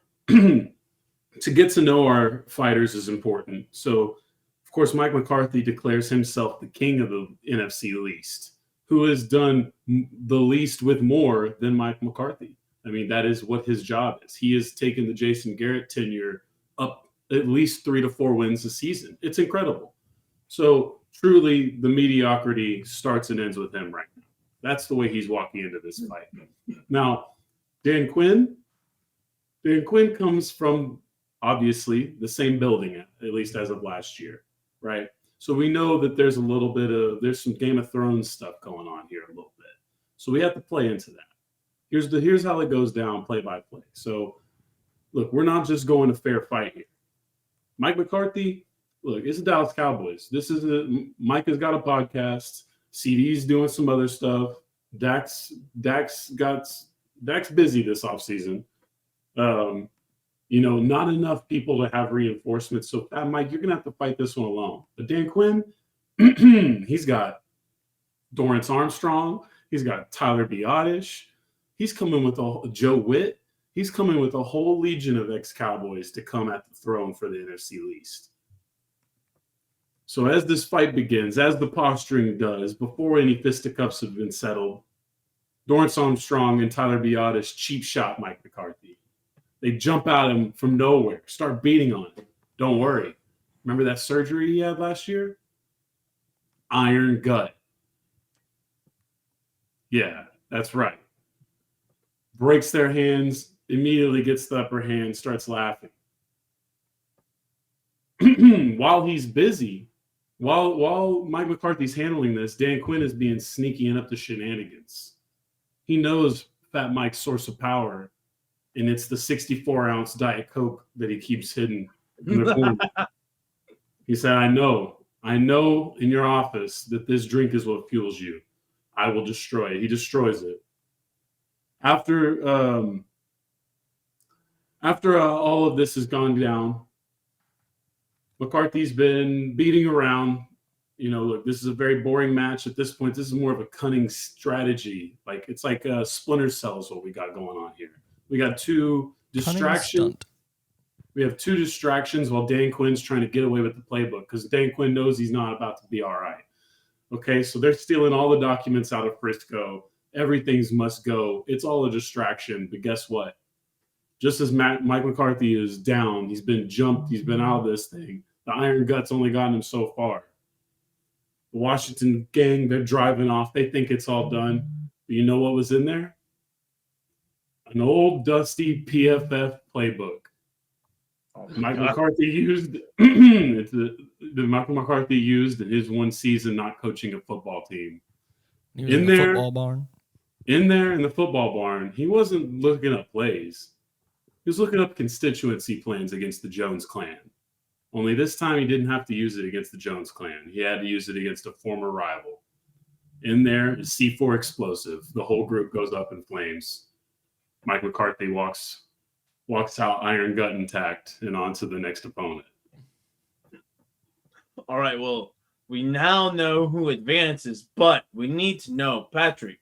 to get to know our fighters is important. So, of course, Mike McCarthy declares himself the king of the NFC least, who has done the least with more than Mike McCarthy. I mean, that is what his job is. He has taken the Jason Garrett tenure up at least 3 to 4 wins a season. It's incredible. So truly, the mediocrity starts and ends with him right now. That's the way he's walking into this fight. Now, Dan Quinn comes from obviously the same building, at least as of last year, right? So we know that there's some Game of Thrones stuff going on here a little bit. So we have to play into that. Here's how it goes down play by play. So look, we're not just going to fair fight here. Mike McCarthy, look, it's the Dallas Cowboys. Mike has got a podcast. CD's doing some other stuff. Dak's busy this offseason. Not enough people to have reinforcements. So, Mike, you're going to have to fight this one alone. But Dan Quinn, he's got Dorrance Armstrong. He's got Tyler Biadasz. He's coming with Joe Witt. He's coming with a whole legion of ex-Cowboys to come at the throne for the NFC least. So as this fight begins, as the posturing does, before any fisticuffs have been settled, Dorrance Armstrong and Tyler Biadasz cheap shot Mike McCarthy. They jump at him from nowhere, start beating on him. Don't worry. Remember that surgery he had last year? Iron gut. Yeah, that's right. Breaks their hands, immediately gets the upper hand, starts laughing. While he's busy, while Mike McCarthy's handling this, Dan Quinn is being sneaky and up to shenanigans. He knows Fat Mike's source of power, and it's the 64-ounce Diet Coke that he keeps hidden in the corner. He said, I know in your office that this drink is what fuels you. I will destroy it. He destroys it. After all of this has gone down, McCarthy's been beating around. Look, this is a very boring match at this point. This is more of a cunning strategy. It's like Splinter Cell is what we got going on here. We got 2 distractions. We have 2 distractions while Dan Quinn's trying to get away with the playbook because Dan Quinn knows he's not about to be all right. Okay, so they're stealing all the documents out of Frisco. Everything's must go. It's all a distraction. But guess what? Just as Mike McCarthy is down, he's been jumped, he's been out of this thing. The Iron Gut's only gotten him so far. The Washington gang, they're driving off. They think it's all done. But you know what was in there? An old dusty PFF playbook. Mike McCarthy used Michael McCarthy used in his one season not coaching a football team. He was in the football barn. In the football barn, he wasn't looking up plays. He was looking up constituency plans against the Jones clan. Only this time he didn't have to use it against the Jones clan. He had to use it against a former rival. In there is C4 explosive. The whole group goes up in flames. Mike McCarthy walks out Iron Gut intact and on to the next opponent. All right, well, we now know who advances, but we need to know, Patrick,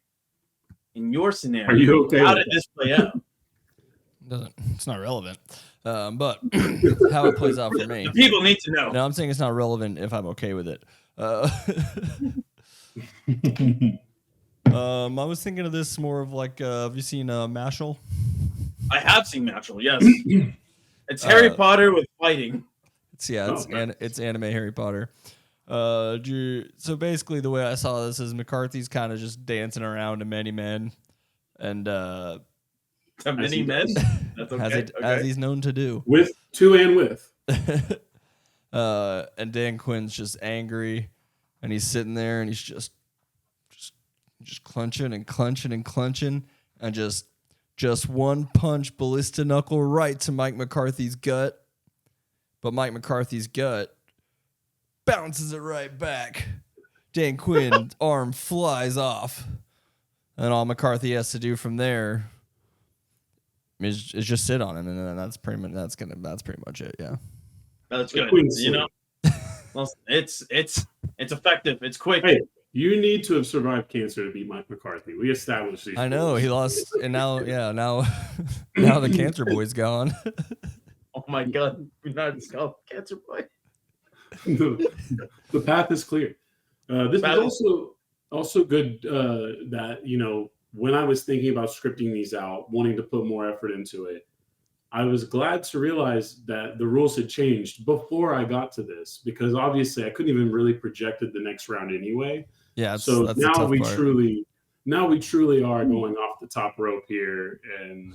in your scenario, are you okay? How did this play out? It's not relevant, but how it plays out for me. The people need to know. No, I'm saying it's not relevant if I'm okay with it. I was thinking of this more of like, have you seen Mashal? I have seen Mashal, yes. It's Harry Potter with fighting. It's anime Harry Potter. So basically, the way I saw this is McCarthy's kind of just dancing around to many men, and to many men. That's okay. As he's known to do. With. And Dan Quinn's just angry, and he's sitting there, and he's just clenching and clenching and clenching, and just one punch, ballista knuckle right to Mike McCarthy's gut. But Mike McCarthy's gut bounces it right back. Dan Quinn's arm flies off, and all McCarthy has to do from there is just sit on him, and then that's pretty much it. Yeah, that's good. Well, it's effective. It's quick. Hey, you need to have survived cancer to beat Mike McCarthy. We established these. I know he lost, and now the cancer boy's gone. Oh my God, United Scalp Cancer Boy. The path is clear. This is also good that, when I was thinking about scripting these out, wanting to put more effort into it, I was glad to realize that the rules had changed before I got to this, because obviously I couldn't even really projected the next round anyway. Yeah, so that's the now tough we part. truly are going off the top rope here and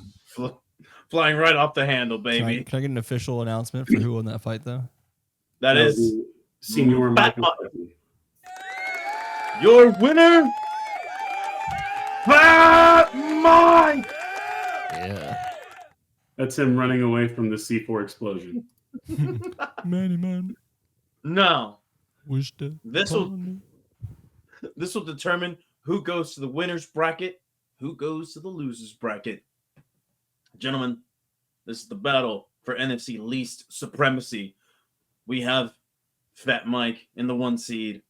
flying right off the handle, baby. Can I get an official announcement for who won that fight, though? That is Senior Michael. Your winner, Fat Mike. Yeah. That's him running away from the C4 explosion. Man. No. This will determine who goes to the winner's bracket, who goes to the loser's bracket. Gentlemen, this is the battle for NFC least supremacy. We have Fat Mike in the 1 seed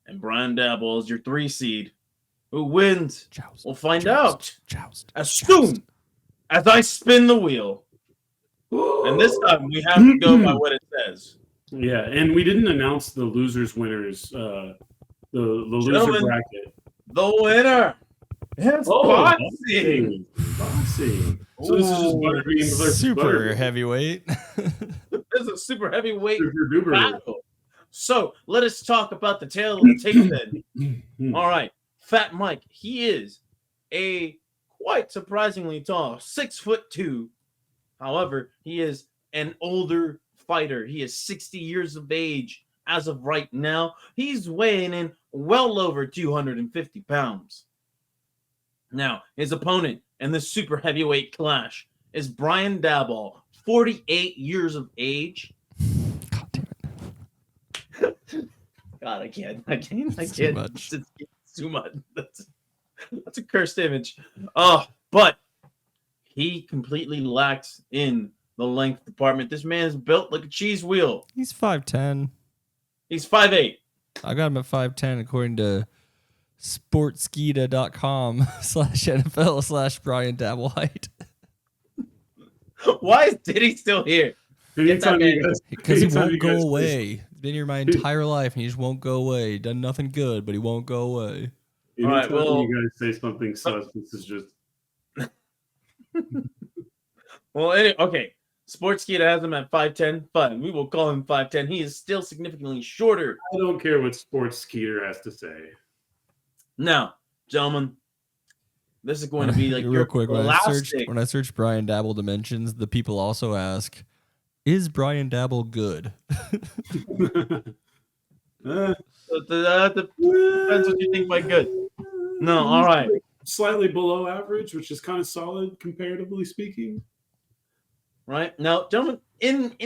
and Brian Dabble as your 3 seed. Who wins? We'll find out as soon as I spin the wheel. And this time we have to go by what it says. Yeah, and we didn't announce the losers winners. The loser bracket. The winner is boxing. So this is just Butterbean versus super Butterbean. heavyweight. This is a super heavyweight Super battle. So let us talk about the tail of the tape then. All right, Fat Mike. He is a quite surprisingly tall 6'2". However, he is an older fighter. He is 60 years of age as of right now. He's weighing in well over 250 pounds. Now, his opponent in this super heavyweight clash is Brian Dabble, 48 years of age. God, I can't. It's too much. It's too much. That's a cursed image. But he completely lacks in the length department. This man is built like a cheese wheel. He's 5'10". He's 5'8". I got him at 5'10", according to sportskeeda.com/NFL/Brian Dabble height. Why is Diddy still here? Because he won't go away. He's been here my entire life, and he just won't go away. He done nothing good, but he won't go away. All right, well, you guys say something sus. This is just. Well, okay. Sportskeeda has him at 5'10". Fine, we will call him 5'10". He is still significantly shorter. I don't care what Sportskeeda has to say. Now, gentlemen, this is going to be like real quick. When I search Brian Dabble dimensions, the people also ask, "Is Brian Dabble good?" Depends what you think by good. No, all right. Slightly below average, which is kind of solid comparatively speaking. Right now, gentlemen, in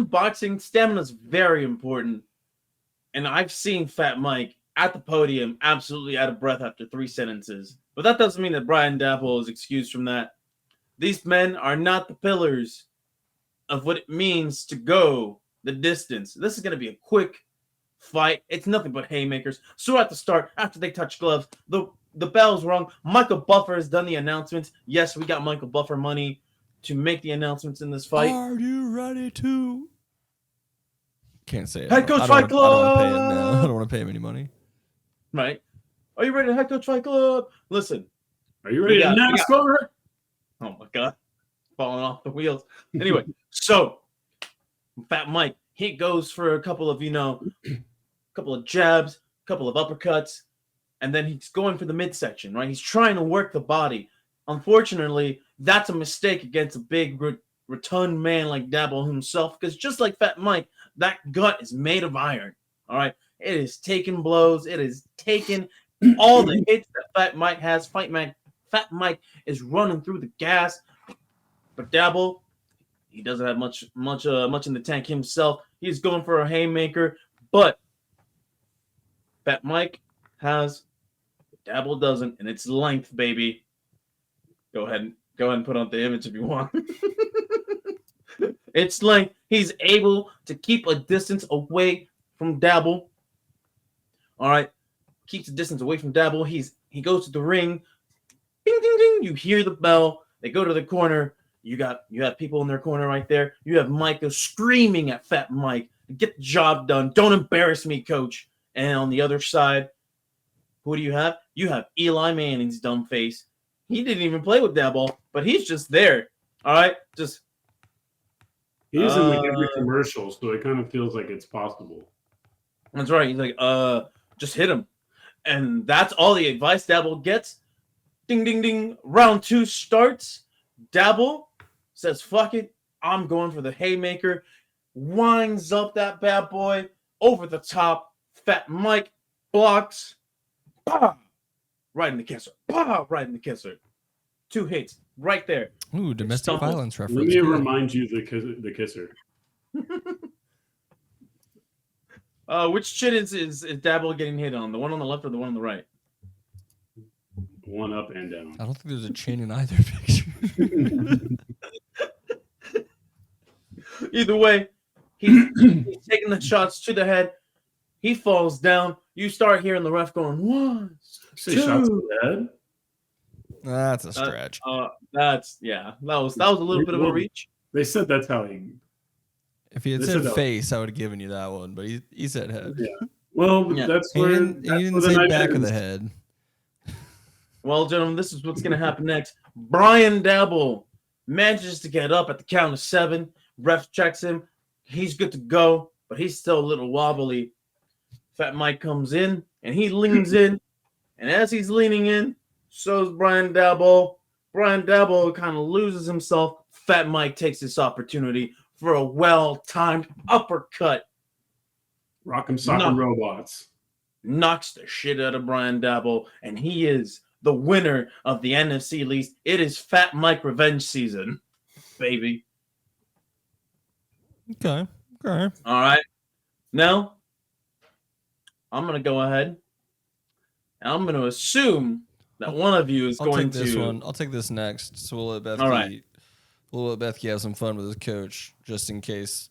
boxing, stamina is very important, and I've seen Fat Mike at the podium absolutely out of breath after 3 sentences. But that doesn't mean that Brian Dabble is excused from that. These men are not the pillars of what it means to go the distance. This is going to be a quick fight. It's nothing but haymakers. So at the start, after they touch gloves, the bell's rung. Michael Buffer has done the announcements. Yes, we got Michael Buffer money to make the announcements in this fight. Are you ready to? Can't say it. Head coach Fight Club. I don't want to pay him any money. Right? Are you ready to head coach Fight Club? Listen. Are you ready to NASCAR? Oh my God. Falling off the wheels. Anyway, so Fat Mike, he goes for a couple of, couple of jabs, couple of uppercuts, and then he's going for the midsection, right? He's trying to work the body. Unfortunately, that's a mistake against a big, rotund man like Dabble himself, because just like Fat Mike, that gut is made of iron, all right? It is taking blows. It is taking all the hits that Fat Mike has. Fat Mike is running through the gas, but Dabble, he doesn't have much in the tank himself. He's going for a haymaker, but Fat Mike has, Dabble doesn't, and it's length, baby. Go ahead and put on the image if you want. It's length. He's able to keep a distance away from Dabble. All right, keeps the distance away from Dabble. He goes to the ring. Ding, ding, ding. You hear the bell. They go to the corner. You have people in their corner right there. You have Micah screaming at Fat Mike, "Get the job done. Don't embarrass me, coach." And on the other side, who do you have? You have Eli Manning's dumb face. He didn't even play with that ball, but he's just there. All right, just He's in like every commercial, so it kind of feels like it's possible. That's right. He's like, just hit him. And that's all the advice Dabble gets. Ding, ding, ding. Round 2 starts. Dabble says, fuck it. I'm going for the haymaker. Winds up that bad boy over the top. Fat Mike blocks. Bah! Right in the kisser. Bah! Right in the kisser. 2 hits right there. Ooh, domestic violence reference. Let me remind you the kisser. Which chin is Dabble getting hit on? The one on the left or the one on the right? One up and down. I don't think there's a chin in either picture. Either way, he's taking the shots to the head. He falls down. You start hearing the ref going, 1, 2. Shots to the head? That's a stretch. That was a little bit of a reach. They said that's how he. If he had said face, I would have given you that one, but he said head. Yeah. Well, that's where he didn't say back of the head. Well, gentlemen, this is what's going to happen next. Brian Dabble manages to get up at the count of 7. Ref checks him. He's good to go, but he's still a little wobbly. Fat Mike comes in, and he leans in. And as he's leaning in, so is Brian Dabble. Brian Dabble kind of loses himself. Fat Mike takes this opportunity for a well-timed uppercut. Rock'em Sock'em Robots. Knocks the shit out of Brian Dabble, and he is the winner of the NFC East. It is Fat Mike revenge season, baby. Okay. All right. Now, I'm going to go ahead, and I'm going to assume that one of you is going to... this one. I'll take this next, so we'll let Bethke... All right. We'll let Bethke have some fun with his coach, just in case.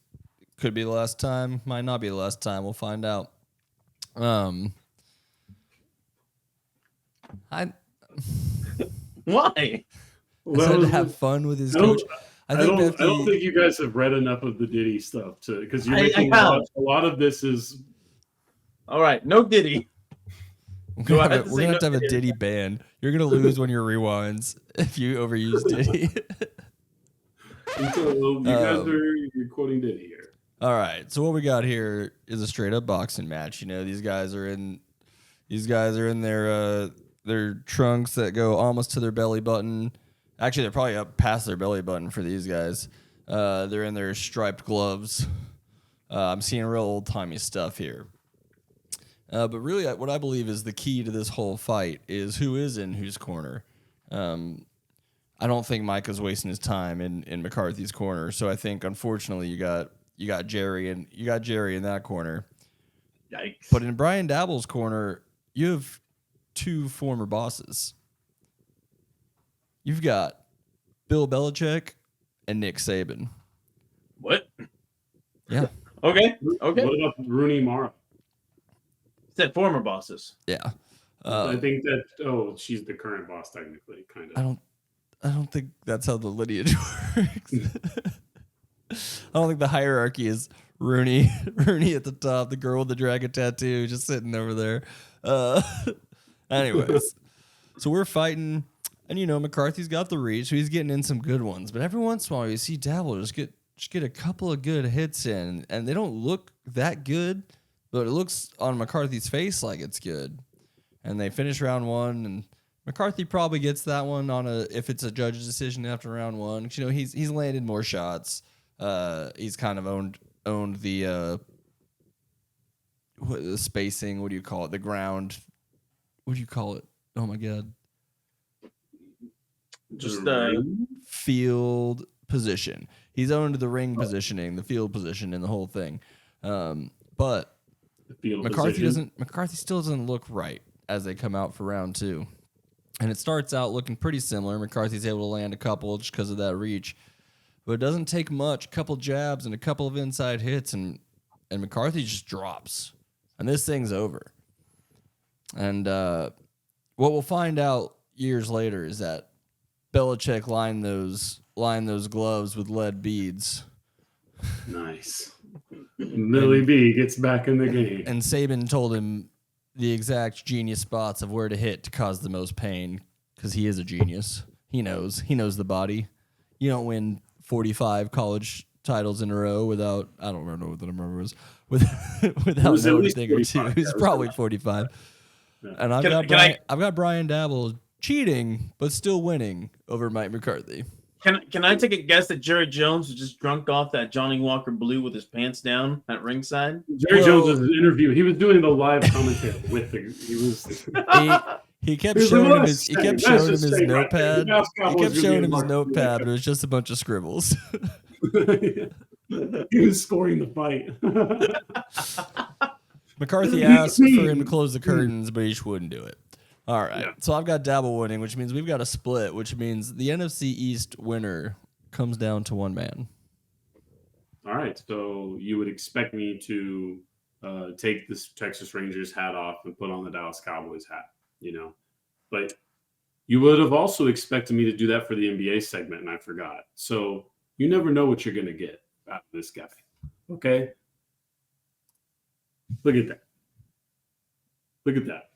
Could be the last time. Might not be the last time. We'll find out. Why? I said to have fun with his coach. I don't think you guys have read enough of the Diddy stuff because you're making a lot of this is. All right, no Diddy. We're gonna have to have a Diddy ban. You're gonna lose one of your rewinds if you overuse Diddy. You guys are quoting Diddy here. All right, so what we got here is a straight up boxing match. You know, these guys are in their trunks that go almost to their belly button. Actually, they're probably up past their belly button for these guys. They're in their striped gloves. I'm seeing real old timey stuff here. But really, what I believe is the key to this whole fight is who is in whose corner. I don't think Micah's wasting his time in McCarthy's corner. So I think, unfortunately, you got Jerry in that corner. Yikes! But in Brian Dabble's corner, you have 2 former bosses. You've got Bill Belichick and Nick Saban. What? Yeah. Okay. What about Rooney Mara? Said former bosses. Yeah. I think that she's the current boss technically, kind of. I don't think that's how the lineage works. I don't think the hierarchy is Rooney at the top, the girl with the dragon tattoo just sitting over there. Anyways, so we're fighting, and McCarthy's got the reach, so he's getting in some good ones. But every once in a while, you see Dabble just get a couple of good hits in, and they don't look that good, but it looks on McCarthy's face like it's good. And they finish round 1, and McCarthy probably gets that one if it's a judge's decision after round 1. He's landed more shots. He's kind of owned the spacing. What do you call it? The ground. What do you call it? Oh my god. Just field position. He's owned the ring positioning, the field position, and the whole thing. But McCarthy still doesn't look right as they come out for round 2. And it starts out looking pretty similar. McCarthy's able to land a couple just because of that reach. But it doesn't take much. A couple jabs and a couple of inside hits, and McCarthy just drops. And this thing's over. And what we'll find out years later is that Belichick lined those gloves with lead beads. Nice. Millie B gets back in the game. And Saban told him the exact genius spots of where to hit to cause the most pain because he is a genius. He knows the body. You don't win 45 college titles in a row without, I don't remember what the number was, without knowing a thing or two. It's probably 45. Yeah. And I've got Brian Dabble cheating, but still winning over Mike McCarthy. Can I take a guess that Jerry Jones was just drunk off that Johnny Walker Blue with his pants down at ringside? Jerry Jones was an interview. He was doing the live commentary with the. He kept showing him his notepad. He kept showing him his notepad, but it was just a bunch of scribbles. He was scoring the fight. McCarthy asked for him to close the curtains, but he just wouldn't do it. All right. Yeah. So I've got Dabble winning, which means we've got a split, which means the NFC East winner comes down to one man. All right. So you would expect me to take this Texas Rangers hat off and put on the Dallas Cowboys hat, but you would have also expected me to do that for the NBA segment, and I forgot. So you never know what you're going to get out of this guy. Okay. Look at that. Look at that.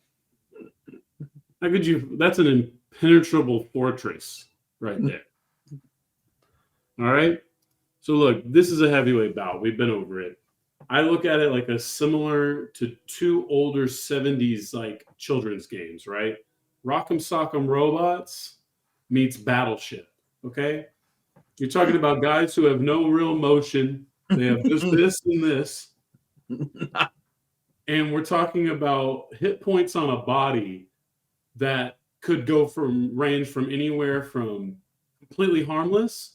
How could you? That's an impenetrable fortress right there. All right. So look, this is a heavyweight bout. We've been over it. I look at it like a similar to two older 70s like children's games, right? Rock'em Sock'em Robots meets Battleship. Okay. You're talking about guys who have no real motion. They have just this and this. And we're talking about hit points on a body that could range from anywhere from completely harmless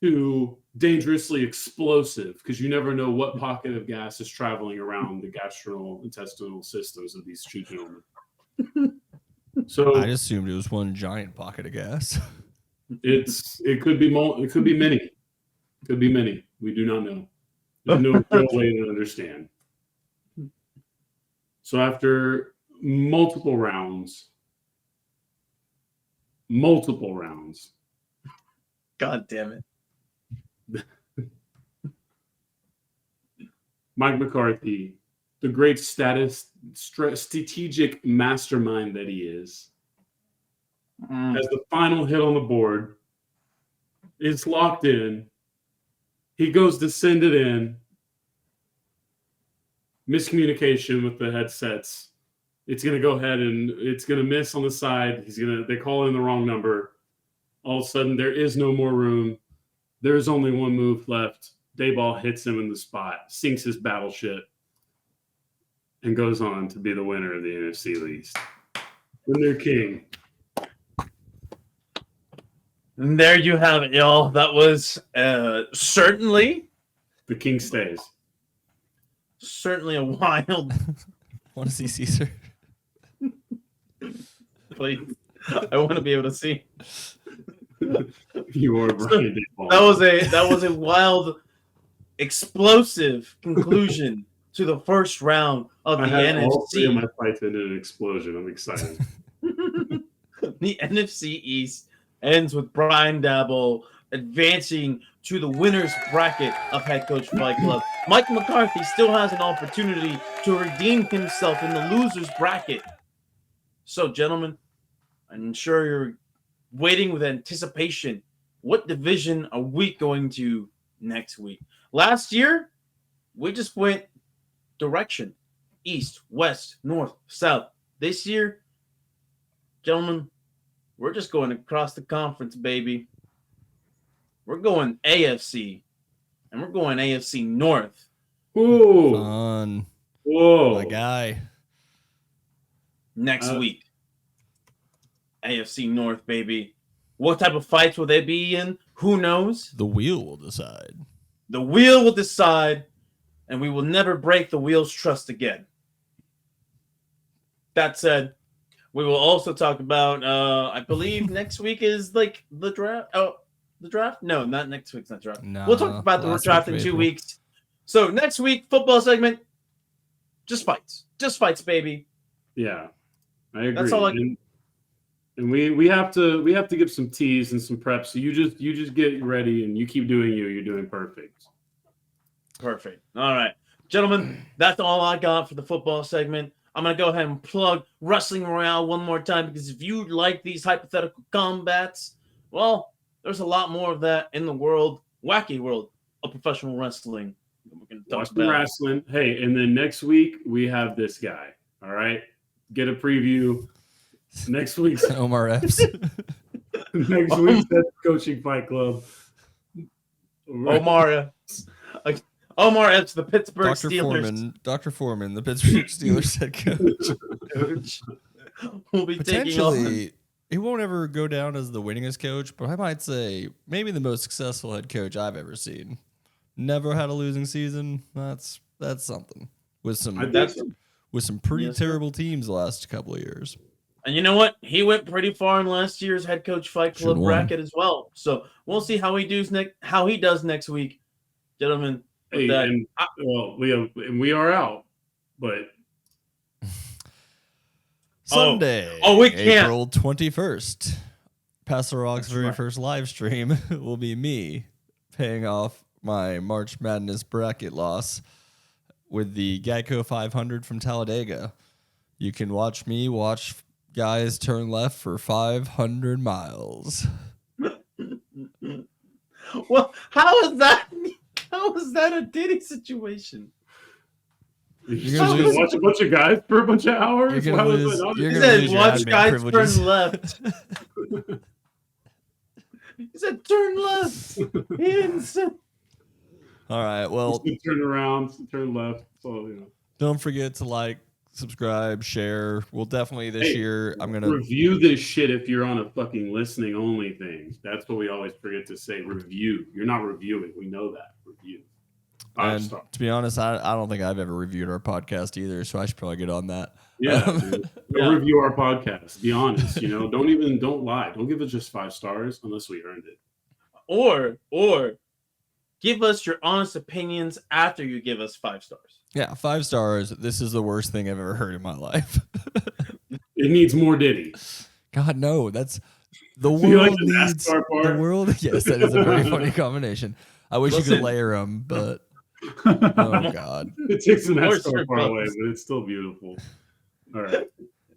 to dangerously explosive, because you never know what pocket of gas is traveling around the gastrointestinal systems of these two gentlemen. So I assumed it was one giant pocket of gas. It could be many. Could be many. We do not know. There's no real way to understand. So after multiple rounds, God damn it. Mike McCarthy, the great strategic mastermind that he is, has the final hit on the board. It's locked in. He goes to send it in. Miscommunication with the headsets. It's going to go ahead and it's going to miss on the side. They call in the wrong number. All of a sudden, there is no more room. There's only one move left. Dayball hits him in the spot, sinks his battleship, and goes on to be the winner of the NFC East. The new king. And there you have it, y'all. That was certainly the king stays. Certainly a wild. Want to see Caesar? Please, I want to be able to see. You are Brian Dayball. That was a wild, explosive conclusion to the first round of the NFC. All three of my fights ended in an explosion. I'm excited. The NFC East ends with Brian Dabble advancing to the winner's bracket of Head Coach Fight Club. Mike McCarthy still has an opportunity to redeem himself in the loser's bracket. So, gentlemen, I'm sure you're waiting with anticipation. What division are we going to next week? Last year, we just went direction. East, west, north, south. This year, gentlemen, we're just going across the conference, baby. We're going AFC, and we're going AFC North. Ooh. Fun. Whoa. My guy. Next week. AFC North, baby. What type of fights will they be in? Who knows? The wheel will decide. The wheel will decide, and we will never break the wheel's trust again. That said, we will also talk about, I believe next week is like the draft. Oh, the draft? No, not next week's not draft. No, we'll talk about the draft in 2 weeks. So next week, football segment, just fights. Just fights, baby. Yeah, I agree. That's all And we have to give some teas and some prep. So you just get ready and you keep doing you. You're doing perfect. Perfect. All right, gentlemen, that's all I got for the football segment. I'm going to go ahead and plug Wrestling Royale one more time, because if you like these hypothetical combats, well, there's a lot more of that in the wacky world of professional wrestling. We're going to talk Watch the about wrestling. Hey, and then next week we have this guy. All right, get a preview. Next week's Omar Epps. Next week's Head Coaching Fight Club. Omar Epps, the Pittsburgh Steelers. Dr. Foreman, the Pittsburgh Steelers head coach. Will be taking off. Potentially, he won't ever go down as the winningest coach, but I might say maybe the most successful head coach I've ever seen. Never had a losing season. That's something. With some pretty terrible teams the last couple of years. And you know what? He went pretty far in last year's Head Coach Fight Club bracket as well. So we'll see how he does next week, gentlemen. Hey, we are out, but Sunday, we can't. April 21st, Pastor Rock's first live stream will be me paying off my March Madness bracket loss with the Geico 500 from Talladega. You can watch me watch guys turn left for 500 miles. Well, how is that a Diddy situation? You're going to watch a bunch of guys for a bunch of hours? You're going He said watch guys turn left. He said turn left. He didn't say. All right, well. Turn around, turn left. So, Don't forget to like, subscribe, share. We'll definitely this year. I'm gonna review this shit if you're on a fucking listening only thing. That's what we always forget to say. Review. You're not reviewing. We know that. Review. And to be honest, I don't think I've ever reviewed our podcast either, so I should probably get on that. Yeah, dude. Go review our podcast. Be honest. Don't lie. Don't give us just 5 stars unless we earned it. Or give us your honest opinions after you give us 5 stars. Yeah, 5 stars. This is the worst thing I've ever heard in my life. It needs more Diddy. God, no. That's the world needs the world. Yes, that is a very funny combination. I wish you could layer them, but oh god, it takes the NASCAR part away, but it's still beautiful. All right.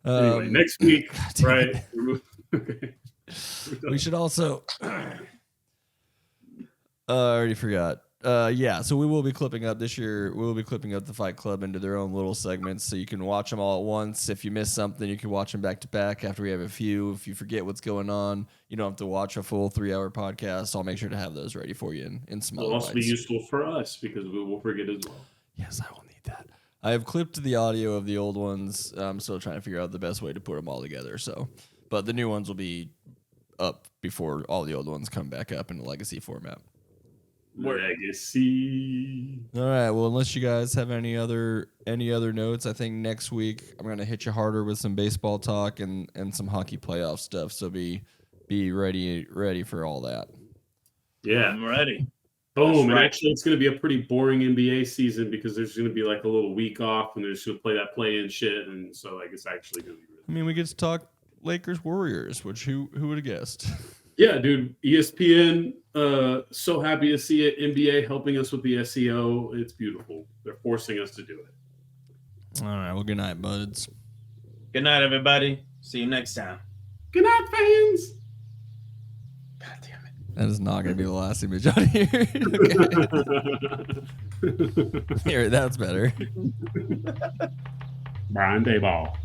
Anyway, next week, right? Okay. We should also. I already forgot. So we will be clipping up this year. We will be clipping up the Fight Club into their own little segments, so you can watch them all at once. If you miss something, you can watch them back to back. After we have a few, if you forget what's going on, you don't have to watch a full 3-hour podcast. I'll make sure to have those ready for you in small. It'll also be useful for us because we will forget as well. Yes, I will need that. I have clipped the audio of the old ones. I'm still trying to figure out the best way to put them all together. But the new ones will be up before all the old ones come back up in the legacy format. Legacy. All right. Well, unless you guys have any other notes, I think next week I'm gonna hit you harder with some baseball talk and some hockey playoff stuff. So be ready for all that. Yeah, I'm ready. Boom. And actually, it's gonna be a pretty boring NBA season because there's gonna be like a little week off and they're just gonna play that play-in shit, and so like it's actually gonna be. I mean, we get to talk Lakers Warriors, which who would have guessed? Yeah, dude. ESPN, so happy to see it. NBA helping us with the SEO. It's beautiful. They're forcing us to do it. All right. Well, good night, buds. Good night, everybody. See you next time. Good night, fans. God damn it. That is not going to be the last image on here. Okay. Here, that's better. Brian Dayball.